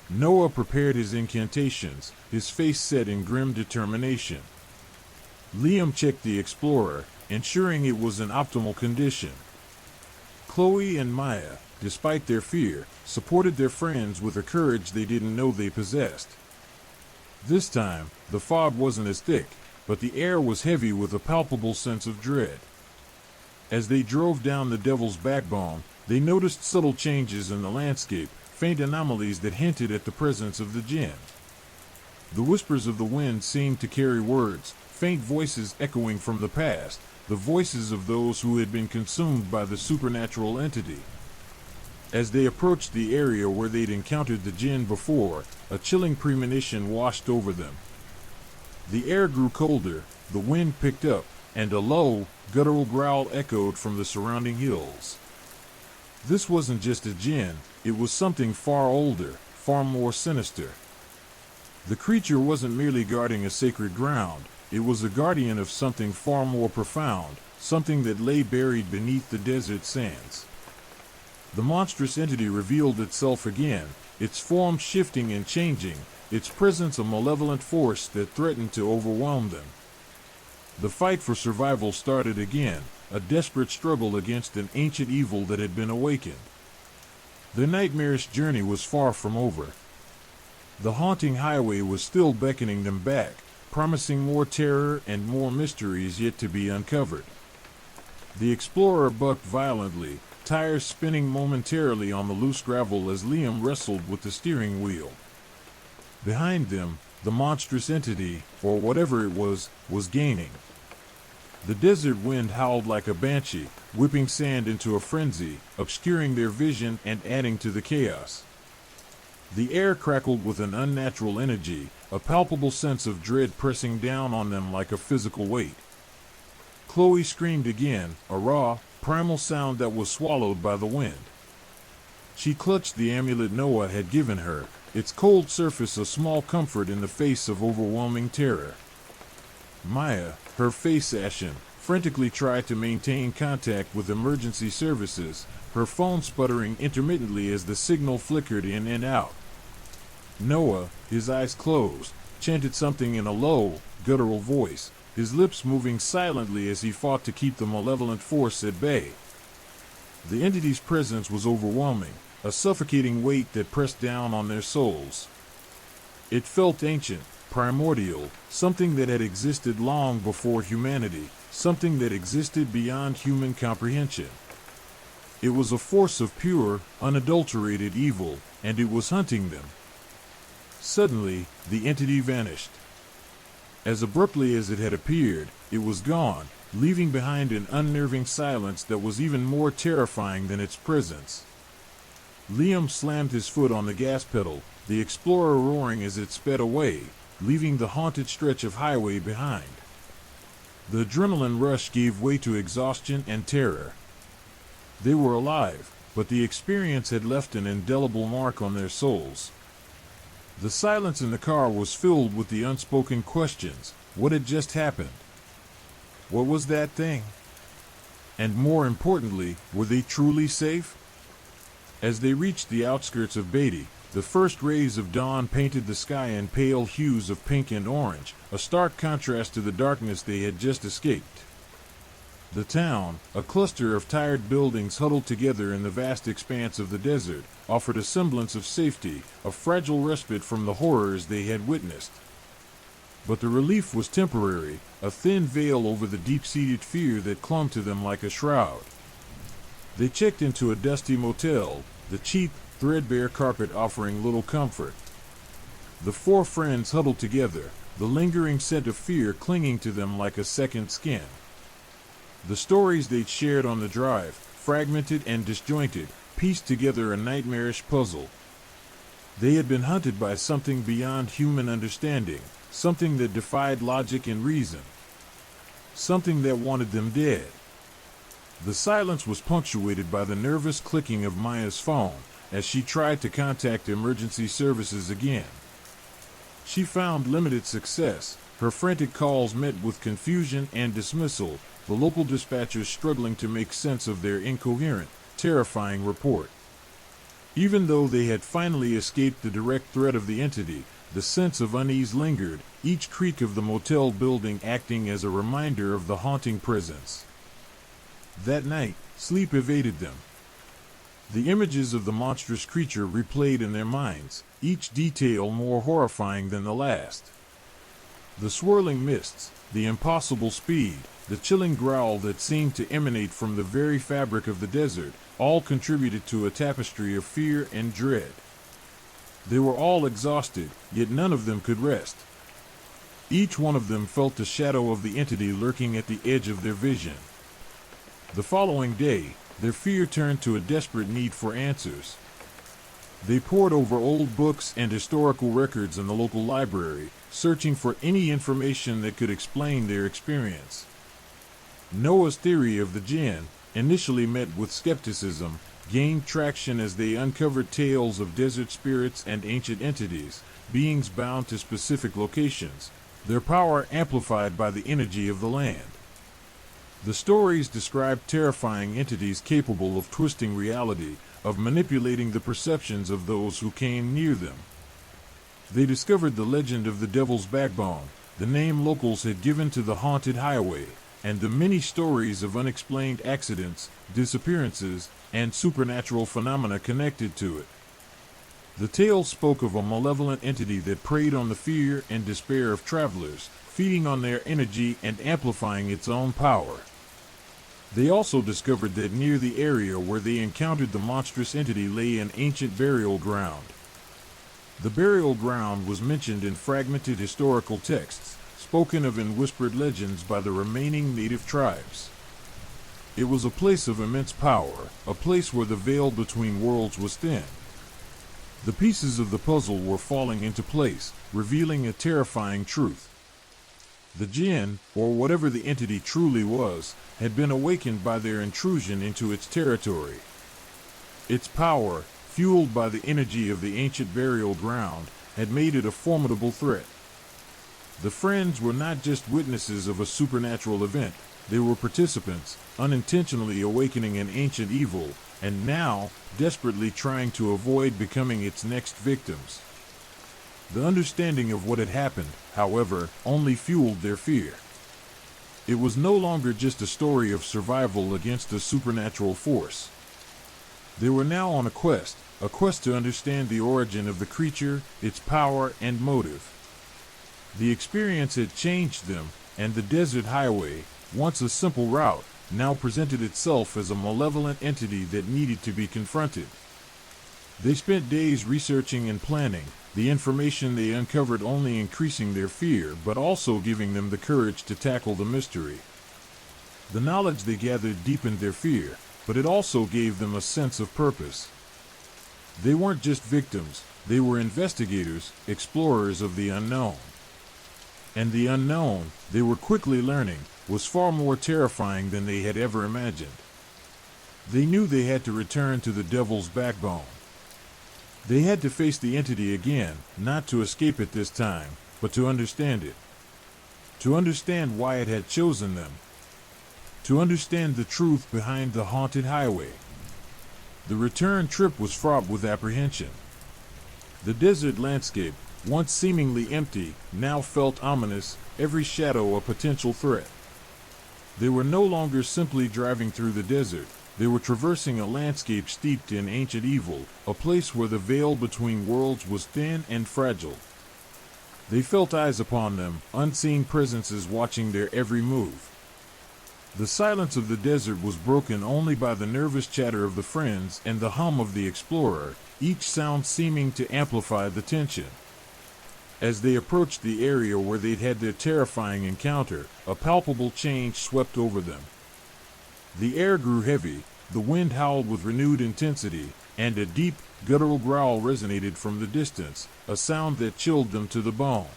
Noah prepared his incantations, his face set in grim determination. Liam checked the Explorer, ensuring it was in optimal condition. Chloe and Maya, despite their fear, supported their friends with a courage they didn't know they possessed. This time, the fog wasn't as thick, but the air was heavy with a palpable sense of dread. As they drove down the Devil's Backbone, they noticed subtle changes in the landscape, faint anomalies that hinted at the presence of the jinn. The whispers of the wind seemed to carry words, faint voices echoing from the past, the voices of those who had been consumed by the supernatural entity. As they approached the area where they'd encountered the jinn before, a chilling premonition washed over them. The air grew colder, the wind picked up, and a low, guttural growl echoed from the surrounding hills. This wasn't just a jinn, it was something far older, far more sinister. The creature wasn't merely guarding a sacred ground, it was a guardian of something far more profound, something that lay buried beneath the desert sands. The monstrous entity revealed itself again, its form shifting and changing, its presence a malevolent force that threatened to overwhelm them. The fight for survival started again, a desperate struggle against an ancient evil that had been awakened. Their nightmarish journey was far from over. The haunting highway was still beckoning them back, promising more terror and more mysteries yet to be uncovered. The Explorer bucked violently, tires spinning momentarily on the loose gravel as Liam wrestled with the steering wheel. Behind them, the monstrous entity, or whatever it was gaining. The desert wind howled like a banshee, whipping sand into a frenzy, obscuring their vision and adding to the chaos. The air crackled with an unnatural energy, a palpable sense of dread pressing down on them like a physical weight. Chloe screamed again, a raw, primal sound that was swallowed by the wind. She clutched the amulet Noah had given her, its cold surface a small comfort in the face of overwhelming terror. Maya, her face ashen, frantically tried to maintain contact with emergency services, her phone sputtering intermittently as the signal flickered in and out. Noah, his eyes closed, chanted something in a low, guttural voice, his lips moving silently as he fought to keep the malevolent force at bay. The entity's presence was overwhelming, a suffocating weight that pressed down on their souls. It felt ancient, primordial, something that had existed long before humanity, something that existed beyond human comprehension. It was a force of pure, unadulterated evil, and it was hunting them. Suddenly, the entity vanished. As abruptly as it had appeared, it was gone, leaving behind an unnerving silence that was even more terrifying than its presence. Liam slammed his foot on the gas pedal, the Explorer roaring as it sped away, leaving the haunted stretch of highway behind. The adrenaline rush gave way to exhaustion and terror. They were alive, but the experience had left an indelible mark on their souls. The silence in the car was filled with the unspoken questions. What had just happened? What was that thing? And more importantly, were they truly safe? As they reached the outskirts of Beatty, the first rays of dawn painted the sky in pale hues of pink and orange, a stark contrast to the darkness they had just escaped. The town, a cluster of tired buildings huddled together in the vast expanse of the desert, offered a semblance of safety, a fragile respite from the horrors they had witnessed. But the relief was temporary, a thin veil over the deep-seated fear that clung to them like a shroud. They checked into a dusty motel, the cheap, threadbare carpet offering little comfort. The four friends huddled together, the lingering scent of fear clinging to them like a second skin. The stories they'd shared on the drive, fragmented and disjointed, pieced together a nightmarish puzzle. They had been hunted by something beyond human understanding, something that defied logic and reason, something that wanted them dead. The silence was punctuated by the nervous clicking of Maya's phone as she tried to contact emergency services again. She found limited success, her frantic calls met with confusion and dismissal, the local dispatchers struggling to make sense of their incoherent, terrifying report. Even though they had finally escaped the direct threat of the entity, the sense of unease lingered, each creak of the motel building acting as a reminder of the haunting presence. That night, sleep evaded them. The images of the monstrous creature replayed in their minds, each detail more horrifying than the last. The swirling mists, the impossible speed, the chilling growl that seemed to emanate from the very fabric of the desert, all contributed to a tapestry of fear and dread. They were all exhausted, yet none of them could rest. Each one of them felt the shadow of the entity lurking at the edge of their vision. The following day, their fear turned to a desperate need for answers. They pored over old books and historical records in the local library, searching for any information that could explain their experience. Noah's theory of the jinn, initially met with skepticism, gained traction as they uncovered tales of desert spirits and ancient entities, beings bound to specific locations, their power amplified by the energy of the land. The stories described terrifying entities capable of twisting reality, of manipulating the perceptions of those who came near them. They discovered the legend of the Devil's Backbone, the name locals had given to the haunted highway, and the many stories of unexplained accidents, disappearances, and supernatural phenomena connected to it. The tales spoke of a malevolent entity that preyed on the fear and despair of travelers, feeding on their energy and amplifying its own power. They also discovered that near the area where they encountered the monstrous entity lay an ancient burial ground. The burial ground was mentioned in fragmented historical texts, spoken of in whispered legends by the remaining native tribes. It was a place of immense power, a place where the veil between worlds was thin. The pieces of the puzzle were falling into place, revealing a terrifying truth. The jinn, or whatever the entity truly was, had been awakened by their intrusion into its territory. Its power, fueled by the energy of the ancient burial ground, had made it a formidable threat. The friends were not just witnesses of a supernatural event, they were participants, unintentionally awakening an ancient evil, and now, desperately trying to avoid becoming its next victims. The understanding of what had happened, however, only fueled their fear. It was no longer just a story of survival against a supernatural force. They were now on a quest to understand the origin of the creature, its power and motive. The experience had changed them, and the desert highway, once a simple route, now presented itself as a malevolent entity that needed to be confronted. They spent days researching and planning, the information they uncovered only increasing their fear but also giving them the courage to tackle the mystery. The knowledge they gathered deepened their fear, but it also gave them a sense of purpose. They weren't just victims, they were investigators, explorers of the unknown. And the unknown, they were quickly learning, was far more terrifying than they had ever imagined. They knew they had to return to the Devil's Backbone. They had to face the entity again, not to escape it this time, but to understand it. To understand why it had chosen them. To understand the truth behind the haunted highway. The return trip was fraught with apprehension. The desert landscape, once seemingly empty, now felt ominous, every shadow a potential threat. They were no longer simply driving through the desert. They were traversing a landscape steeped in ancient evil, a place where the veil between worlds was thin and fragile. They felt eyes upon them, unseen presences watching their every move. The silence of the desert was broken only by the nervous chatter of the friends and the hum of the explorer, each sound seeming to amplify the tension. As they approached the area where they'd had their terrifying encounter, a palpable change swept over them. The air grew heavy, the wind howled with renewed intensity, and a deep, guttural growl resonated from the distance, a sound that chilled them to the bone.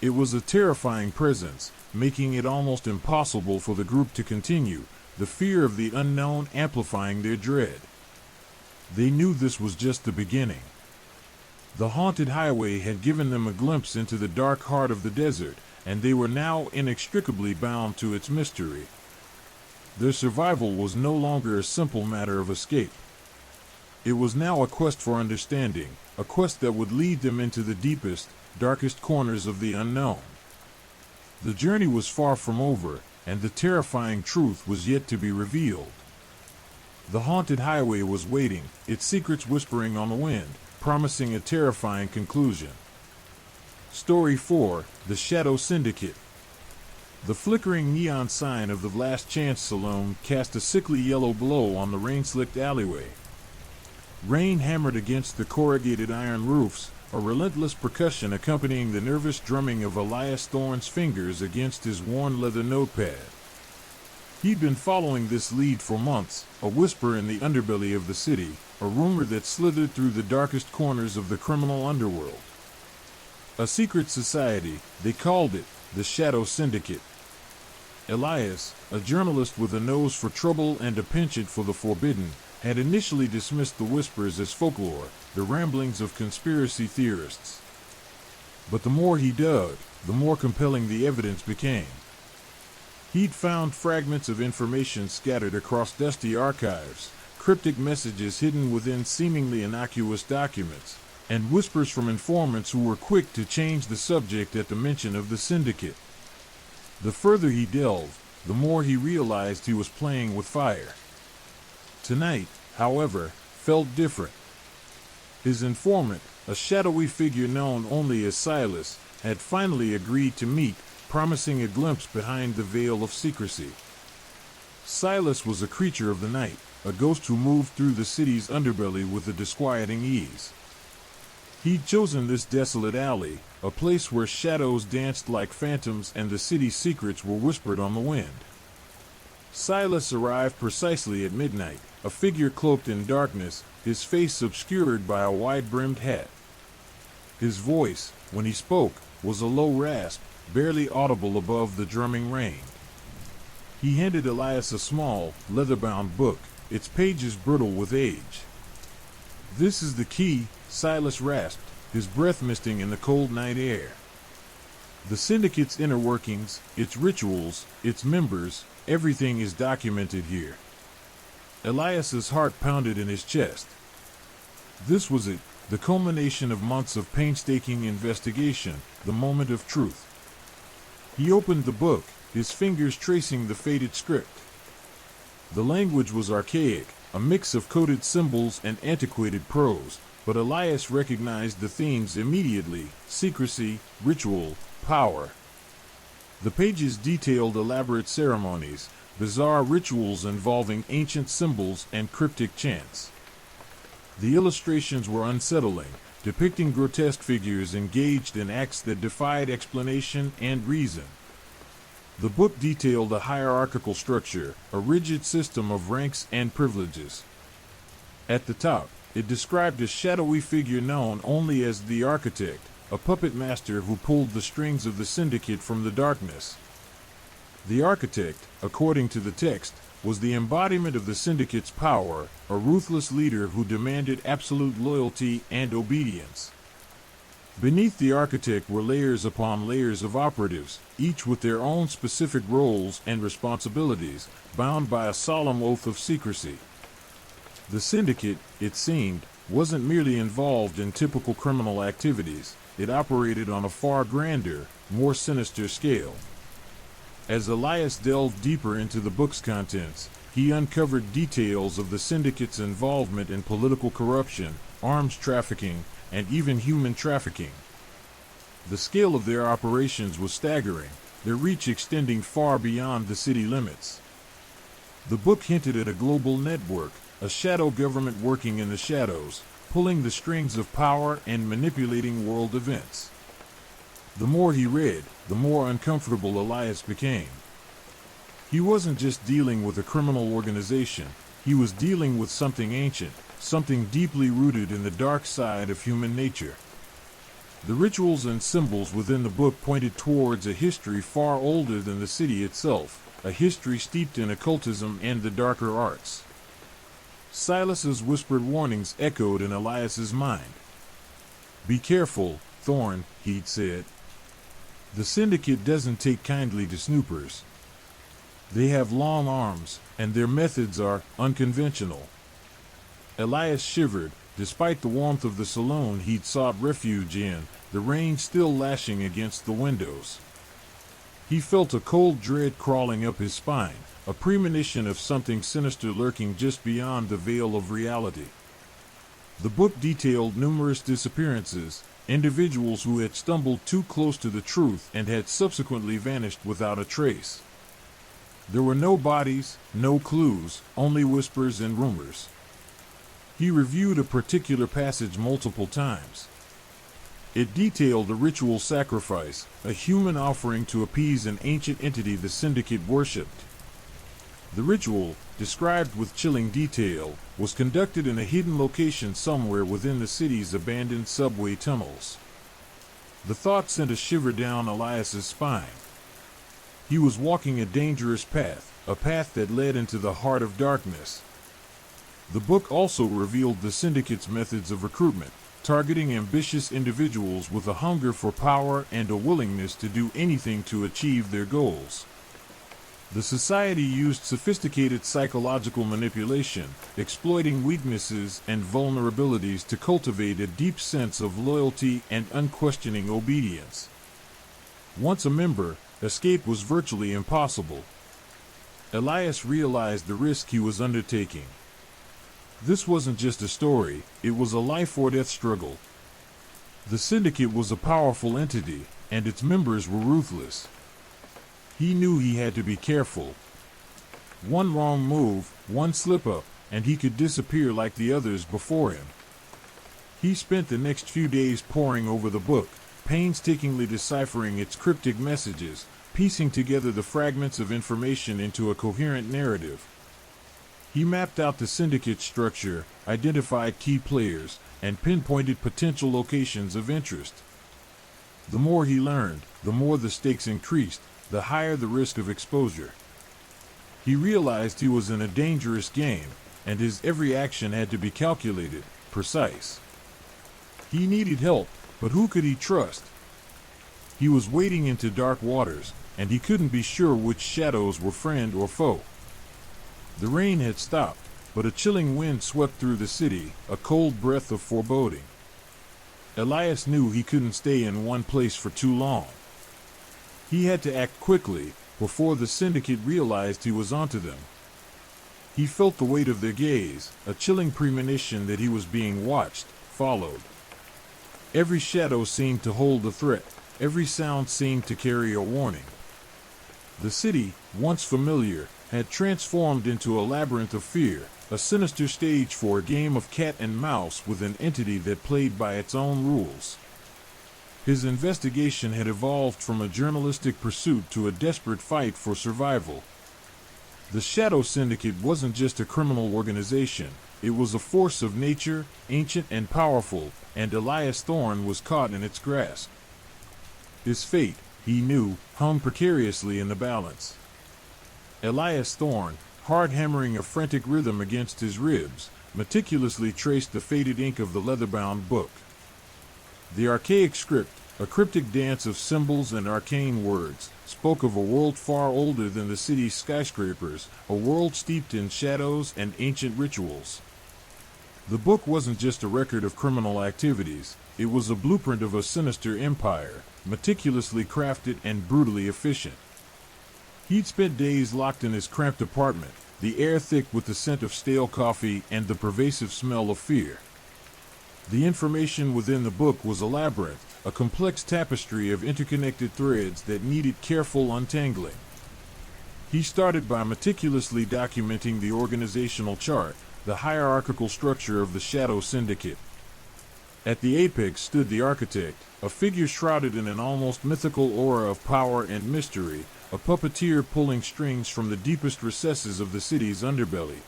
It was a terrifying presence, making it almost impossible for the group to continue, the fear of the unknown amplifying their dread. They knew this was just the beginning. The haunted highway had given them a glimpse into the dark heart of the desert, and they were now inextricably bound to its mystery. Their survival was no longer a simple matter of escape. It was now a quest for understanding, a quest that would lead them into the deepest, darkest corners of the unknown. The journey was far from over, and the terrifying truth was yet to be revealed. The haunted highway was waiting, its secrets whispering on the wind, promising a terrifying conclusion. Story 4: The Shadow Syndicate. The flickering neon sign of the Last Chance Saloon cast a sickly yellow glow on the rain-slicked alleyway. Rain hammered against the corrugated iron roofs, a relentless percussion accompanying the nervous drumming of Elias Thorne's fingers against his worn leather notepad. He'd been following this lead for months, a whisper in the underbelly of the city, a rumor that slithered through the darkest corners of the criminal underworld. A secret society, they called it, the Shadow Syndicate. Elias, a journalist with a nose for trouble and a penchant for the forbidden, had initially dismissed the whispers as folklore, the ramblings of conspiracy theorists. But the more he dug, the more compelling the evidence became. He'd found fragments of information scattered across dusty archives, cryptic messages hidden within seemingly innocuous documents, and whispers from informants who were quick to change the subject at the mention of the syndicate. The further he delved, the more he realized he was playing with fire. Tonight, however, felt different. His informant, a shadowy figure known only as Silas, had finally agreed to meet, promising a glimpse behind the veil of secrecy. Silas was a creature of the night, a ghost who moved through the city's underbelly with a disquieting ease. He'd chosen this desolate alley, a place where shadows danced like phantoms and the city's secrets were whispered on the wind. Silas arrived precisely at midnight, a figure cloaked in darkness, his face obscured by a wide-brimmed hat. His voice, when he spoke, was a low rasp, barely audible above the drumming rain. He handed Elias a small, leather-bound book, its pages brittle with age. "This is the key," Silas rasped, his breath misting in the cold night air. "The syndicate's inner workings, its rituals, its members, everything is documented here." Elias's heart pounded in his chest. This was it, the culmination of months of painstaking investigation, the moment of truth. He opened the book, his fingers tracing the faded script. The language was archaic, a mix of coded symbols and antiquated prose, but Elias recognized the themes immediately: secrecy, ritual, power. The pages detailed elaborate ceremonies, bizarre rituals involving ancient symbols and cryptic chants. The illustrations were unsettling, depicting grotesque figures engaged in acts that defied explanation and reason. The book detailed a hierarchical structure, a rigid system of ranks and privileges. At the top, it described a shadowy figure known only as the Architect, a puppet master who pulled the strings of the syndicate from the darkness. The Architect, according to the text, was the embodiment of the syndicate's power, a ruthless leader who demanded absolute loyalty and obedience. Beneath the Architect were layers upon layers of operatives, each with their own specific roles and responsibilities, bound by a solemn oath of secrecy. The syndicate, it seemed, wasn't merely involved in typical criminal activities, it operated on a far grander, more sinister scale. As Elias delved deeper into the book's contents, he uncovered details of the syndicate's involvement in political corruption, arms trafficking, and even human trafficking. The scale of their operations was staggering, their reach extending far beyond the city limits. The book hinted at a global network, a shadow government working in the shadows, pulling the strings of power and manipulating world events. The more he read, the more uncomfortable Elias became. He wasn't just dealing with a criminal organization, he was dealing with something ancient, something deeply rooted in the dark side of human nature. The rituals and symbols within the book pointed towards a history far older than the city itself, a history steeped in occultism and the darker arts. Silas's whispered warnings echoed in Elias's mind. "Be careful, Thorn," he'd said. "The syndicate doesn't take kindly to snoopers. They have long arms, and their methods are unconventional." Elias shivered, despite the warmth of the saloon he'd sought refuge in, the rain still lashing against the windows. He felt a cold dread crawling up his spine, a premonition of something sinister lurking just beyond the veil of reality. The book detailed numerous disappearances, individuals who had stumbled too close to the truth and had subsequently vanished without a trace. There were no bodies, no clues, only whispers and rumors. He reviewed a particular passage multiple times. It detailed a ritual sacrifice, a human offering to appease an ancient entity the syndicate worshipped. The ritual, described with chilling detail, was conducted in a hidden location somewhere within the city's abandoned subway tunnels. The thought sent a shiver down Elias's spine. He was walking a dangerous path, a path that led into the heart of darkness. The book also revealed the syndicate's methods of recruitment, targeting ambitious individuals with a hunger for power and a willingness to do anything to achieve their goals. The society used sophisticated psychological manipulation, exploiting weaknesses and vulnerabilities to cultivate a deep sense of loyalty and unquestioning obedience. Once a member, escape was virtually impossible. Elias realized the risk he was undertaking. This wasn't just a story, it was a life-or-death struggle. The syndicate was a powerful entity, and its members were ruthless. He knew he had to be careful. One wrong move, one slip-up, and he could disappear like the others before him. He spent the next few days poring over the book, painstakingly deciphering its cryptic messages, piecing together the fragments of information into a coherent narrative. He mapped out the syndicate structure, identified key players, and pinpointed potential locations of interest. The more he learned, the more the stakes increased, the higher the risk of exposure. He realized he was in a dangerous game, and his every action had to be calculated, precise. He needed help, but who could he trust? He was wading into dark waters, and he couldn't be sure which shadows were friend or foe. The rain had stopped, but a chilling wind swept through the city, a cold breath of foreboding. Elias knew he couldn't stay in one place for too long. He had to act quickly, before the syndicate realized he was onto them. He felt the weight of their gaze, a chilling premonition that he was being watched, followed. Every shadow seemed to hold a threat, every sound seemed to carry a warning. The city, once familiar, had transformed into a labyrinth of fear, a sinister stage for a game of cat and mouse with an entity that played by its own rules. His investigation had evolved from a journalistic pursuit to a desperate fight for survival. The Shadow Syndicate wasn't just a criminal organization, it was a force of nature, ancient and powerful, and Elias Thorne was caught in its grasp. His fate, he knew, hung precariously in the balance. Elias Thorne, hard hammering a frantic rhythm against his ribs, meticulously traced the faded ink of the leather-bound book. The archaic script, a cryptic dance of symbols and arcane words, spoke of a world far older than the city's skyscrapers, a world steeped in shadows and ancient rituals. The book wasn't just a record of criminal activities, it was a blueprint of a sinister empire, meticulously crafted and brutally efficient. He'd spent days locked in his cramped apartment, the air thick with the scent of stale coffee and the pervasive smell of fear. The information within the book was a labyrinth, a complex tapestry of interconnected threads that needed careful untangling. He started by meticulously documenting the organizational chart, the hierarchical structure of the Shadow Syndicate. At the apex stood the architect, a figure shrouded in an almost mythical aura of power and mystery, a puppeteer pulling strings from the deepest recesses of the city's underbelly.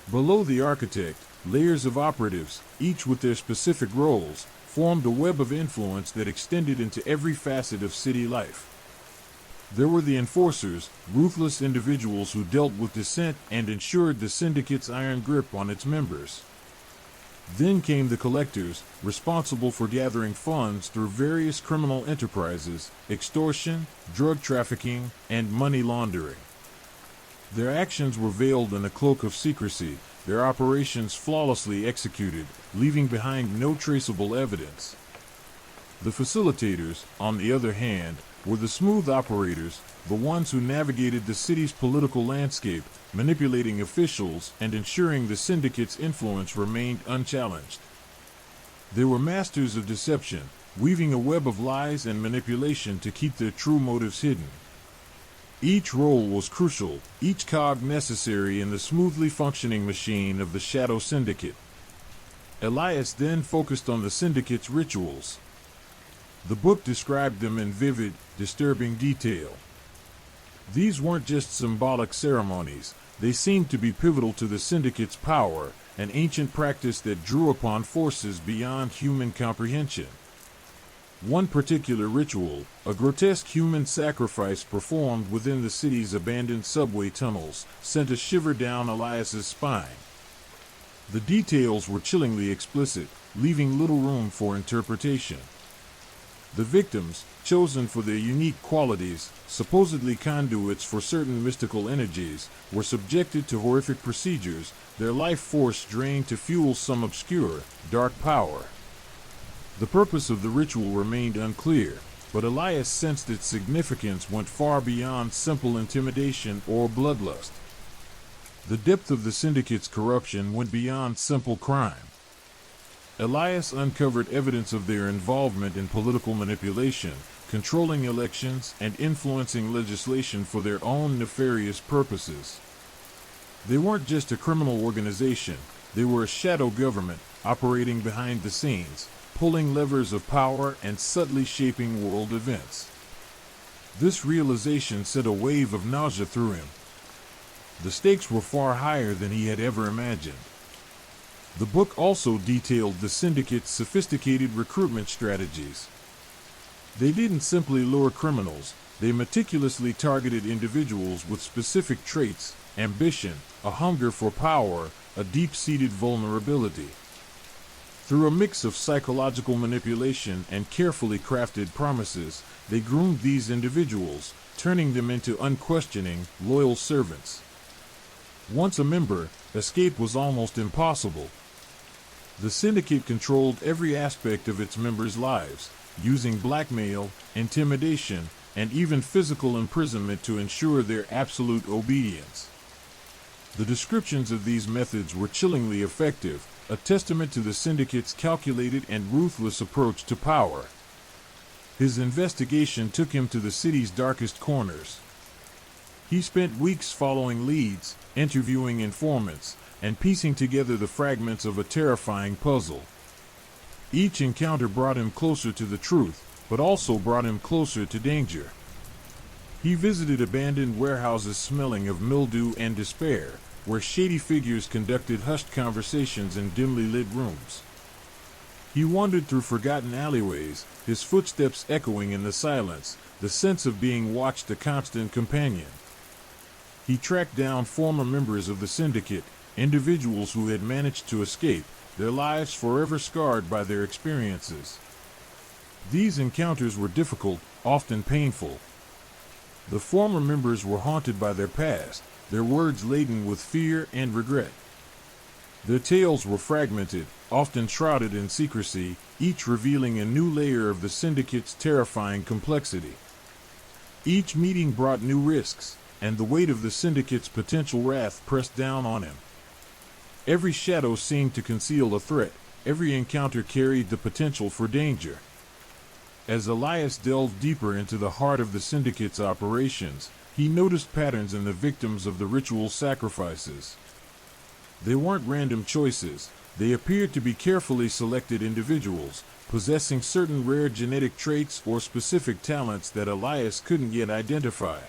Below the architect, layers of operatives, each with their specific roles, formed a web of influence that extended into every facet of city life. There were the enforcers, ruthless individuals who dealt with dissent and ensured the syndicate's iron grip on its members. Then came the collectors, responsible for gathering funds through various criminal enterprises, extortion, drug trafficking, and money laundering. Their actions were veiled in a cloak of secrecy, their operations flawlessly executed, leaving behind no traceable evidence. The facilitators, on the other hand, were the smooth operators, the ones who navigated the city's political landscape, manipulating officials and ensuring the syndicate's influence remained unchallenged. They were masters of deception, weaving a web of lies and manipulation to keep their true motives hidden. Each role was crucial, each cog necessary in the smoothly functioning machine of the Shadow Syndicate. Elias then focused on the Syndicate's rituals. The book described them in vivid, disturbing detail. These weren't just symbolic ceremonies, they seemed to be pivotal to the Syndicate's power, an ancient practice that drew upon forces beyond human comprehension. One particular ritual, a grotesque human sacrifice performed within the city's abandoned subway tunnels, sent a shiver down Elias's spine. The details were chillingly explicit, leaving little room for interpretation. The victims, chosen for their unique qualities, supposedly conduits for certain mystical energies, were subjected to horrific procedures, their life force drained to fuel some obscure, dark power. The purpose of the ritual remained unclear, but Elias sensed its significance went far beyond simple intimidation or bloodlust. The depth of the Syndicate's corruption went beyond simple crime. Elias uncovered evidence of their involvement in political manipulation, controlling elections and influencing legislation for their own nefarious purposes. They weren't just a criminal organization, they were a shadow government, operating behind the scenes, pulling levers of power and subtly shaping world events. This realization sent a wave of nausea through him. The stakes were far higher than he had ever imagined. The book also detailed the Syndicate's sophisticated recruitment strategies. They didn't simply lure criminals, they meticulously targeted individuals with specific traits, ambition, a hunger for power, a deep-seated vulnerability. Through a mix of psychological manipulation and carefully crafted promises, they groomed these individuals, turning them into unquestioning, loyal servants. Once a member, escape was almost impossible. The Syndicate controlled every aspect of its members' lives, using blackmail, intimidation, and even physical imprisonment to ensure their absolute obedience. The descriptions of these methods were chillingly effective, a testament to the Syndicate's calculated and ruthless approach to power. His investigation took him to the city's darkest corners. He spent weeks following leads, interviewing informants, and piecing together the fragments of a terrifying puzzle. Each encounter brought him closer to the truth, but also brought him closer to danger. He visited abandoned warehouses smelling of mildew and despair, where shady figures conducted hushed conversations in dimly lit rooms. He wandered through forgotten alleyways, his footsteps echoing in the silence, the sense of being watched a constant companion. He tracked down former members of the Syndicate, individuals who had managed to escape, their lives forever scarred by their experiences. These encounters were difficult, often painful. The former members were haunted by their past, their words laden with fear and regret. Their tales were fragmented, often shrouded in secrecy, each revealing a new layer of the Syndicate's terrifying complexity. Each meeting brought new risks, and the weight of the syndicate's potential wrath pressed down on him. Every shadow seemed to conceal a threat. Every encounter carried the potential for danger. As Elias delved deeper into the heart of the syndicate's operations, he noticed patterns in the victims of the ritual sacrifices. They weren't random choices. They appeared to be carefully selected individuals, possessing certain rare genetic traits or specific talents that Elias couldn't yet identify.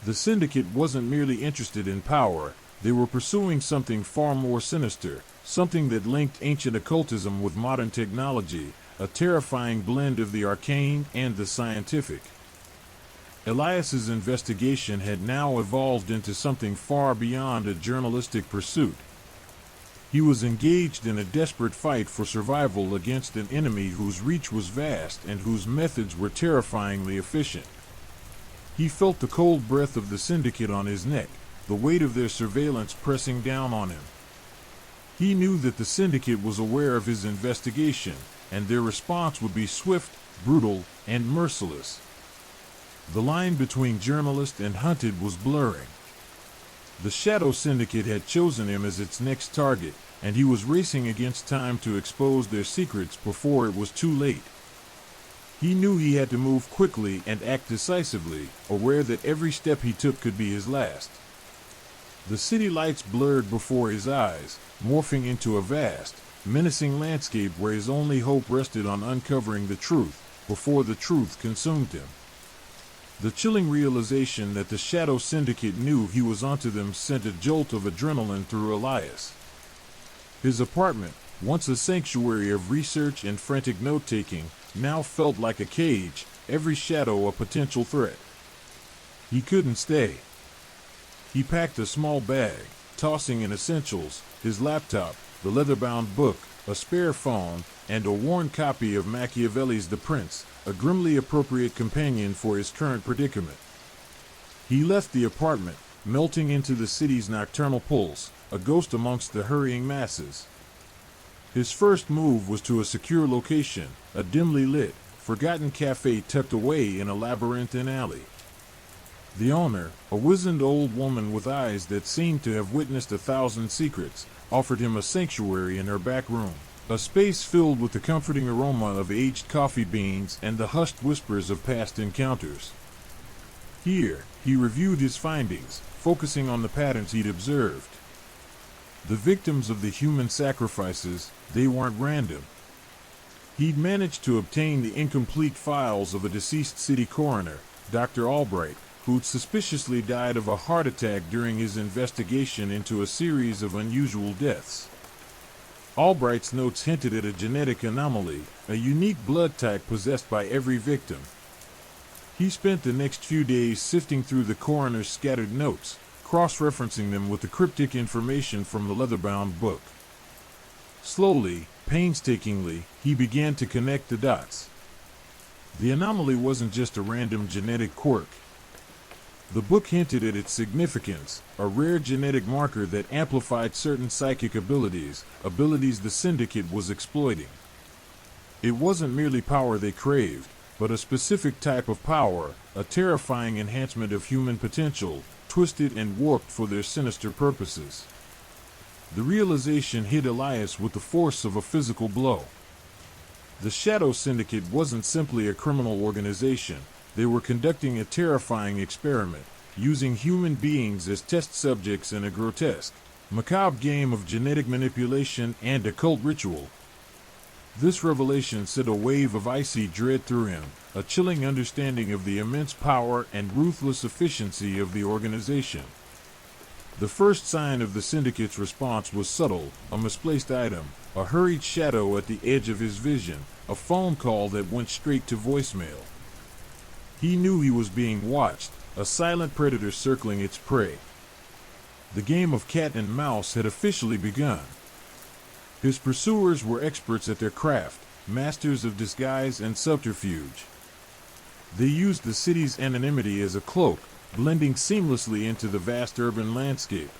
The syndicate wasn't merely interested in power. They were pursuing something far more sinister, something that linked ancient occultism with modern technology, a terrifying blend of the arcane and the scientific. Elias's investigation had now evolved into something far beyond a journalistic pursuit. He was engaged in a desperate fight for survival against an enemy whose reach was vast and whose methods were terrifyingly efficient. He felt the cold breath of the syndicate on his neck, the weight of their surveillance pressing down on him. He knew that the syndicate was aware of his investigation, and their response would be swift, brutal, and merciless. The line between journalist and hunted was blurring. The Shadow Syndicate had chosen him as its next target, and he was racing against time to expose their secrets before it was too late. He knew he had to move quickly and act decisively, aware that every step he took could be his last. The city lights blurred before his eyes, morphing into a vast, menacing landscape where his only hope rested on uncovering the truth, before the truth consumed him. The chilling realization that the Shadow Syndicate knew he was onto them sent a jolt of adrenaline through Elias. His apartment, once a sanctuary of research and frantic note-taking, now felt like a cage, every shadow a potential threat. He couldn't stay. He packed a small bag, tossing in essentials, his laptop, the leather-bound book, a spare phone, and a worn copy of Machiavelli's The Prince, a grimly appropriate companion for his current predicament. He left the apartment, melting into the city's nocturnal pulse, a ghost amongst the hurrying masses. His first move was to a secure location, a dimly lit, forgotten cafe tucked away in a labyrinthine alley. The owner, a wizened old woman with eyes that seemed to have witnessed 1,000 secrets, offered him a sanctuary in her back room, a space filled with the comforting aroma of aged coffee beans and the hushed whispers of past encounters. Here, he reviewed his findings, focusing on the patterns he'd observed. The victims of the human sacrifices, they weren't random. He'd managed to obtain the incomplete files of a deceased city coroner, Dr. Albright, who'd suspiciously died of a heart attack during his investigation into a series of unusual deaths. Albright's notes hinted at a genetic anomaly, a unique blood type possessed by every victim. He spent the next few days sifting through the coroner's scattered notes, cross-referencing them with the cryptic information from the leather-bound book. Slowly, painstakingly, he began to connect the dots. The anomaly wasn't just a random genetic quirk. The book hinted at its significance, a rare genetic marker that amplified certain psychic abilities the syndicate was exploiting. It wasn't merely power they craved, but a specific type of power, a terrifying enhancement of human potential, twisted and warped for their sinister purposes. The realization hit Elias with the force of a physical blow. The Shadow Syndicate wasn't simply a criminal organization. They were conducting a terrifying experiment, using human beings as test subjects in a grotesque, macabre game of genetic manipulation and occult ritual. This revelation sent a wave of icy dread through him, a chilling understanding of the immense power and ruthless efficiency of the organization. The first sign of the syndicate's response was subtle, a misplaced item, a hurried shadow at the edge of his vision, a phone call that went straight to voicemail. He knew he was being watched, a silent predator circling its prey. The game of cat and mouse had officially begun. His pursuers were experts at their craft, masters of disguise and subterfuge. They used the city's anonymity as a cloak, blending seamlessly into the vast urban landscape.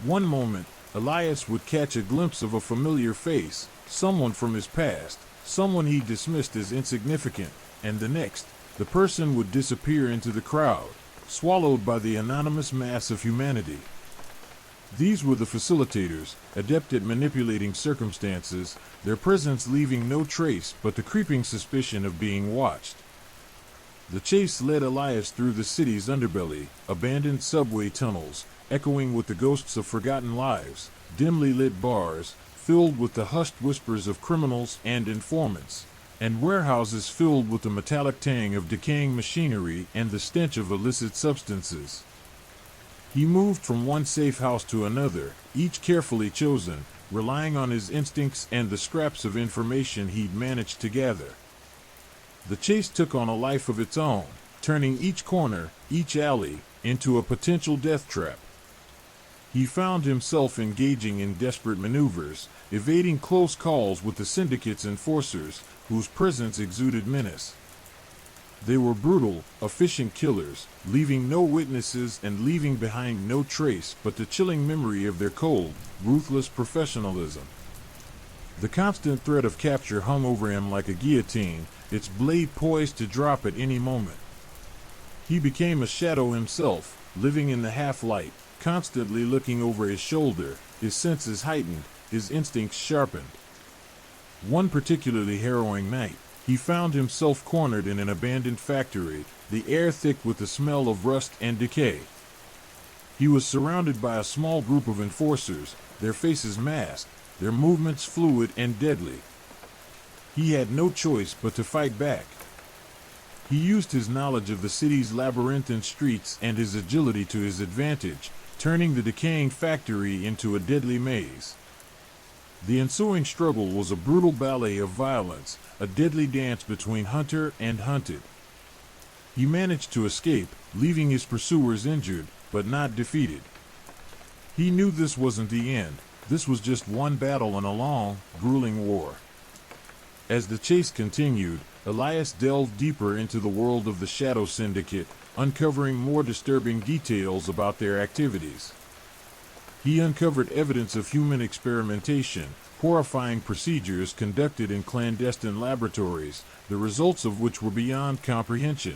One moment, Elias would catch a glimpse of a familiar face, someone from his past, someone he dismissed as insignificant, and the next, the person would disappear into the crowd, swallowed by the anonymous mass of humanity. These were the facilitators, adept at manipulating circumstances, their presence leaving no trace but the creeping suspicion of being watched. The chase led Elias through the city's underbelly, abandoned subway tunnels, echoing with the ghosts of forgotten lives, dimly lit bars, filled with the hushed whispers of criminals and informants, and warehouses filled with the metallic tang of decaying machinery and the stench of illicit substances. He moved from one safe house to another, each carefully chosen, relying on his instincts and the scraps of information he'd managed to gather. The chase took on a life of its own, turning each corner, each alley, into a potential death trap. He found himself engaging in desperate maneuvers, evading close calls with the syndicate's enforcers, whose presence exuded menace. They were brutal, efficient killers, leaving no witnesses and leaving behind no trace but the chilling memory of their cold, ruthless professionalism. The constant threat of capture hung over him like a guillotine, its blade poised to drop at any moment. He became a shadow himself, living in the half-light, constantly looking over his shoulder, his senses heightened, his instincts sharpened. One particularly harrowing night, he found himself cornered in an abandoned factory, the air thick with the smell of rust and decay. He was surrounded by a small group of enforcers, their faces masked, their movements fluid and deadly. He had no choice but to fight back. He used his knowledge of the city's labyrinthine streets and his agility to his advantage, turning the decaying factory into a deadly maze. The ensuing struggle was a brutal ballet of violence, a deadly dance between hunter and hunted. He managed to escape, leaving his pursuers injured, but not defeated. He knew this wasn't the end. This was just one battle in a long, grueling war. As the chase continued, Elias delved deeper into the world of the Shadow Syndicate, uncovering more disturbing details about their activities. He uncovered evidence of human experimentation, horrifying procedures conducted in clandestine laboratories, the results of which were beyond comprehension.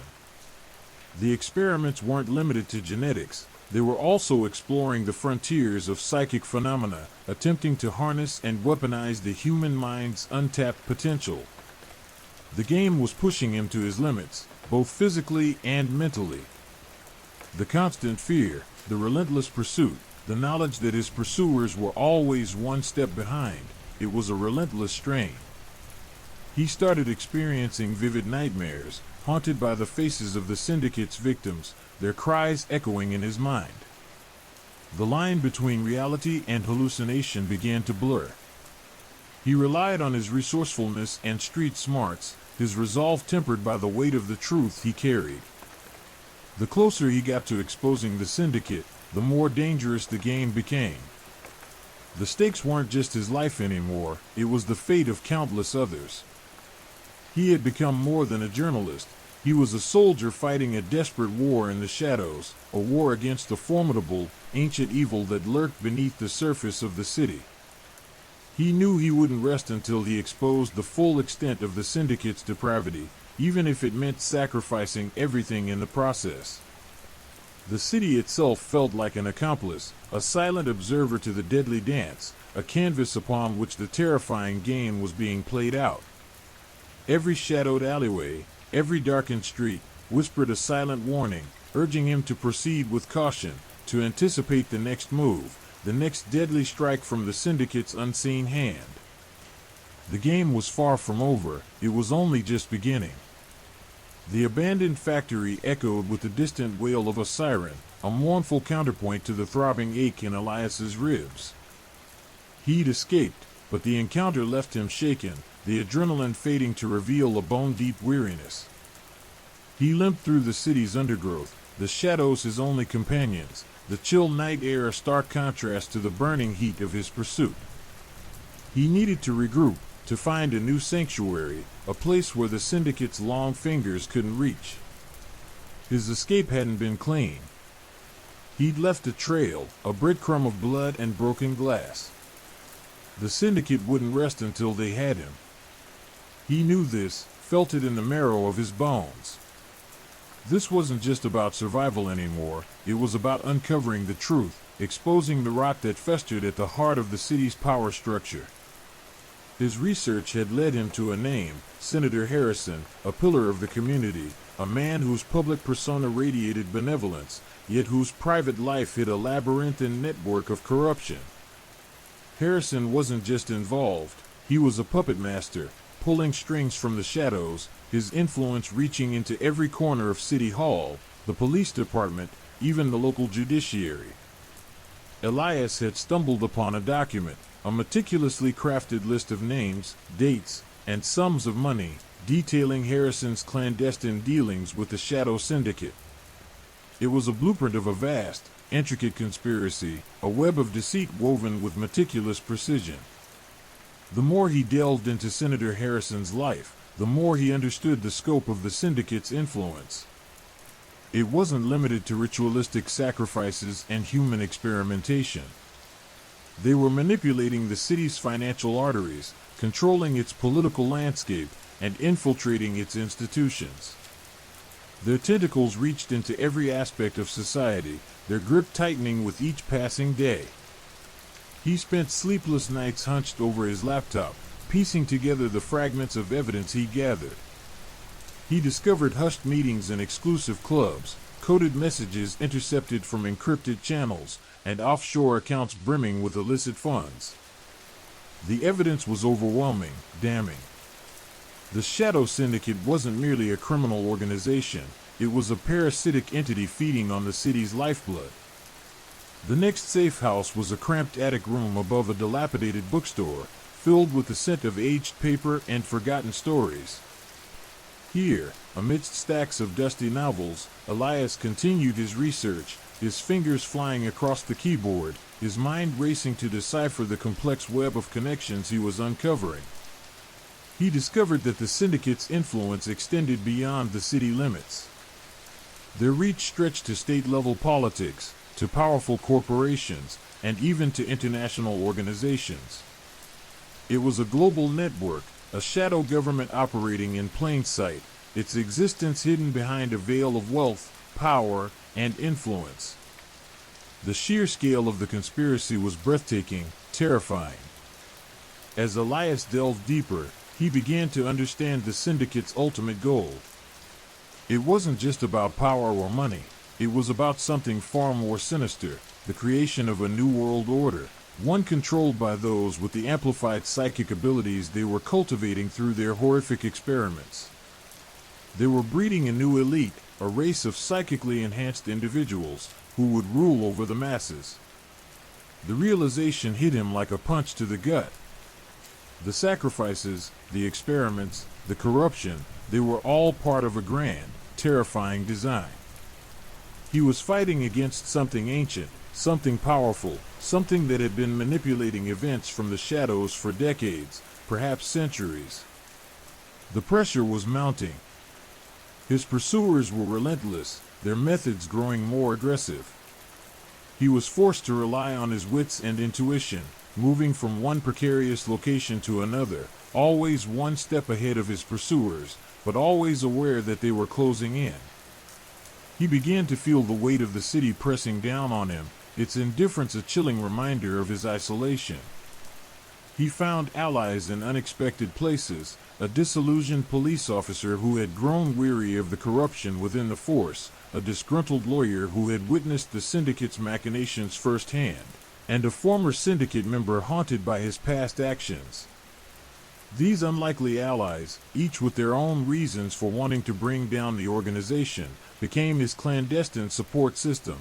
The experiments weren't limited to genetics. They were also exploring the frontiers of psychic phenomena, attempting to harness and weaponize the human mind's untapped potential. The game was pushing him to his limits, both physically and mentally. The constant fear, the relentless pursuit, the knowledge that his pursuers were always one step behind, it was a relentless strain. He started experiencing vivid nightmares, haunted by the faces of the Syndicate's victims, their cries echoing in his mind. The line between reality and hallucination began to blur. He relied on his resourcefulness and street smarts, his resolve tempered by the weight of the truth he carried. The closer he got to exposing the Syndicate, the more dangerous the game became. The stakes weren't just his life anymore, it was the fate of countless others. He had become more than a journalist. He was a soldier fighting a desperate war in the shadows, a war against the formidable, ancient evil that lurked beneath the surface of the city. He knew he wouldn't rest until he exposed the full extent of the Syndicate's depravity, even if it meant sacrificing everything in the process. The city itself felt like an accomplice, a silent observer to the deadly dance, a canvas upon which the terrifying game was being played out. Every shadowed alleyway, every darkened street, whispered a silent warning, urging him to proceed with caution, to anticipate the next move, the next deadly strike from the Syndicate's unseen hand. The game was far from over, it was only just beginning. The abandoned factory echoed with the distant wail of a siren, a mournful counterpoint to the throbbing ache in Elias's ribs. He'd escaped, but the encounter left him shaken, the adrenaline fading to reveal a bone-deep weariness. He limped through the city's undergrowth, the shadows his only companions, the chill night air a stark contrast to the burning heat of his pursuit. He needed to regroup, to find a new sanctuary, a place where the Syndicate's long fingers couldn't reach. His escape hadn't been clean. He'd left a trail, a breadcrumb of blood and broken glass. The Syndicate wouldn't rest until they had him. He knew this, felt it in the marrow of his bones. This wasn't just about survival anymore, it was about uncovering the truth, exposing the rot that festered at the heart of the city's power structure. His research had led him to a name, Senator Harrison, a pillar of the community, a man whose public persona radiated benevolence, yet whose private life hid a labyrinthine network of corruption. Harrison wasn't just involved, he was a puppet master, pulling strings from the shadows, his influence reaching into every corner of City Hall, the police department, even the local judiciary. Elias had stumbled upon a document, a meticulously crafted list of names, dates, and sums of money, detailing Harrison's clandestine dealings with the Shadow Syndicate. It was a blueprint of a vast, intricate conspiracy, a web of deceit woven with meticulous precision. The more he delved into Senator Harrison's life, the more he understood the scope of the syndicate's influence. It wasn't limited to ritualistic sacrifices and human experimentation. They were manipulating the city's financial arteries, controlling its political landscape, and infiltrating its institutions. Their tentacles reached into every aspect of society, their grip tightening with each passing day. He spent sleepless nights hunched over his laptop, piecing together the fragments of evidence he gathered. He discovered hushed meetings in exclusive clubs, coded messages intercepted from encrypted channels, and offshore accounts brimming with illicit funds. The evidence was overwhelming, damning. The Shadow Syndicate wasn't merely a criminal organization, it was a parasitic entity feeding on the city's lifeblood. The next safe house was a cramped attic room above a dilapidated bookstore, filled with the scent of aged paper and forgotten stories. Here, amidst stacks of dusty novels, Elias continued his research, his fingers flying across the keyboard, his mind racing to decipher the complex web of connections he was uncovering. He discovered that the syndicate's influence extended beyond the city limits. Their reach stretched to state-level politics, to powerful corporations, and even to international organizations. It was a global network, a shadow government operating in plain sight, its existence hidden behind a veil of wealth, power, and influence. The sheer scale of the conspiracy was breathtaking, terrifying. As Elias delved deeper, he began to understand the syndicate's ultimate goal. It wasn't just about power or money, it was about something far more sinister, the creation of a new world order, one controlled by those with the amplified psychic abilities they were cultivating through their horrific experiments. They were breeding a new elite, a race of psychically enhanced individuals who would rule over the masses. The realization hit him like a punch to the gut. The sacrifices, the experiments, the corruption, they were all part of a grand, terrifying design. He was fighting against something ancient, something powerful, something that had been manipulating events from the shadows for decades, perhaps centuries. The pressure was mounting. His pursuers were relentless, their methods growing more aggressive. He was forced to rely on his wits and intuition, moving from one precarious location to another, always one step ahead of his pursuers, but always aware that they were closing in. He began to feel the weight of the city pressing down on him, its indifference a chilling reminder of his isolation. He found allies in unexpected places, a disillusioned police officer who had grown weary of the corruption within the force, a disgruntled lawyer who had witnessed the syndicate's machinations firsthand, and a former syndicate member haunted by his past actions. These unlikely allies, each with their own reasons for wanting to bring down the organization, became his clandestine support system.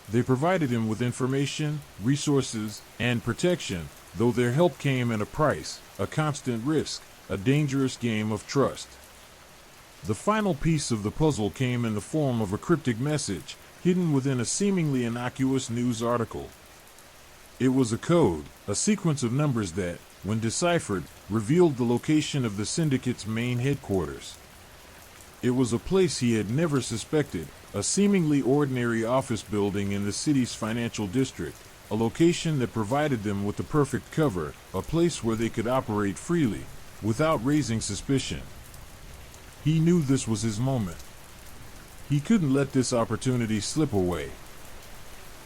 They provided him with information, resources, and protection, though their help came at a price, a constant risk, a dangerous game of trust. The final piece of the puzzle came in the form of a cryptic message, hidden within a seemingly innocuous news article. It was a code, a sequence of numbers that, when deciphered, revealed the location of the syndicate's main headquarters. It was a place he had never suspected, a seemingly ordinary office building in the city's financial district, a location that provided them with the perfect cover, a place where they could operate freely, without raising suspicion. He knew this was his moment. He couldn't let this opportunity slip away.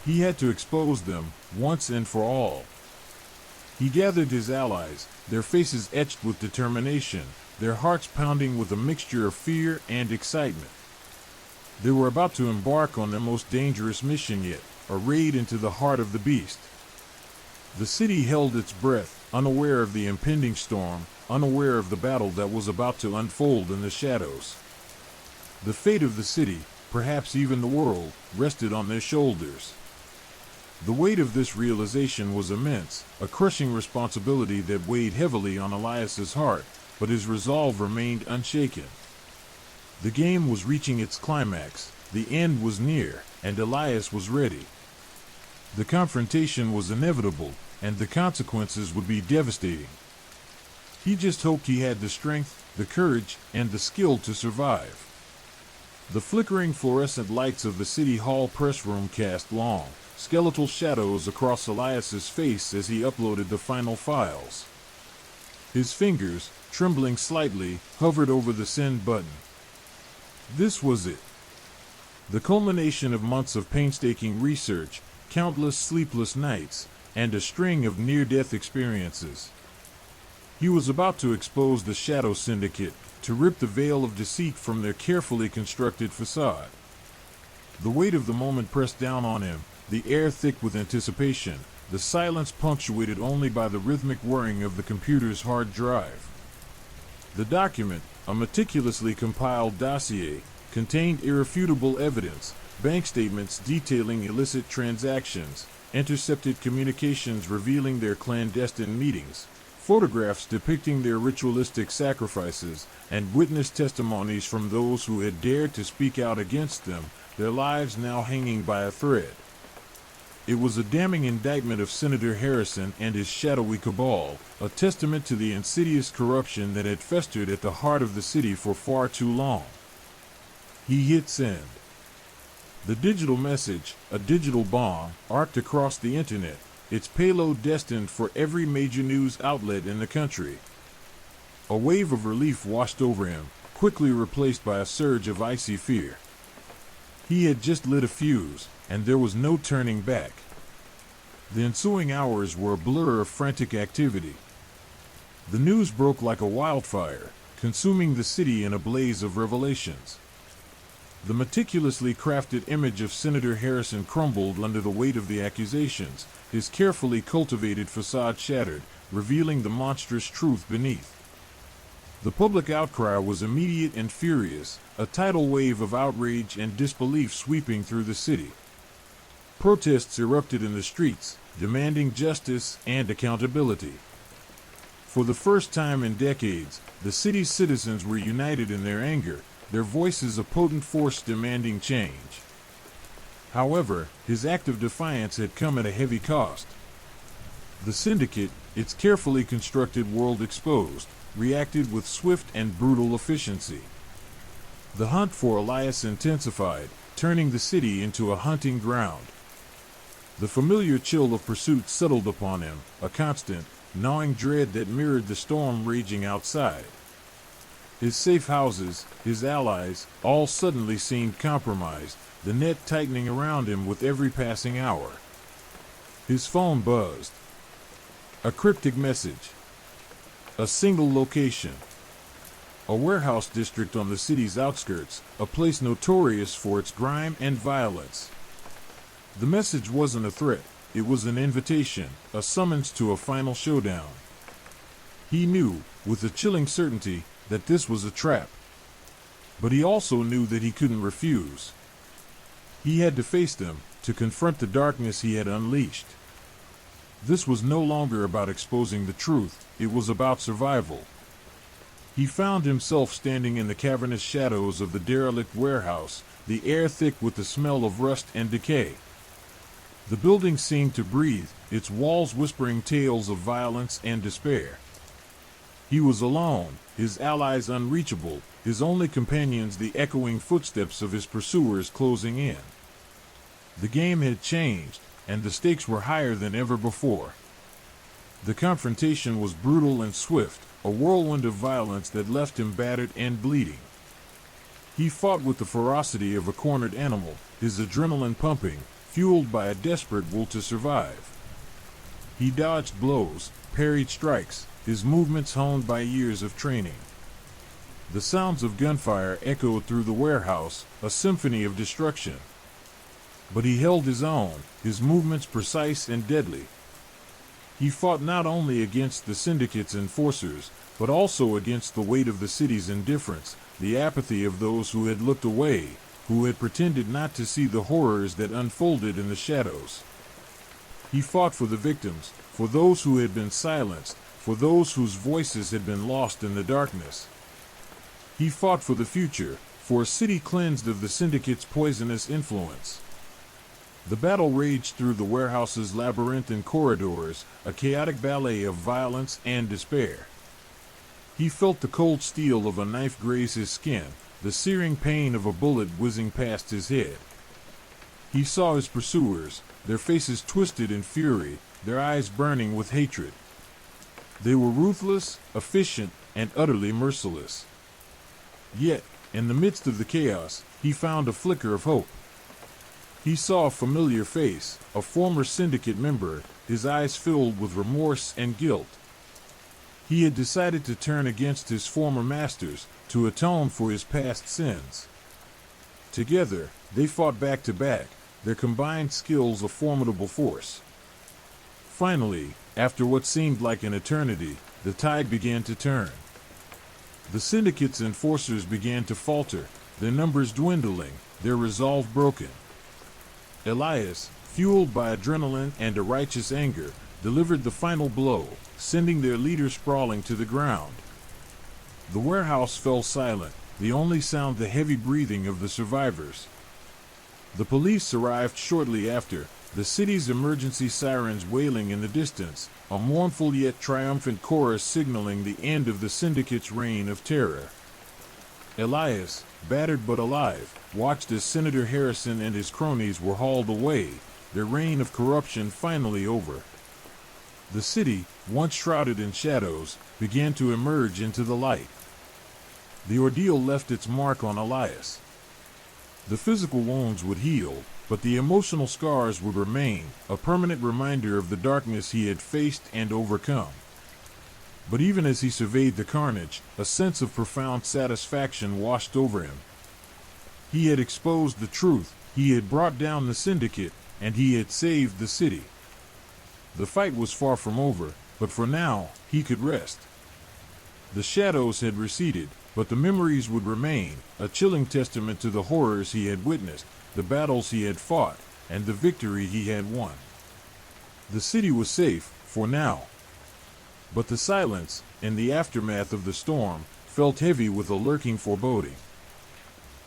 He had to expose them, once and for all. He gathered his allies, their faces etched with determination, their hearts pounding with a mixture of fear and excitement. They were about to embark on their most dangerous mission yet, a raid into the heart of the beast. The city held its breath, unaware of the impending storm, unaware of the battle that was about to unfold in the shadows. The fate of the city, perhaps even the world, rested on their shoulders. The weight of this realization was immense, a crushing responsibility that weighed heavily on Elias's heart, but his resolve remained unshaken. The game was reaching its climax, the end was near, and Elias was ready. The confrontation was inevitable, and the consequences would be devastating. He just hoped he had the strength, the courage, and the skill to survive. The flickering fluorescent lights of the City Hall press room cast long, skeletal shadows across Elias's face as he uploaded the final files. His fingers, trembling slightly, hovered over the send button. This was it. The culmination of months of painstaking research, countless sleepless nights, and a string of near-death experiences. He was about to expose the Shadow Syndicate, to rip the veil of deceit from their carefully constructed facade. The weight of the moment pressed down on him, the air thick with anticipation, the silence punctuated only by the rhythmic whirring of the computer's hard drive. The document, a meticulously compiled dossier, contained irrefutable evidence, bank statements detailing illicit transactions, intercepted communications revealing their clandestine meetings, photographs depicting their ritualistic sacrifices, and witness testimonies from those who had dared to speak out against them, their lives now hanging by a thread. It was a damning indictment of Senator Harrison and his shadowy cabal, a testament to the insidious corruption that had festered at the heart of the city for far too long. He hit send. The digital message, a digital bomb, arced across the internet, its payload destined for every major news outlet in the country. A wave of relief washed over him, quickly replaced by a surge of icy fear. He had just lit a fuse, and there was no turning back. The ensuing hours were a blur of frantic activity. The news broke like a wildfire, consuming the city in a blaze of revelations. The meticulously crafted image of Senator Harrison crumbled under the weight of the accusations, his carefully cultivated facade shattered, revealing the monstrous truth beneath. The public outcry was immediate and furious, a tidal wave of outrage and disbelief sweeping through the city. Protests erupted in the streets, demanding justice and accountability. For the first time in decades, the city's citizens were united in their anger, their voices a potent force demanding change. However, his act of defiance had come at a heavy cost. The syndicate, its carefully constructed world exposed, reacted with swift and brutal efficiency. The hunt for Elias intensified, turning the city into a hunting ground. The familiar chill of pursuit settled upon him, a constant, gnawing dread that mirrored the storm raging outside. His safe houses, his allies, all suddenly seemed compromised, the net tightening around him with every passing hour. His phone buzzed. A cryptic message. A single location. A warehouse district on the city's outskirts, a place notorious for its grime and violence. The message wasn't a threat, it was an invitation, a summons to a final showdown. He knew, with a chilling certainty, that this was a trap. But he also knew that he couldn't refuse. He had to face them, to confront the darkness he had unleashed. This was no longer about exposing the truth, it was about survival. He found himself standing in the cavernous shadows of the derelict warehouse, the air thick with the smell of rust and decay. The building seemed to breathe, its walls whispering tales of violence and despair. He was alone, his allies unreachable, his only companions the echoing footsteps of his pursuers closing in. The game had changed, and the stakes were higher than ever before. The confrontation was brutal and swift, a whirlwind of violence that left him battered and bleeding. He fought with the ferocity of a cornered animal, his adrenaline pumping, fueled by a desperate will to survive. He dodged blows, parried strikes, his movements honed by years of training. The sounds of gunfire echoed through the warehouse, a symphony of destruction. But he held his own, his movements precise and deadly. He fought not only against the syndicate's enforcers, but also against the weight of the city's indifference, the apathy of those who had looked away, who had pretended not to see the horrors that unfolded in the shadows. He fought for the victims, for those who had been silenced, for those whose voices had been lost in the darkness. He fought for the future, for a city cleansed of the syndicate's poisonous influence. The battle raged through the warehouse's labyrinthine corridors, a chaotic ballet of violence and despair. He felt the cold steel of a knife graze his skin, the searing pain of a bullet whizzing past his head. He saw his pursuers, their faces twisted in fury, their eyes burning with hatred. They were ruthless, efficient, and utterly merciless. Yet, in the midst of the chaos, he found a flicker of hope. He saw a familiar face, a former syndicate member, his eyes filled with remorse and guilt. He had decided to turn against his former masters, to atone for his past sins. Together, they fought back to back, their combined skills a formidable force. Finally, after what seemed like an eternity, the tide began to turn. The syndicate's enforcers began to falter, their numbers dwindling, their resolve broken. Elias, fueled by adrenaline and a righteous anger, delivered the final blow, sending their leader sprawling to the ground. The warehouse fell silent, the only sound the heavy breathing of the survivors. The police arrived shortly after, the city's emergency sirens wailing in the distance, a mournful yet triumphant chorus signaling the end of the syndicate's reign of terror. Elias, battered but alive, watched as Senator Harrison and his cronies were hauled away, their reign of corruption finally over. The city, once shrouded in shadows, began to emerge into the light. The ordeal left its mark on Elias. The physical wounds would heal, but the emotional scars would remain, a permanent reminder of the darkness he had faced and overcome. But even as he surveyed the carnage, a sense of profound satisfaction washed over him. He had exposed the truth, he had brought down the syndicate, and he had saved the city. The fight was far from over, but for now, he could rest. The shadows had receded, but the memories would remain, a chilling testament to the horrors he had witnessed, the battles he had fought, and the victory he had won. The city was safe, for now. But the silence, in the aftermath of the storm, felt heavy with a lurking foreboding.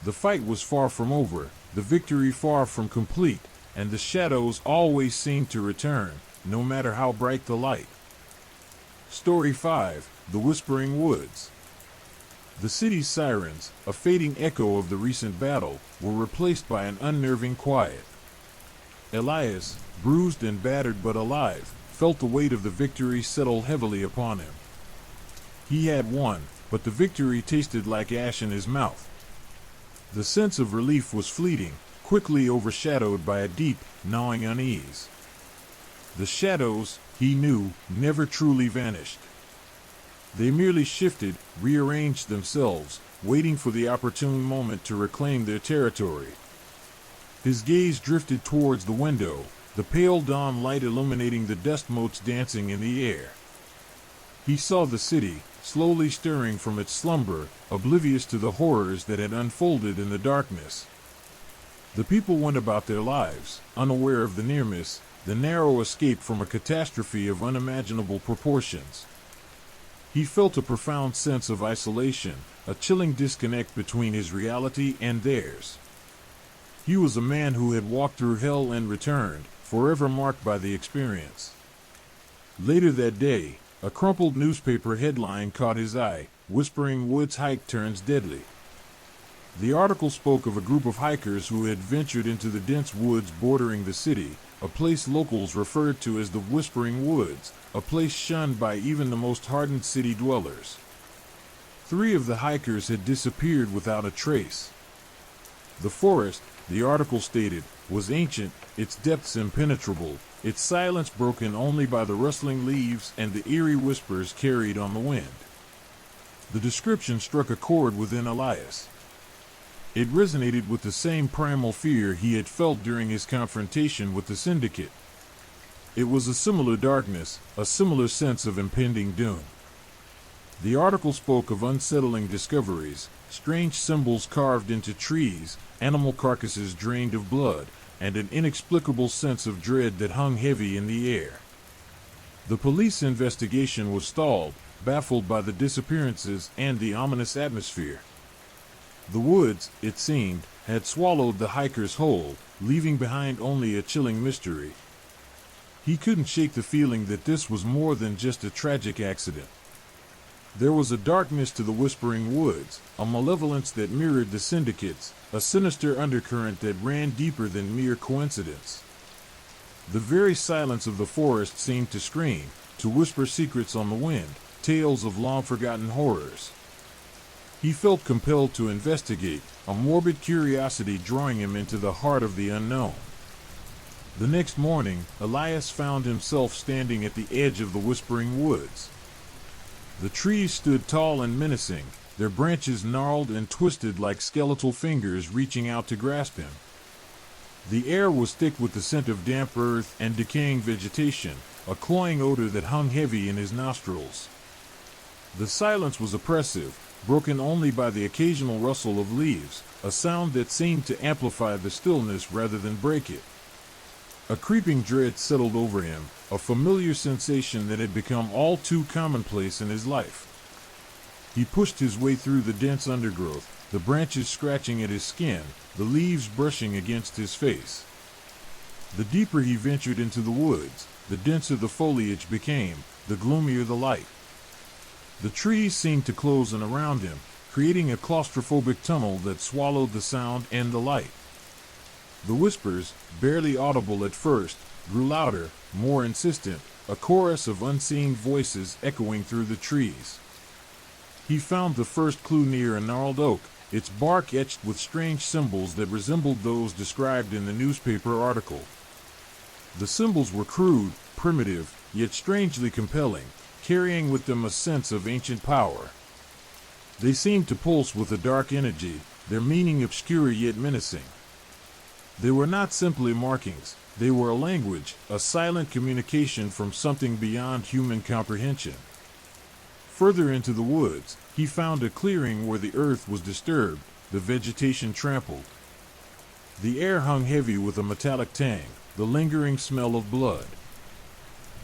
The fight was far from over, the victory far from complete, and the shadows always seemed to return, no matter how bright the light. Story 5, The Whispering Woods. The city's sirens, a fading echo of the recent battle, were replaced by an unnerving quiet. Elias, bruised and battered but alive, felt the weight of the victory settle heavily upon him. He had won, but the victory tasted like ash in his mouth. The sense of relief was fleeting, quickly overshadowed by a deep, gnawing unease. The shadows, he knew, never truly vanished. They merely shifted, rearranged themselves, waiting for the opportune moment to reclaim their territory. His gaze drifted towards the window, the pale dawn light illuminating the dust motes dancing in the air. He saw the city, slowly stirring from its slumber, oblivious to the horrors that had unfolded in the darkness. The people went about their lives, unaware of the near miss, the narrow escape from a catastrophe of unimaginable proportions. He felt a profound sense of isolation, a chilling disconnect between his reality and theirs. He was a man who had walked through hell and returned, forever marked by the experience. Later that day, a crumpled newspaper headline caught his eye, "Whispering Woods Hike Turns Deadly." The article spoke of a group of hikers who had ventured into the dense woods bordering the city, a place locals referred to as the Whispering Woods, a place shunned by even the most hardened city dwellers. 3 of the hikers had disappeared without a trace. The forest, the article stated, was ancient, its depths impenetrable, its silence broken only by the rustling leaves and the eerie whispers carried on the wind. The description struck a chord within Elias. It resonated with the same primal fear he had felt during his confrontation with the syndicate. It was a similar darkness, a similar sense of impending doom. The article spoke of unsettling discoveries, strange symbols carved into trees, animal carcasses drained of blood, and an inexplicable sense of dread that hung heavy in the air. The police investigation was stalled, baffled by the disappearances and the ominous atmosphere. The woods, it seemed, had swallowed the hikers whole, leaving behind only a chilling mystery. He couldn't shake the feeling that this was more than just a tragic accident. There was a darkness to the whispering woods, a malevolence that mirrored the syndicates, a sinister undercurrent that ran deeper than mere coincidence. The very silence of the forest seemed to scream, to whisper secrets on the wind, tales of long-forgotten horrors. He felt compelled to investigate, a morbid curiosity drawing him into the heart of the unknown. The next morning, Elias found himself standing at the edge of the whispering woods. The trees stood tall and menacing, their branches gnarled and twisted like skeletal fingers reaching out to grasp him. The air was thick with the scent of damp earth and decaying vegetation, a cloying odor that hung heavy in his nostrils. The silence was oppressive, broken only by the occasional rustle of leaves, a sound that seemed to amplify the stillness rather than break it. A creeping dread settled over him, a familiar sensation that had become all too commonplace in his life. He pushed his way through the dense undergrowth, the branches scratching at his skin, the leaves brushing against his face. The deeper he ventured into the woods, the denser the foliage became, the gloomier the light. The trees seemed to close in around him, creating a claustrophobic tunnel that swallowed the sound and the light. The whispers, barely audible at first, grew louder, more insistent, a chorus of unseen voices echoing through the trees. He found the first clue near a gnarled oak, its bark etched with strange symbols that resembled those described in the newspaper article. The symbols were crude, primitive, yet strangely compelling, carrying with them a sense of ancient power. They seemed to pulse with a dark energy, their meaning obscure yet menacing. They were not simply markings, they were a language, a silent communication from something beyond human comprehension. Further into the woods, he found a clearing where the earth was disturbed, the vegetation trampled. The air hung heavy with a metallic tang, the lingering smell of blood.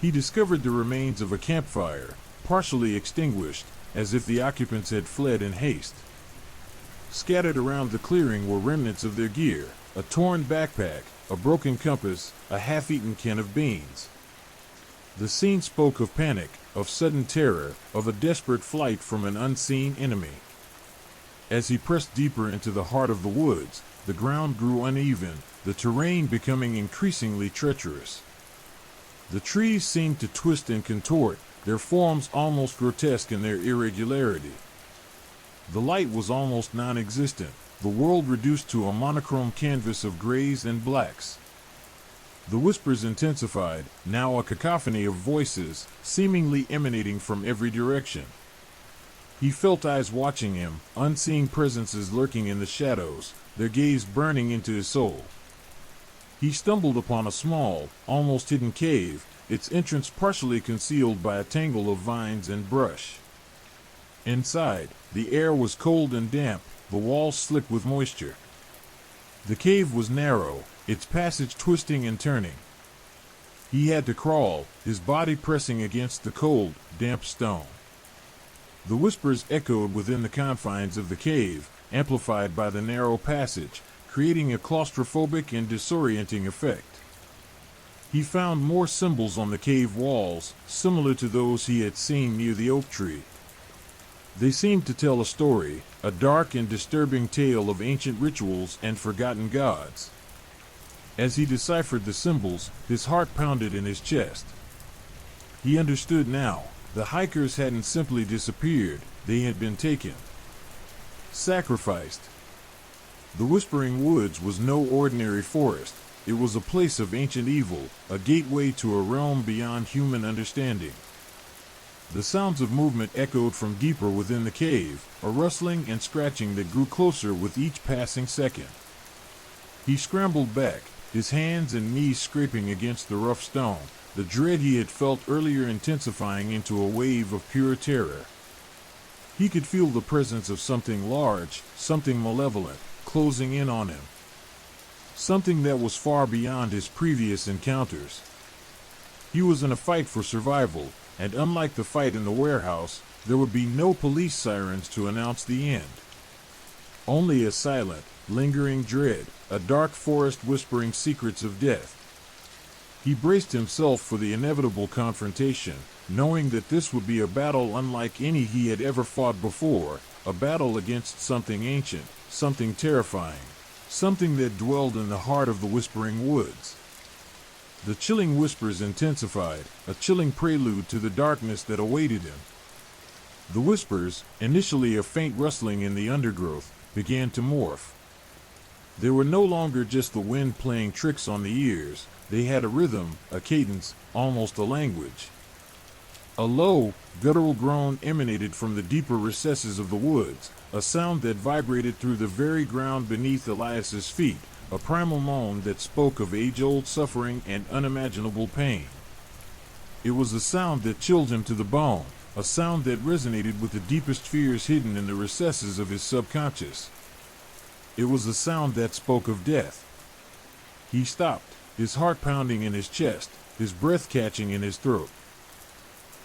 He discovered the remains of a campfire, partially extinguished, as if the occupants had fled in haste. Scattered around the clearing were remnants of their gear, a torn backpack, a broken compass, a half-eaten can of beans. The scene spoke of panic, of sudden terror, of a desperate flight from an unseen enemy. As he pressed deeper into the heart of the woods, the ground grew uneven, the terrain becoming increasingly treacherous. The trees seemed to twist and contort, their forms almost grotesque in their irregularity. The light was almost non-existent, the world reduced to a monochrome canvas of grays and blacks. The whispers intensified, now a cacophony of voices, seemingly emanating from every direction. He felt eyes watching him, unseen presences lurking in the shadows, their gaze burning into his soul. He stumbled upon a small, almost hidden cave, its entrance partially concealed by a tangle of vines and brush. Inside, the air was cold and damp, the walls slick with moisture. The cave was narrow, its passage twisting and turning. He had to crawl, his body pressing against the cold, damp stone. The whispers echoed within the confines of the cave, amplified by the narrow passage, creating a claustrophobic and disorienting effect. He found more symbols on the cave walls, similar to those he had seen near the oak tree. They seemed to tell a story, a dark and disturbing tale of ancient rituals and forgotten gods. As he deciphered the symbols, his heart pounded in his chest. He understood now. The hikers hadn't simply disappeared, they had been taken. Sacrificed. The Whispering Woods was no ordinary forest. It was a place of ancient evil, a gateway to a realm beyond human understanding. The sounds of movement echoed from deeper within the cave, a rustling and scratching that grew closer with each passing second. He scrambled back, his hands and knees scraping against the rough stone, the dread he had felt earlier intensifying into a wave of pure terror. He could feel the presence of something large, something malevolent, closing in on him. Something that was far beyond his previous encounters. He was in a fight for survival, and unlike the fight in the warehouse, there would be no police sirens to announce the end. Only a silent, lingering dread, a dark forest whispering secrets of death. He braced himself for the inevitable confrontation, knowing that this would be a battle unlike any he had ever fought before, a battle against something ancient, something terrifying, something that dwelled in the heart of the Whispering Woods. The chilling whispers intensified, a chilling prelude to the darkness that awaited him. The whispers, initially a faint rustling in the undergrowth, began to morph. They were no longer just the wind playing tricks on the ears, they had a rhythm, a cadence, almost a language. A low, guttural groan emanated from the deeper recesses of the woods, a sound that vibrated through the very ground beneath Elias's feet, a primal moan that spoke of age-old suffering and unimaginable pain. It was a sound that chilled him to the bone, a sound that resonated with the deepest fears hidden in the recesses of his subconscious. It was a sound that spoke of death. He stopped, his heart pounding in his chest, his breath catching in his throat.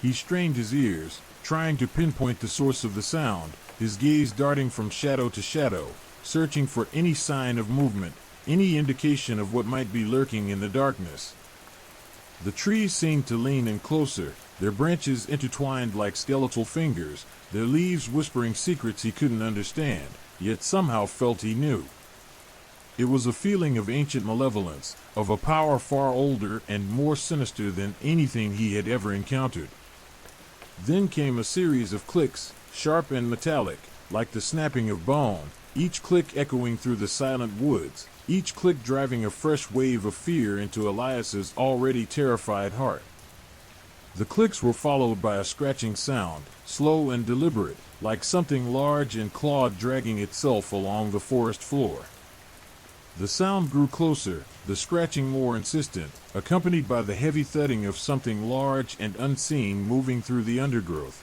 He strained his ears, trying to pinpoint the source of the sound, his gaze darting from shadow to shadow, searching for any sign of movement, any indication of what might be lurking in the darkness. The trees seemed to lean in closer, their branches intertwined like skeletal fingers, their leaves whispering secrets he couldn't understand, yet somehow felt he knew. It was a feeling of ancient malevolence, of a power far older and more sinister than anything he had ever encountered. Then came a series of clicks, sharp and metallic, like the snapping of bone, each click echoing through the silent woods, each click driving a fresh wave of fear into Elias's already terrified heart. The clicks were followed by a scratching sound, slow and deliberate, like something large and clawed dragging itself along the forest floor. The sound grew closer, the scratching more insistent, accompanied by the heavy thudding of something large and unseen moving through the undergrowth.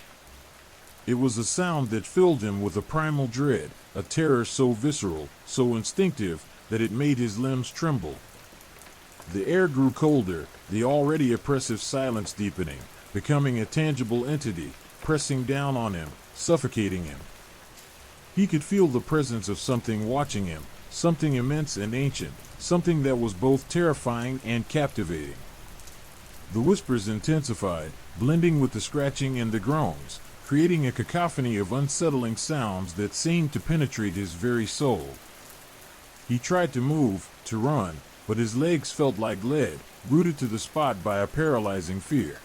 It was a sound that filled him with a primal dread, a terror so visceral, so instinctive, that it made his limbs tremble. The air grew colder, the already oppressive silence deepening, becoming a tangible entity, pressing down on him, suffocating him. He could feel the presence of something watching him, something immense and ancient, something that was both terrifying and captivating. The whispers intensified, blending with the scratching and the groans, creating a cacophony of unsettling sounds that seemed to penetrate his very soul. He tried to move, to run, but his legs felt like lead, rooted to the spot by a paralyzing fear.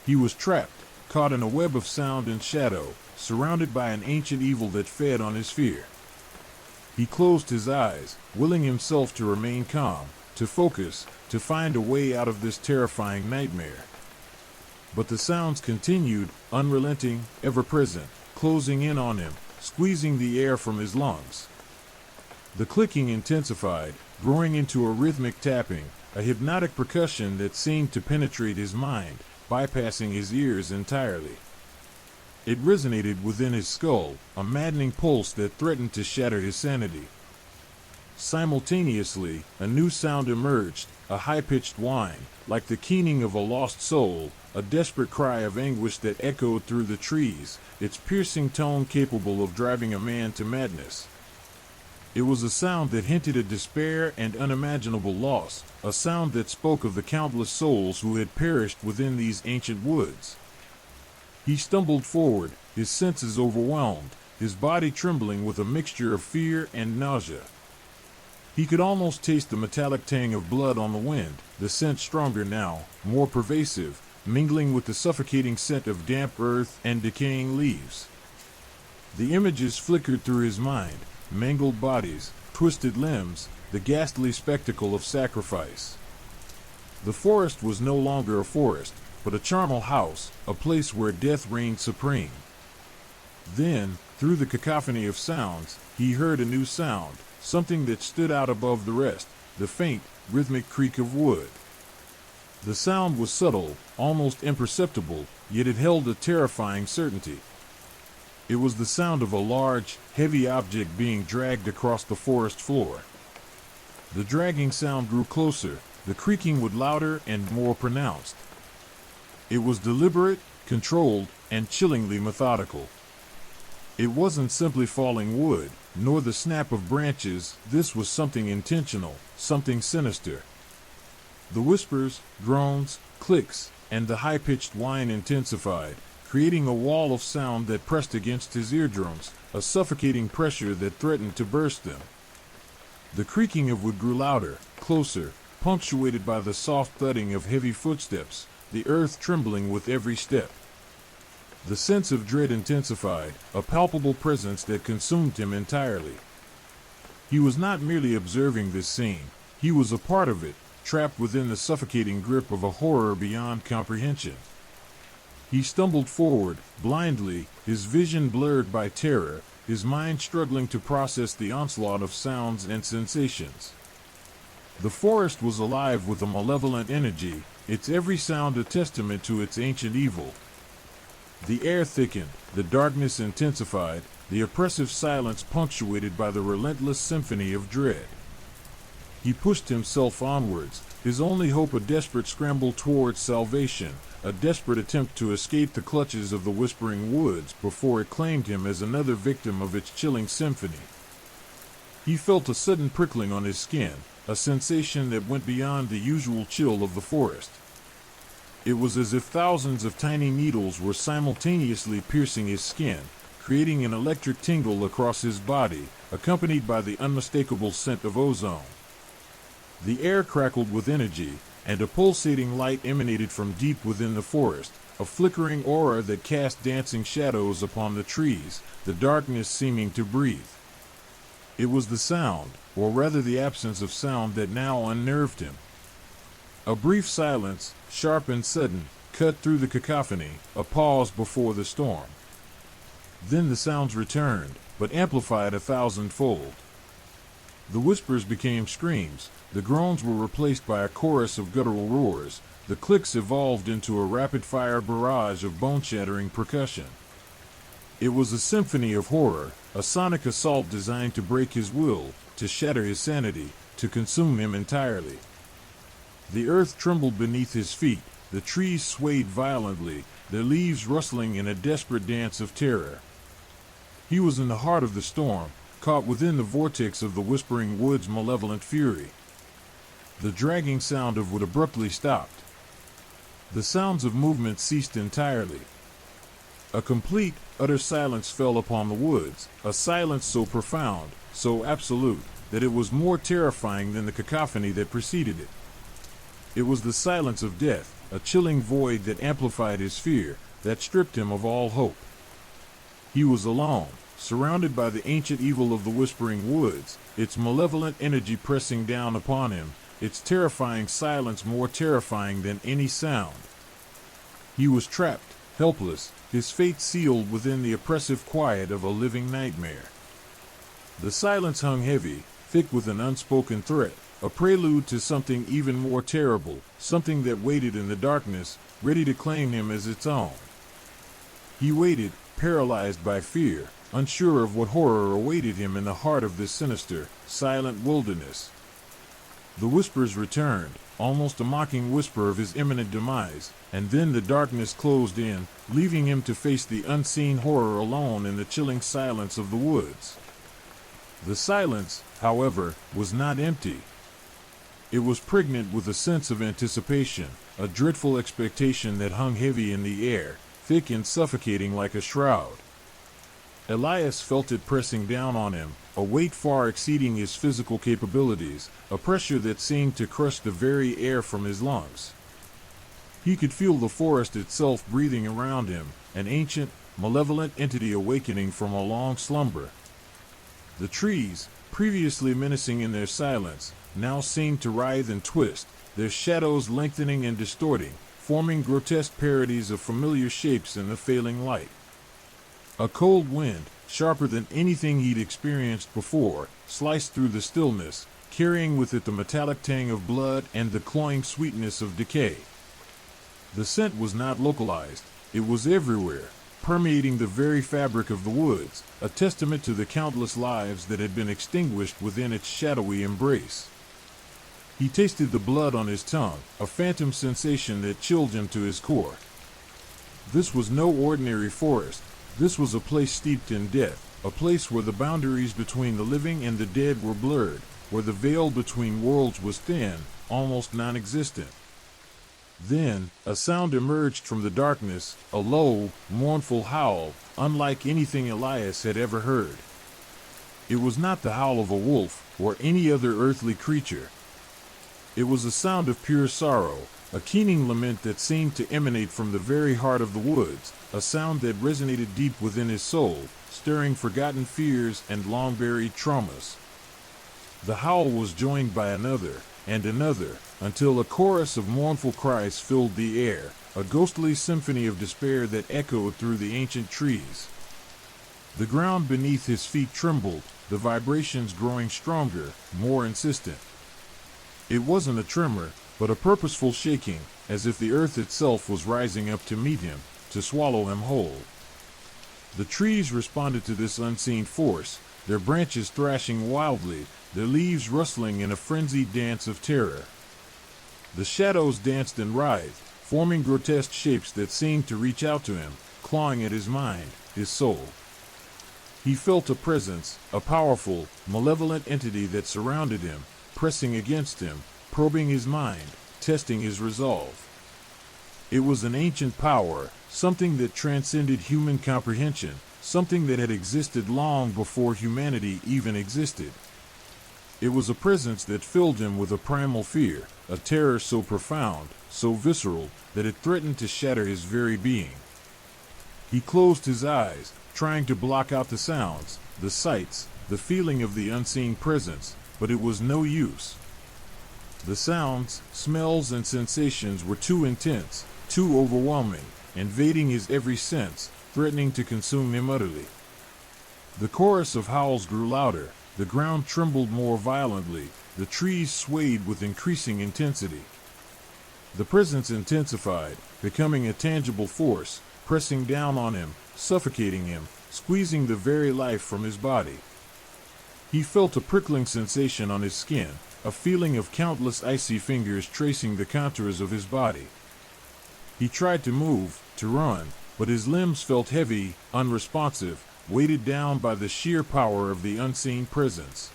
He was trapped, caught in a web of sound and shadow, surrounded by an ancient evil that fed on his fear. He closed his eyes, willing himself to remain calm, to focus, to find a way out of this terrifying nightmare. But the sounds continued, unrelenting, ever-present, closing in on him, squeezing the air from his lungs. The clicking intensified, growing into a rhythmic tapping, a hypnotic percussion that seemed to penetrate his mind, bypassing his ears entirely. It resonated within his skull, a maddening pulse that threatened to shatter his sanity. Simultaneously, a new sound emerged, a high-pitched whine, like the keening of a lost soul, a desperate cry of anguish that echoed through the trees, its piercing tone capable of driving a man to madness. It was a sound that hinted at despair and unimaginable loss, a sound that spoke of the countless souls who had perished within these ancient woods. He stumbled forward, his senses overwhelmed, his body trembling with a mixture of fear and nausea. He could almost taste the metallic tang of blood on the wind, the scent stronger now, more pervasive, mingling with the suffocating scent of damp earth and decaying leaves. The images flickered through his mind, mangled bodies, twisted limbs, the ghastly spectacle of sacrifice. The forest was no longer a forest, but a charnel house, a place where death reigned supreme. Then, through the cacophony of sounds, he heard a new sound, something that stood out above the rest, the faint, rhythmic creak of wood. The sound was subtle, almost imperceptible, yet it held a terrifying certainty. It was the sound of a large, heavy object being dragged across the forest floor. The dragging sound grew closer, the creaking would louder and more pronounced. It was deliberate, controlled, and chillingly methodical. It wasn't simply falling wood, nor the snap of branches. This was something intentional, something sinister. The whispers, groans, clicks, and the high-pitched whine intensified, creating a wall of sound that pressed against his eardrums, a suffocating pressure that threatened to burst them. The creaking of wood grew louder, closer, punctuated by the soft thudding of heavy footsteps, the earth trembling with every step. The sense of dread intensified, a palpable presence that consumed him entirely. He was not merely observing this scene, he was a part of it, trapped within the suffocating grip of a horror beyond comprehension. He stumbled forward, blindly, his vision blurred by terror, his mind struggling to process the onslaught of sounds and sensations. The forest was alive with a malevolent energy, its every sound a testament to its ancient evil. The air thickened, the darkness intensified, the oppressive silence punctuated by the relentless symphony of dread. He pushed himself onwards, his only hope a desperate scramble towards salvation, a desperate attempt to escape the clutches of the whispering woods before it claimed him as another victim of its chilling symphony. He felt a sudden prickling on his skin, a sensation that went beyond the usual chill of the forest. It was as if thousands of tiny needles were simultaneously piercing his skin, creating an electric tingle across his body, accompanied by the unmistakable scent of ozone. The air crackled with energy, and a pulsating light emanated from deep within the forest, a flickering aura that cast dancing shadows upon the trees, the darkness seeming to breathe. It was the sound, or rather the absence of sound, that now unnerved him. A brief silence, sharp and sudden, cut through the cacophony, a pause before the storm. Then the sounds returned, but amplified 1,000-fold. The whispers became screams, the groans were replaced by a chorus of guttural roars, the clicks evolved into a rapid-fire barrage of bone-shattering percussion. It was a symphony of horror, a sonic assault designed to break his will, to shatter his sanity, to consume him entirely. The earth trembled beneath his feet, the trees swayed violently, their leaves rustling in a desperate dance of terror. He was in the heart of the storm, caught within the vortex of the whispering wood's malevolent fury. The dragging sound of wood abruptly stopped. The sounds of movement ceased entirely. A complete, utter silence fell upon the woods, a silence so profound, so absolute, that it was more terrifying than the cacophony that preceded it. It was the silence of death, a chilling void that amplified his fear, that stripped him of all hope. He was alone, surrounded by the ancient evil of the whispering woods, its malevolent energy pressing down upon him, its terrifying silence more terrifying than any sound. He was trapped, helpless, his fate sealed within the oppressive quiet of a living nightmare. The silence hung heavy, thick with an unspoken threat, a prelude to something even more terrible, something that waited in the darkness, ready to claim him as its own. He waited, paralyzed by fear, unsure of what horror awaited him in the heart of this sinister, silent wilderness. The whispers returned, almost a mocking whisper of his imminent demise, and then the darkness closed in, leaving him to face the unseen horror alone in the chilling silence of the woods. The silence, however, was not empty. It was pregnant with a sense of anticipation, a dreadful expectation that hung heavy in the air, thick and suffocating like a shroud. Elias felt it pressing down on him, a weight far exceeding his physical capabilities, a pressure that seemed to crush the very air from his lungs. He could feel the forest itself breathing around him, an ancient, malevolent entity awakening from a long slumber. The trees, previously menacing in their silence, now seemed to writhe and twist, their shadows lengthening and distorting, forming grotesque parodies of familiar shapes in the failing light. A cold wind, sharper than anything he'd experienced before, sliced through the stillness, carrying with it the metallic tang of blood and the cloying sweetness of decay. The scent was not localized, it was everywhere, permeating the very fabric of the woods, a testament to the countless lives that had been extinguished within its shadowy embrace. He tasted the blood on his tongue, a phantom sensation that chilled him to his core. This was no ordinary forest. This was a place steeped in death, a place where the boundaries between the living and the dead were blurred, where the veil between worlds was thin, almost non-existent. Then, a sound emerged from the darkness, a low, mournful howl, unlike anything Elias had ever heard. It was not the howl of a wolf or any other earthly creature. It was a sound of pure sorrow, a keening lament that seemed to emanate from the very heart of the woods, a sound that resonated deep within his soul, stirring forgotten fears and long-buried traumas. The howl was joined by another, and another, until a chorus of mournful cries filled the air, a ghostly symphony of despair that echoed through the ancient trees. The ground beneath his feet trembled, the vibrations growing stronger, more insistent. It wasn't a tremor, but a purposeful shaking, as if the earth itself was rising up to meet him, to swallow him whole. The trees responded to this unseen force, their branches thrashing wildly, their leaves rustling in a frenzied dance of terror. The shadows danced and writhed, forming grotesque shapes that seemed to reach out to him, clawing at his mind, his soul. He felt a presence, a powerful, malevolent entity that surrounded him, pressing against him, probing his mind, testing his resolve. It was an ancient power, something that transcended human comprehension, something that had existed long before humanity even existed. It was a presence that filled him with a primal fear, a terror so profound, so visceral, that it threatened to shatter his very being. He closed his eyes, trying to block out the sounds, the sights, the feeling of the unseen presence, but it was no use. The sounds, smells, and sensations were too intense, too overwhelming, invading his every sense, threatening to consume him utterly. The chorus of howls grew louder, the ground trembled more violently, the trees swayed with increasing intensity. The presence intensified, becoming a tangible force, pressing down on him, suffocating him, squeezing the very life from his body. He felt a prickling sensation on his skin, a feeling of countless icy fingers tracing the contours of his body. He tried to move, to run, but his limbs felt heavy, unresponsive, weighted down by the sheer power of the unseen presence.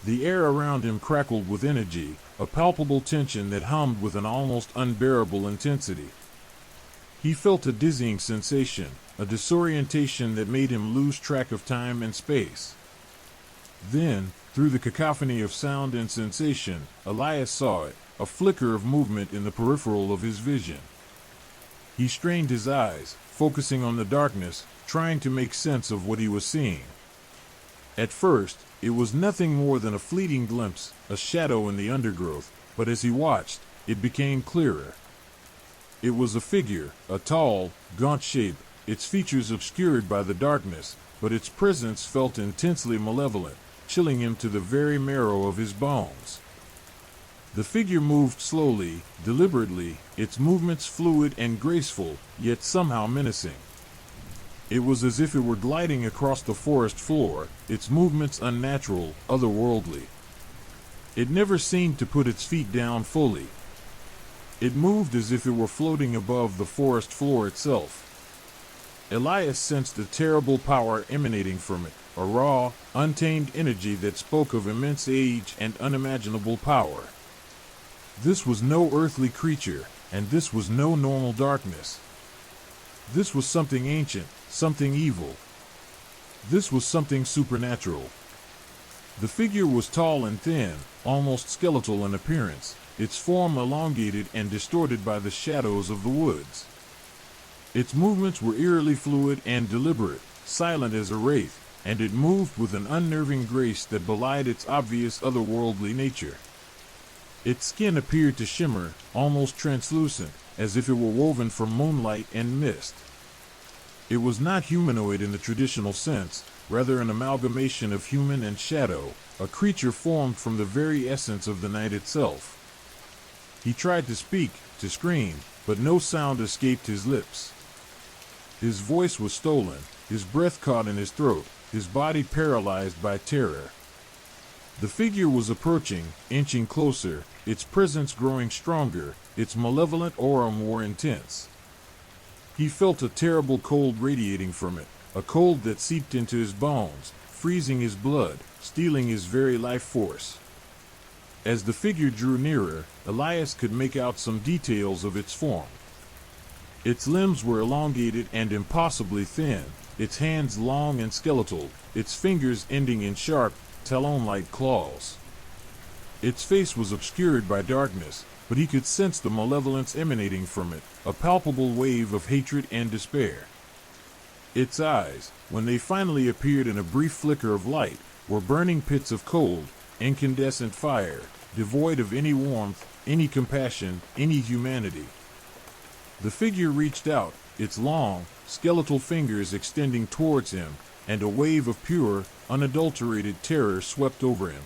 The air around him crackled with energy, a palpable tension that hummed with an almost unbearable intensity. He felt a dizzying sensation, a disorientation that made him lose track of time and space. Then, through the cacophony of sound and sensation, Elias saw it, a flicker of movement in the peripheral of his vision. He strained his eyes, focusing on the darkness, trying to make sense of what he was seeing. At first, it was nothing more than a fleeting glimpse, a shadow in the undergrowth, but as he watched, it became clearer. It was a figure, a tall, gaunt shape, its features obscured by the darkness, but its presence felt intensely malevolent, chilling him to the very marrow of his bones. The figure moved slowly, deliberately, its movements fluid and graceful, yet somehow menacing. It was as if it were gliding across the forest floor, its movements unnatural, otherworldly. It never seemed to put its feet down fully. It moved as if it were floating above the forest floor itself. Elias sensed a terrible power emanating from it, a raw, untamed energy that spoke of immense age and unimaginable power. This was no earthly creature, and this was no normal darkness. This was something ancient, something evil. This was something supernatural. The figure was tall and thin, almost skeletal in appearance, its form elongated and distorted by the shadows of the woods. Its movements were eerily fluid and deliberate, silent as a wraith, and it moved with an unnerving grace that belied its obvious otherworldly nature. Its skin appeared to shimmer, almost translucent, as if it were woven from moonlight and mist. It was not humanoid in the traditional sense, rather an amalgamation of human and shadow, a creature formed from the very essence of the night itself. He tried to speak, to scream, but no sound escaped his lips. His voice was stolen, his breath caught in his throat, his body paralyzed by terror. The figure was approaching, inching closer, its presence growing stronger, its malevolent aura more intense. He felt a terrible cold radiating from it, a cold that seeped into his bones, freezing his blood, stealing his very life force. As the figure drew nearer, Elias could make out some details of its form. Its limbs were elongated and impossibly thin, its hands long and skeletal, its fingers ending in sharp, talon-like claws. Its face was obscured by darkness, but he could sense the malevolence emanating from it, a palpable wave of hatred and despair. Its eyes, when they finally appeared in a brief flicker of light, were burning pits of cold, incandescent fire, devoid of any warmth, any compassion, any humanity. The figure reached out, its long, skeletal fingers extending towards him, and a wave of pure, unadulterated terror swept over him.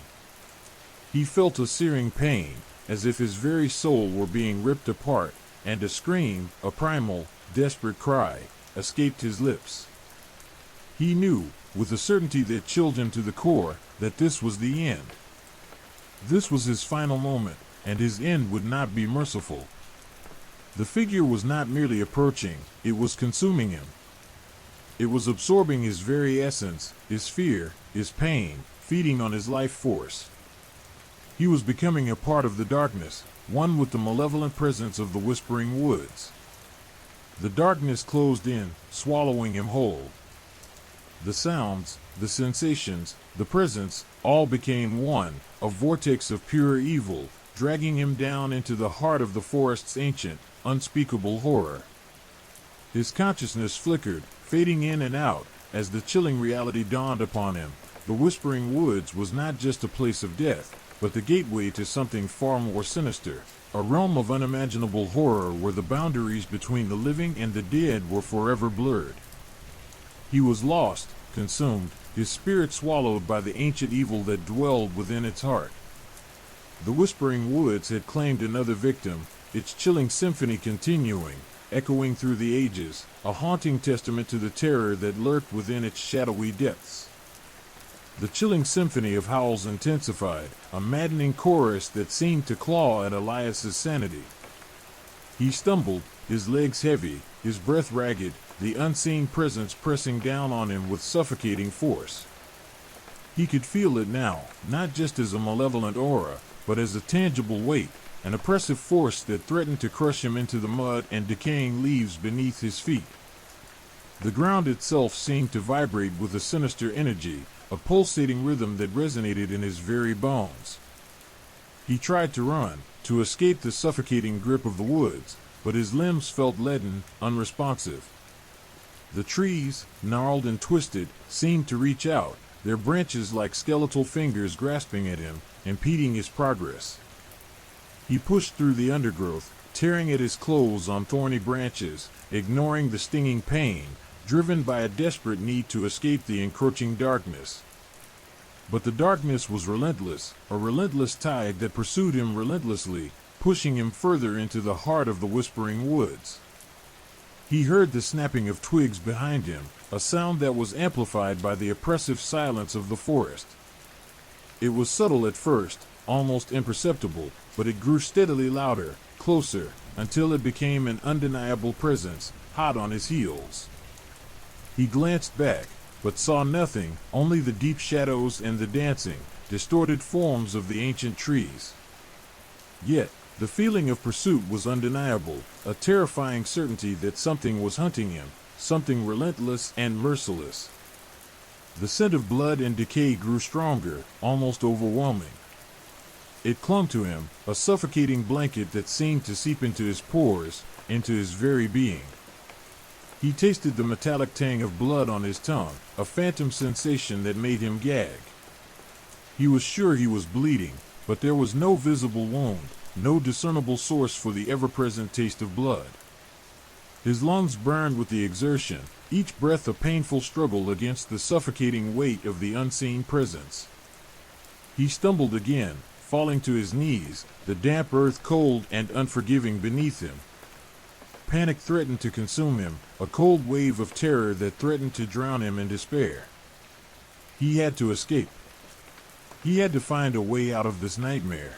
He felt a searing pain, as if his very soul were being ripped apart, and a scream, a primal, desperate cry, escaped his lips. He knew, with a certainty that chilled him to the core, that this was the end. This was his final moment, and his end would not be merciful. The figure was not merely approaching, it was consuming him. It was absorbing his very essence, his fear, his pain, feeding on his life force. He was becoming a part of the darkness, one with the malevolent presence of the Whispering Woods. The darkness closed in, swallowing him whole. The sounds, the sensations, the presence, all became one, a vortex of pure evil, dragging him down into the heart of the forest's ancient, unspeakable horror. His consciousness flickered, fading in and out, as the chilling reality dawned upon him. The Whispering Woods was not just a place of death, but the gateway to something far more sinister, a realm of unimaginable horror where the boundaries between the living and the dead were forever blurred. He was lost, consumed, his spirit swallowed by the ancient evil that dwelled within its heart. The Whispering Woods had claimed another victim, its chilling symphony continuing, echoing through the ages, a haunting testament to the terror that lurked within its shadowy depths. The chilling symphony of howls intensified, a maddening chorus that seemed to claw at Elias's sanity. He stumbled, his legs heavy, his breath ragged, the unseen presence pressing down on him with suffocating force. He could feel it now, not just as a malevolent aura, but as a tangible weight, an oppressive force that threatened to crush him into the mud and decaying leaves beneath his feet. The ground itself seemed to vibrate with a sinister energy, a pulsating rhythm that resonated in his very bones. He tried to run, to escape the suffocating grip of the woods, but his limbs felt leaden, unresponsive. The trees, gnarled and twisted, seemed to reach out, their branches like skeletal fingers grasping at him, impeding his progress. He pushed through the undergrowth, tearing at his clothes on thorny branches, ignoring the stinging pain, driven by a desperate need to escape the encroaching darkness. But the darkness was relentless, a relentless tide that pursued him relentlessly, pushing him further into the heart of the Whispering Woods. He heard the snapping of twigs behind him, a sound that was amplified by the oppressive silence of the forest. It was subtle at first, almost imperceptible, but it grew steadily louder, closer, until it became an undeniable presence, hot on his heels. He glanced back, but saw nothing, only the deep shadows and the dancing, distorted forms of the ancient trees. Yet, the feeling of pursuit was undeniable, a terrifying certainty that something was hunting him, something relentless and merciless. The scent of blood and decay grew stronger, almost overwhelming. It clung to him, a suffocating blanket that seemed to seep into his pores, into his very being. He tasted the metallic tang of blood on his tongue, a phantom sensation that made him gag. He was sure he was bleeding, but there was no visible wound, no discernible source for the ever-present taste of blood. His lungs burned with the exertion, each breath a painful struggle against the suffocating weight of the unseen presence. He stumbled again, falling to his knees, the damp earth cold and unforgiving beneath him. Panic threatened to consume him, a cold wave of terror that threatened to drown him in despair. He had to escape. He had to find a way out of this nightmare.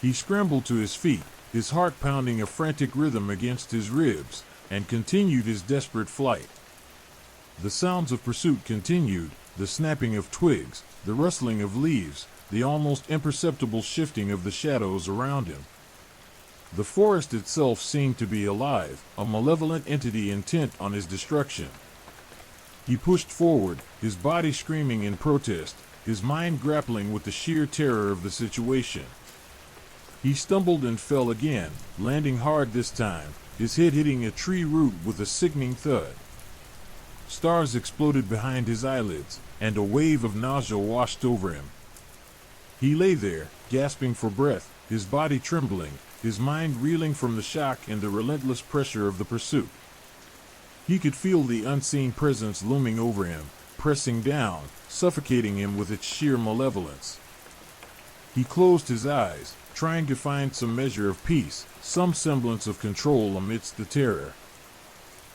He scrambled to his feet, his heart pounding a frantic rhythm against his ribs, and continued his desperate flight. The sounds of pursuit continued, the snapping of twigs, the rustling of leaves, the almost imperceptible shifting of the shadows around him. The forest itself seemed to be alive, a malevolent entity intent on his destruction. He pushed forward, his body screaming in protest, his mind grappling with the sheer terror of the situation. He stumbled and fell again, landing hard this time, his head hitting a tree root with a sickening thud. Stars exploded behind his eyelids, and a wave of nausea washed over him. He lay there, gasping for breath, his body trembling, his mind reeling from the shock and the relentless pressure of the pursuit. He could feel the unseen presence looming over him, pressing down, suffocating him with its sheer malevolence. He closed his eyes, trying to find some measure of peace, some semblance of control amidst the terror.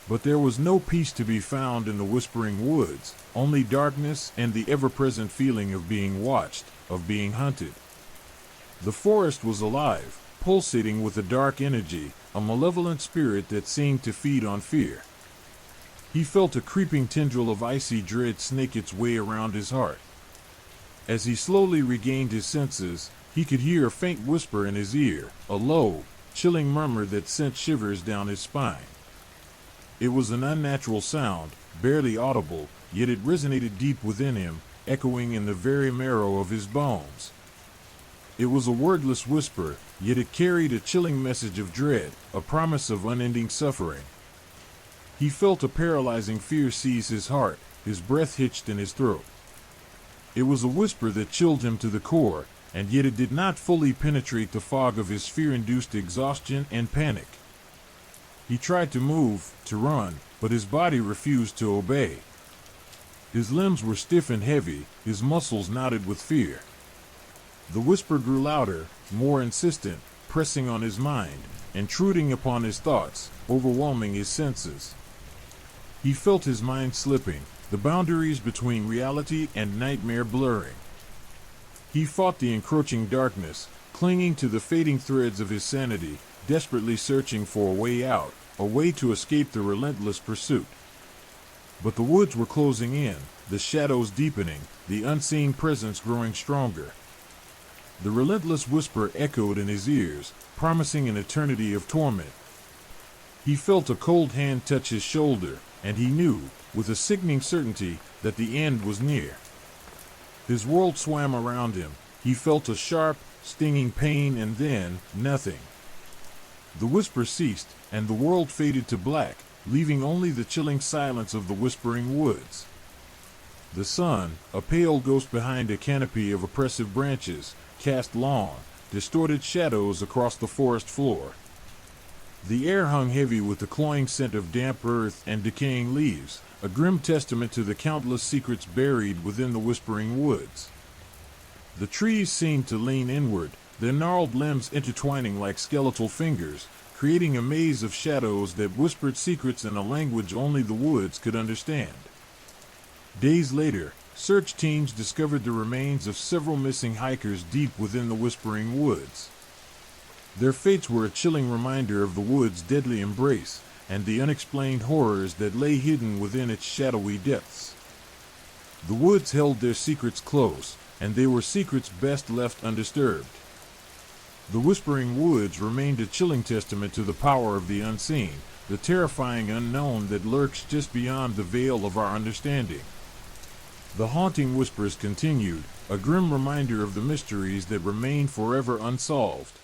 But there was no peace to be found in the whispering woods, only darkness and the ever-present feeling of being watched, of being hunted. The forest was alive, pulsating with a dark energy, a malevolent spirit that seemed to feed on fear. He felt a creeping tendril of icy dread snake its way around his heart. As he slowly regained his senses, he could hear a faint whisper in his ear, a low, chilling murmur that sent shivers down his spine. It was an unnatural sound, barely audible, yet it resonated deep within him, echoing in the very marrow of his bones. It was a wordless whisper, yet it carried a chilling message of dread, a promise of unending suffering. He felt a paralyzing fear seize his heart, his breath hitched in his throat. It was a whisper that chilled him to the core, and yet it did not fully penetrate the fog of his fear-induced exhaustion and panic. He tried to move, to run, but his body refused to obey. His limbs were stiff and heavy, his muscles knotted with fear. The whisper grew louder, more insistent, pressing on his mind, intruding upon his thoughts, overwhelming his senses. He felt his mind slipping, the boundaries between reality and nightmare blurring. He fought the encroaching darkness, clinging to the fading threads of his sanity, desperately searching for a way out, a way to escape the relentless pursuit. But the woods were closing in, the shadows deepening, the unseen presence growing stronger. The relentless whisper echoed in his ears, promising an eternity of torment. He felt a cold hand touch his shoulder, and he knew, with a sickening certainty, that the end was near. His world swam around him. He felt a sharp, stinging pain and then, nothing. The whisper ceased, and the world faded to black, leaving only the chilling silence of the whispering woods. The sun, a pale ghost behind a canopy of oppressive branches, cast long, distorted shadows across the forest floor. The air hung heavy with the cloying scent of damp earth and decaying leaves, a grim testament to the countless secrets buried within the whispering woods. The trees seemed to lean inward, their gnarled limbs intertwining like skeletal fingers, creating a maze of shadows that whispered secrets in a language only the woods could understand. Days later, search teams discovered the remains of several missing hikers deep within the whispering woods. Their fates were a chilling reminder of the wood's deadly embrace and the unexplained horrors that lay hidden within its shadowy depths. The woods held their secrets close, and they were secrets best left undisturbed. The whispering woods remained a chilling testament to the power of the unseen, the terrifying unknown that lurks just beyond the veil of our understanding. The haunting whispers continued, a grim reminder of the mysteries that remain forever unsolved.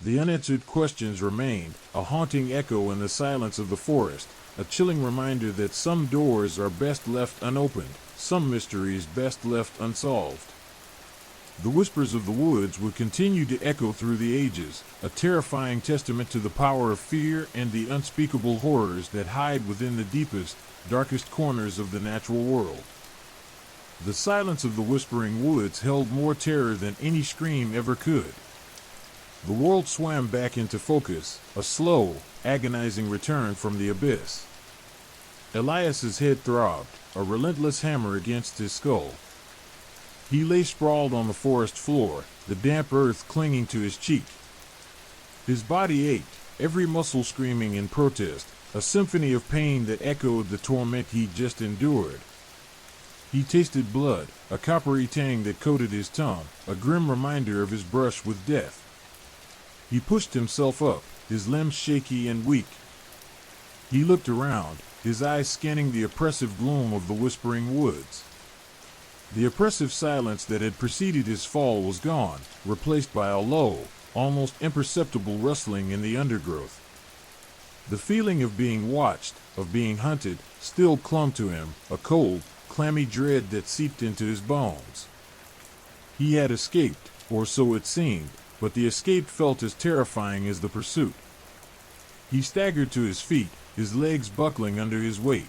The unanswered questions remained, a haunting echo in the silence of the forest, a chilling reminder that some doors are best left unopened, some mysteries best left unsolved. The whispers of the woods would continue to echo through the ages, a terrifying testament to the power of fear and the unspeakable horrors that hide within the deepest, darkest corners of the natural world. The silence of the whispering woods held more terror than any scream ever could. The world swam back into focus, a slow, agonizing return from the abyss. Elias's head throbbed, a relentless hammer against his skull. He lay sprawled on the forest floor, the damp earth clinging to his cheek. His body ached, every muscle screaming in protest, a symphony of pain that echoed the torment he'd just endured. He tasted blood, a coppery tang that coated his tongue, a grim reminder of his brush with death. He pushed himself up, his limbs shaky and weak. He looked around, his eyes scanning the oppressive gloom of the whispering woods. The oppressive silence that had preceded his fall was gone, replaced by a low, almost imperceptible rustling in the undergrowth. The feeling of being watched, of being hunted, still clung to him, a cold, clammy dread that seeped into his bones. He had escaped, or so it seemed, but the escape felt as terrifying as the pursuit. He staggered to his feet, his legs buckling under his weight.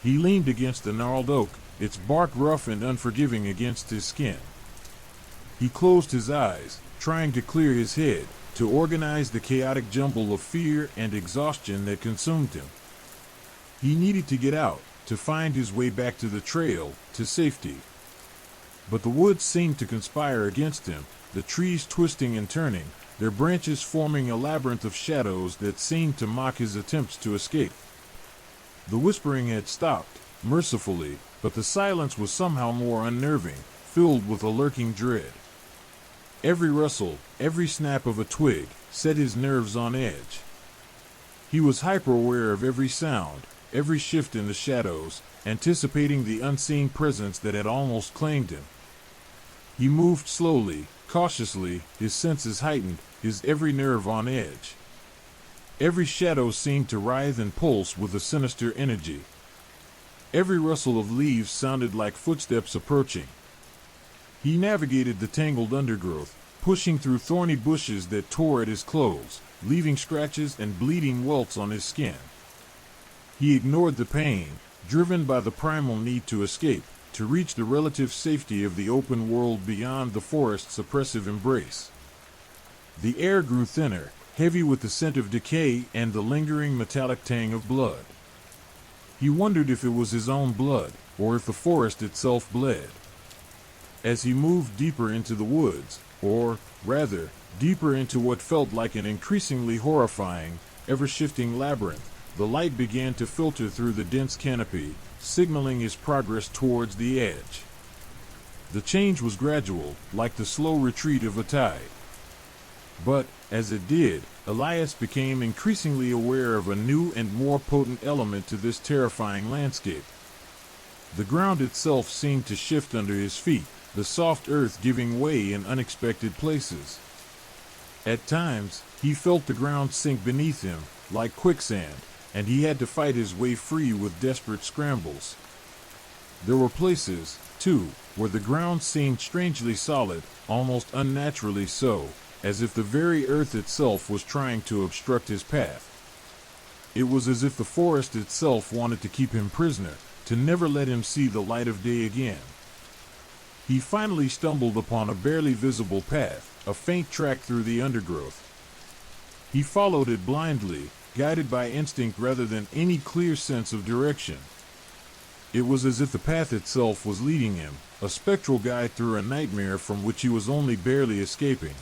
He leaned against the gnarled oak, its bark rough and unforgiving against his skin. He closed his eyes, trying to clear his head, to organize the chaotic jumble of fear and exhaustion that consumed him. He needed to get out, to find his way back to the trail, to safety. But the woods seemed to conspire against him, the trees twisting and turning, their branches forming a labyrinth of shadows that seemed to mock his attempts to escape. The whispering had stopped, mercifully, but the silence was somehow more unnerving, filled with a lurking dread. Every rustle, every snap of a twig, set his nerves on edge. He was hyper-aware of every sound, every shift in the shadows, anticipating the unseen presence that had almost claimed him. He moved slowly, cautiously, his senses heightened, his every nerve on edge. Every shadow seemed to writhe and pulse with a sinister energy. Every rustle of leaves sounded like footsteps approaching. He navigated the tangled undergrowth, pushing through thorny bushes that tore at his clothes, leaving scratches and bleeding welts on his skin. He ignored the pain, driven by the primal need to escape, to reach the relative safety of the open world beyond the forest's oppressive embrace. The air grew thinner, heavy with the scent of decay and the lingering metallic tang of blood. He wondered if it was his own blood, or if the forest itself bled. As he moved deeper into the woods, or, rather, deeper into what felt like an increasingly horrifying, ever-shifting labyrinth, the light began to filter through the dense canopy, signaling his progress towards the edge. The change was gradual, like the slow retreat of a tide. But, as it did, Elias became increasingly aware of a new and more potent element to this terrifying landscape. The ground itself seemed to shift under his feet, the soft earth giving way in unexpected places. At times, he felt the ground sink beneath him, like quicksand, and he had to fight his way free with desperate scrambles. There were places, too, where the ground seemed strangely solid, almost unnaturally so, as if the very earth itself was trying to obstruct his path. It was as if the forest itself wanted to keep him prisoner, to never let him see the light of day again. He finally stumbled upon a barely visible path, a faint track through the undergrowth. He followed it blindly, guided by instinct rather than any clear sense of direction. It was as if the path itself was leading him, a spectral guide through a nightmare from which he was only barely escaping.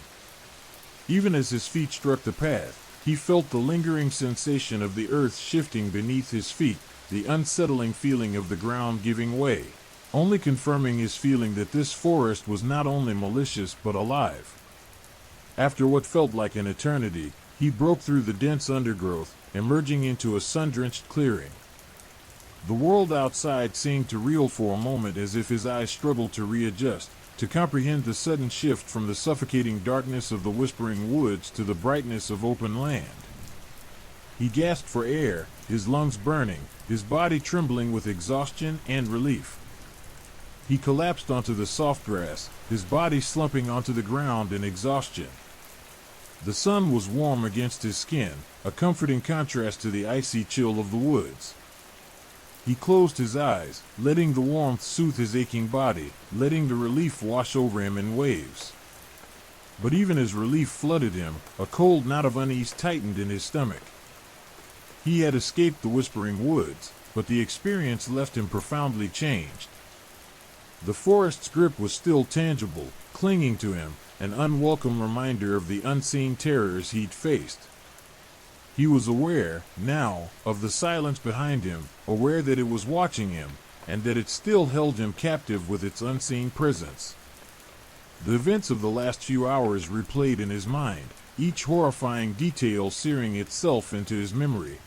Even as his feet struck the path, he felt the lingering sensation of the earth shifting beneath his feet, the unsettling feeling of the ground giving way, only confirming his feeling that this forest was not only malicious but alive. After what felt like an eternity, he broke through the dense undergrowth, emerging into a sun-drenched clearing. The world outside seemed to reel for a moment as if his eyes struggled to readjust, to comprehend the sudden shift from the suffocating darkness of the whispering woods to the brightness of open land. He gasped for air, his lungs burning, his body trembling with exhaustion and relief. He collapsed onto the soft grass, his body slumping onto the ground in exhaustion. The sun was warm against his skin, a comforting contrast to the icy chill of the woods. He closed his eyes, letting the warmth soothe his aching body, letting the relief wash over him in waves. But even as relief flooded him, a cold knot of unease tightened in his stomach. He had escaped the Whispering Woods, but the experience left him profoundly changed. The forest's grip was still tangible, clinging to him, an unwelcome reminder of the unseen terrors he'd faced. He was aware, now, of the silence behind him, aware that it was watching him, and that it still held him captive with its unseen presence. The events of the last few hours replayed in his mind, each horrifying detail searing itself into his memory.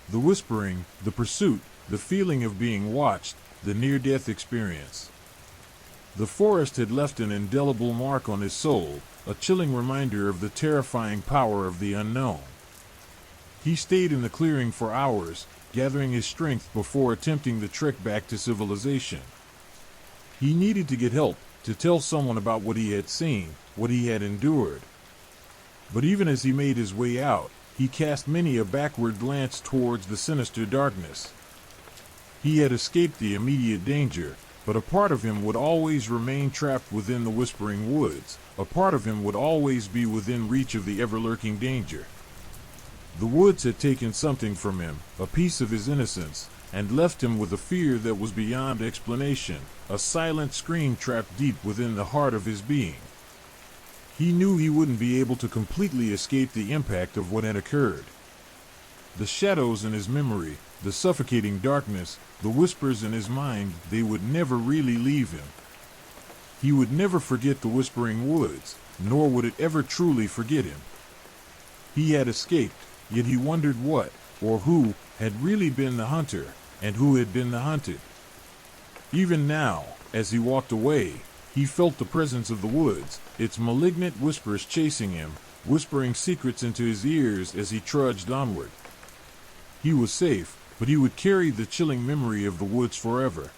The whispering, the pursuit, the feeling of being watched, the near-death experience. The forest had left an indelible mark on his soul, a chilling reminder of the terrifying power of the unknown. He stayed in the clearing for hours, gathering his strength before attempting the trek back to civilization. He needed to get help, to tell someone about what he had seen, what he had endured. But even as he made his way out, he cast many a backward glance towards the sinister darkness. He had escaped the immediate danger, but a part of him would always remain trapped within the Whispering Woods. A part of him would always be within reach of the ever-lurking danger. The woods had taken something from him, a piece of his innocence, and left him with a fear that was beyond explanation, a silent scream trapped deep within the heart of his being. He knew he wouldn't be able to completely escape the impact of what had occurred. The shadows in his memory, the suffocating darkness, the whispers in his mind, they would never really leave him. He would never forget the Whispering Woods, nor would it ever truly forget him. He had escaped, yet he wondered what, or who, had really been the hunter, and who had been the hunted. Even now, as he walked away, he felt the presence of the woods, its malignant whispers chasing him, whispering secrets into his ears as he trudged onward. He was safe, but he would carry the chilling memory of the woods forever.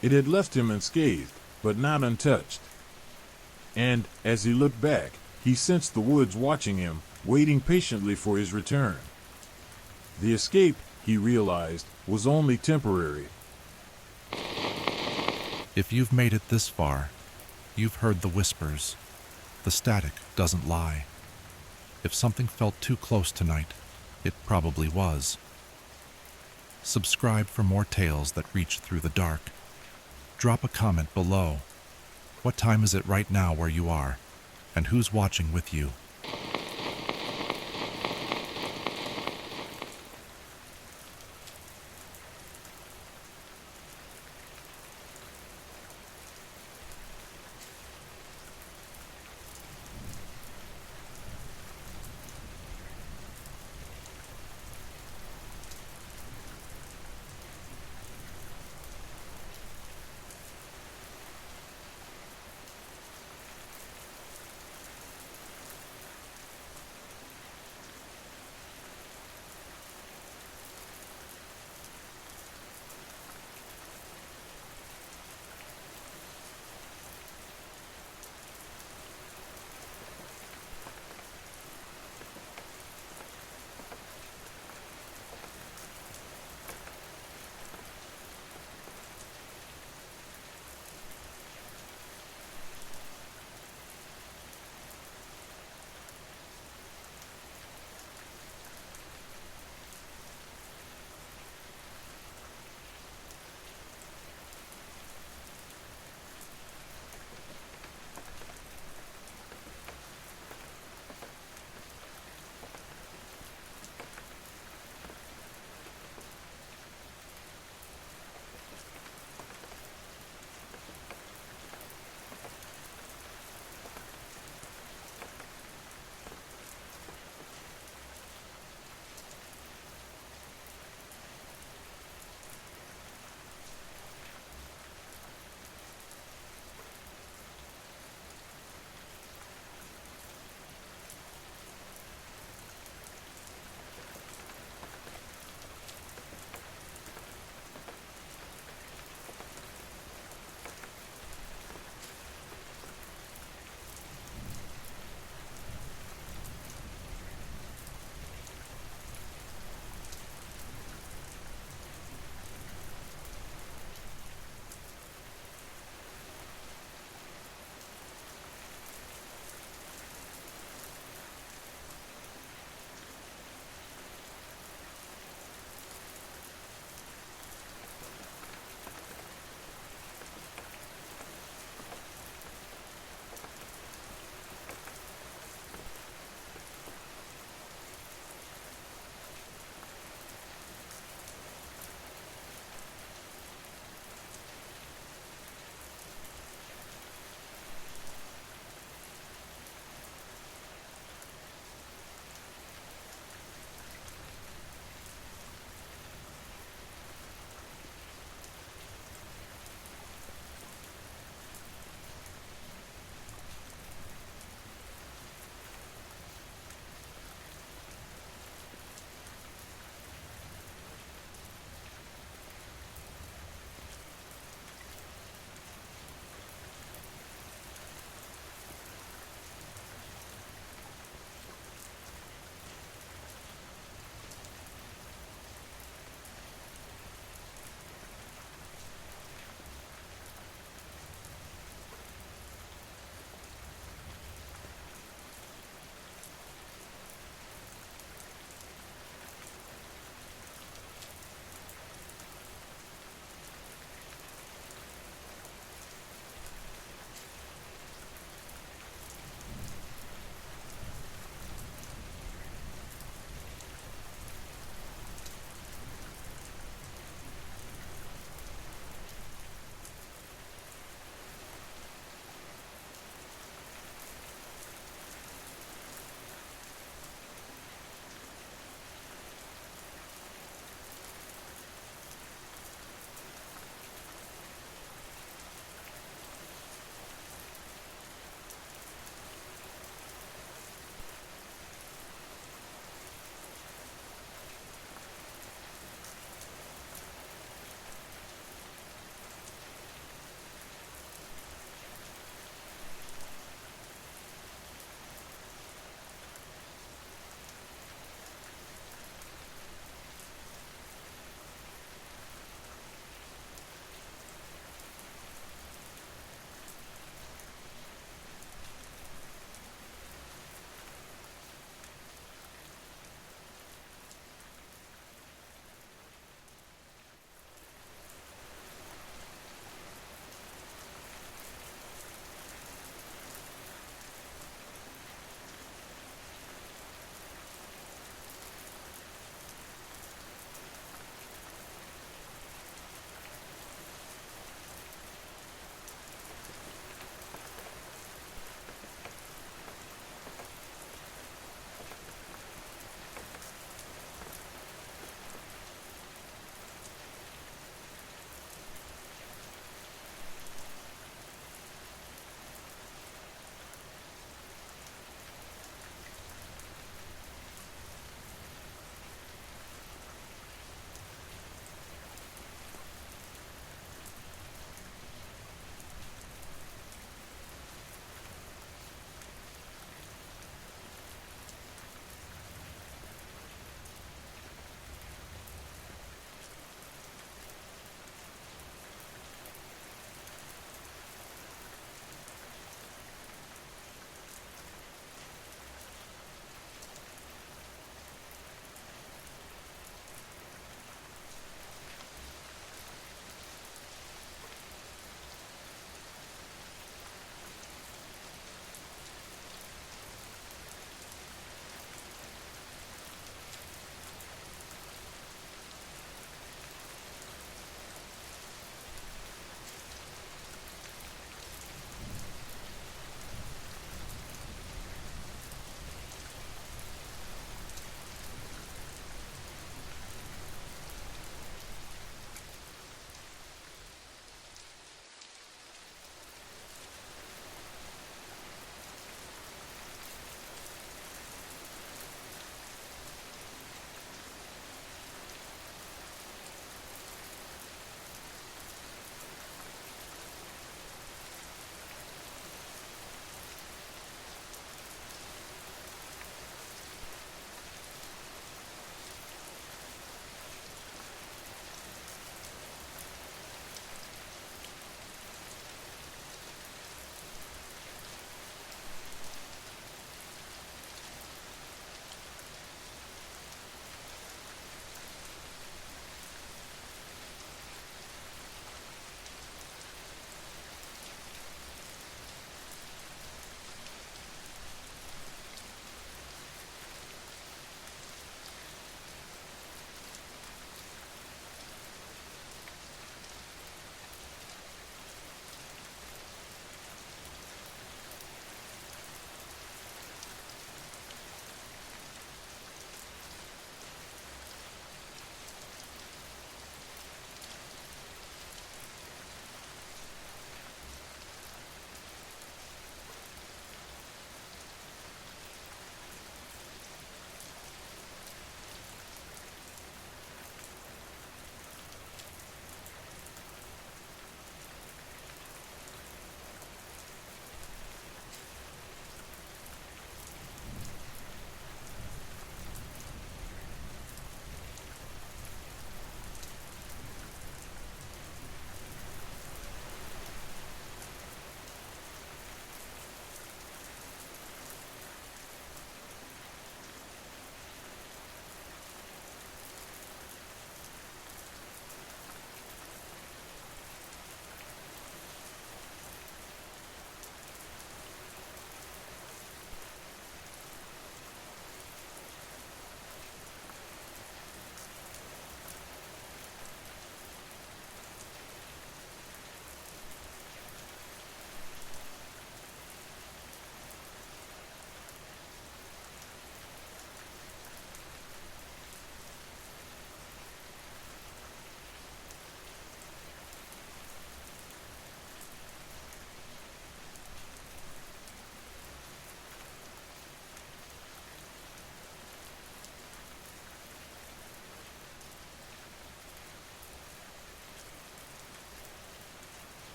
It had left him unscathed, but not untouched. And, as he looked back, he sensed the woods watching him, waiting patiently for his return. The escape, he realized, was only temporary. If you've made it this far, you've heard the whispers. The static doesn't lie. If something felt too close tonight, it probably was. Subscribe for more tales that reach through the dark. Drop a comment below. What time is it right now where you are? And who's watching with you?